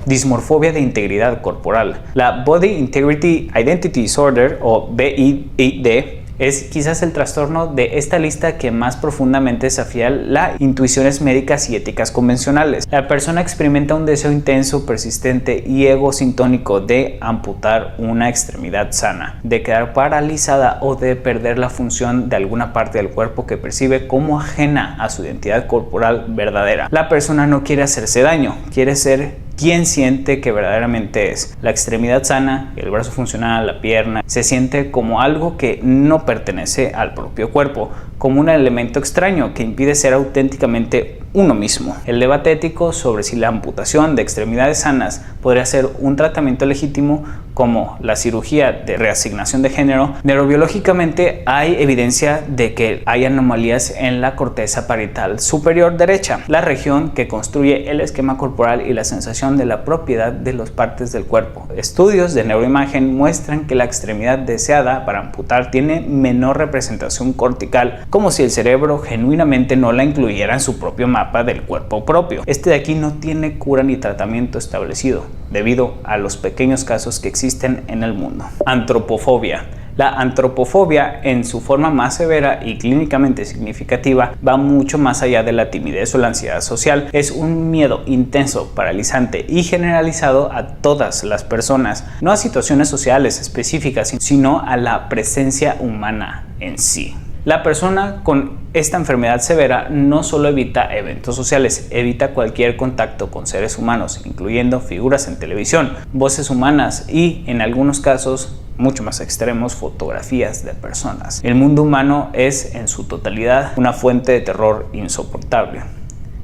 Dismorfobia de integridad corporal. La Body Integrity Identity Disorder, o BID, Es quizás el trastorno de esta lista que más profundamente desafía las intuiciones médicas y éticas convencionales. La persona experimenta un deseo intenso, persistente y egosintónico de amputar una extremidad sana, de quedar paralizada o de perder la función de alguna parte del cuerpo que percibe como ajena a su identidad corporal verdadera. La persona no quiere hacerse daño, quiere ser quien siente que verdaderamente es. La extremidad sana, el brazo funcional, la pierna, se siente como algo que no pertenece al propio cuerpo, como un elemento extraño que impide ser auténticamente uno mismo. El debate ético sobre si la amputación de extremidades sanas podría ser un tratamiento legítimo como la cirugía de reasignación de género. Neurobiológicamente hay evidencia de que hay anomalías en la corteza parietal superior derecha, la región que construye el esquema corporal y la sensación de la propiedad de las partes del cuerpo. Estudios de neuroimagen muestran que la extremidad deseada para amputar tiene menor representación cortical, como si el cerebro genuinamente no la incluyera en su propio mapa del cuerpo propio. Este de aquí no tiene cura ni tratamiento establecido, debido a los pequeños casos que existen en el mundo. Antropofobia. La antropofobia, en su forma más severa y clínicamente significativa, va mucho más allá de la timidez o la ansiedad social. Es un miedo intenso, paralizante y generalizado a todas las personas, no a situaciones sociales específicas, sino a la presencia humana en sí. La persona con esta enfermedad severa no solo evita eventos sociales, evita cualquier contacto con seres humanos, incluyendo figuras en televisión, voces humanas y, en algunos casos mucho más extremos, fotografías de personas. El mundo humano es, en su totalidad, una fuente de terror insoportable.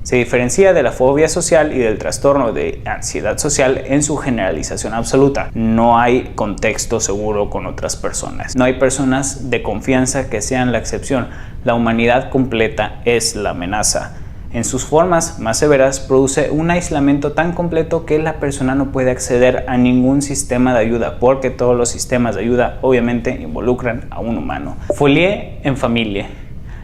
Se diferencia de la fobia social y del trastorno de ansiedad social en su generalización absoluta. No hay contexto seguro con otras personas. No hay personas de confianza que sean la excepción. La humanidad completa es la amenaza. En sus formas más severas produce un aislamiento tan completo que la persona no puede acceder a ningún sistema de ayuda, porque todos los sistemas de ayuda obviamente involucran a un humano. Folie en familia.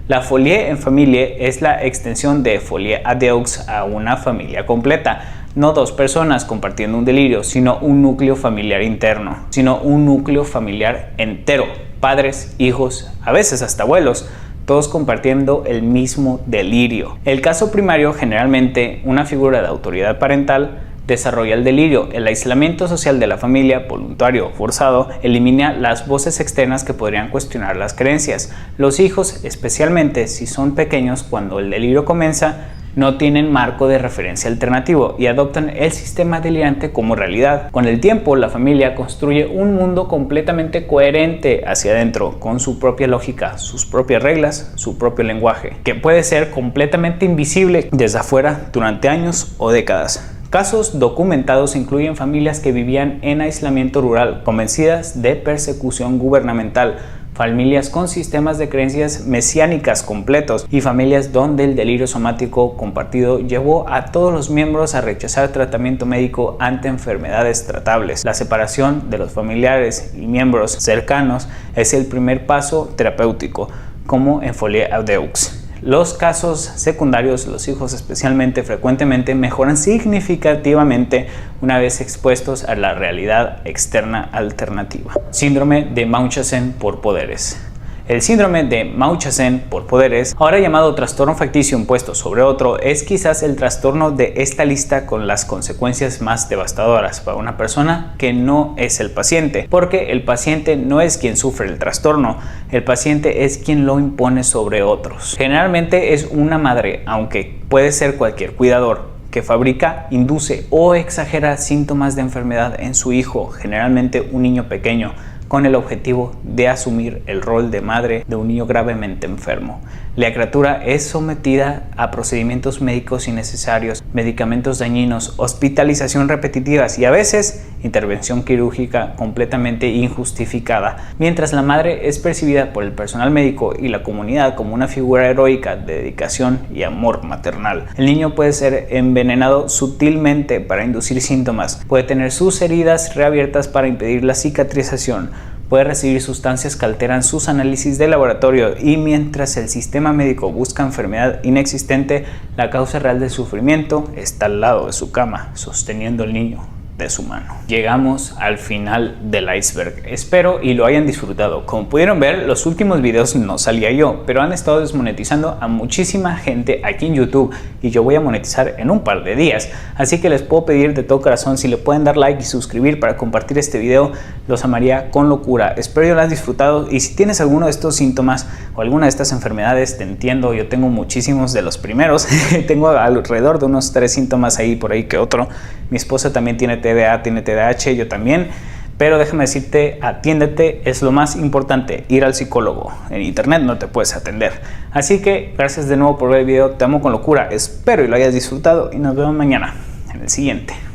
La folie en familia es la extensión de folie à deux a una familia completa. No dos personas compartiendo un delirio, sino un núcleo familiar interno, sino un núcleo familiar entero. Padres, hijos, a veces hasta abuelos, todos compartiendo el mismo delirio. El caso primario, generalmente una figura de autoridad parental, desarrolla el delirio. El aislamiento social de la familia, voluntario o forzado, elimina las voces externas que podrían cuestionar las creencias. Los hijos, especialmente si son pequeños, cuando el delirio comienza, no tienen marco de referencia alternativo y adoptan el sistema delirante como realidad. Con el tiempo, la familia construye un mundo completamente coherente hacia adentro, con su propia lógica, sus propias reglas, su propio lenguaje, que puede ser completamente invisible desde afuera durante años o décadas. Casos documentados incluyen familias que vivían en aislamiento rural, convencidas de persecución gubernamental, familias con sistemas de creencias mesiánicas completos y familias donde el delirio somático compartido llevó a todos los miembros a rechazar tratamiento médico ante enfermedades tratables. La separación de los familiares y miembros cercanos es el primer paso terapéutico, como en folie à deux. Los casos secundarios, los hijos especialmente, frecuentemente mejoran significativamente una vez expuestos a la realidad externa alternativa. Síndrome de Munchausen por poderes. El síndrome de Munchausen por poderes, ahora llamado trastorno facticio impuesto sobre otro, es quizás el trastorno de esta lista con las consecuencias más devastadoras para una persona que no es el paciente, porque el paciente no es quien sufre el trastorno, el paciente es quien lo impone sobre otros. Generalmente es una madre, aunque puede ser cualquier cuidador, que fabrica, induce o exagera síntomas de enfermedad en su hijo, generalmente un niño pequeño, con el objetivo de asumir el rol de madre de un niño gravemente enfermo. La criatura es sometida a procedimientos médicos innecesarios, medicamentos dañinos, hospitalización repetitivas y a veces intervención quirúrgica completamente injustificada, mientras la madre es percibida por el personal médico y la comunidad como una figura heroica de dedicación y amor maternal. El niño puede ser envenenado sutilmente para inducir síntomas, puede tener sus heridas reabiertas para impedir la cicatrización, puede recibir sustancias que alteran sus análisis de laboratorio y mientras el sistema médico busca enfermedad inexistente, la causa real del sufrimiento está al lado de su cama, sosteniendo al niño de su mano. Llegamos al final del iceberg. Espero y lo hayan disfrutado. Como pudieron ver, los últimos videos no salía yo, pero han estado desmonetizando a muchísima gente aquí en YouTube y yo voy a monetizar en un par de días. Así que les puedo pedir de todo corazón si le pueden dar like y suscribir para compartir este video, los amaría con locura. Espero que lo hayas disfrutado y si tienes alguno de estos síntomas o alguna de estas enfermedades, te entiendo, yo tengo muchísimos de los primeros. Tengo alrededor de unos 3 síntomas ahí por ahí que otro. Mi esposa también tiene TDA, tiene TDAH, yo también. Pero déjame decirte, atiéndete, es lo más importante, ir al psicólogo. En internet no te puedes atender. Así que gracias de nuevo por ver el video, te amo con locura, espero y lo hayas disfrutado y nos vemos mañana en el siguiente.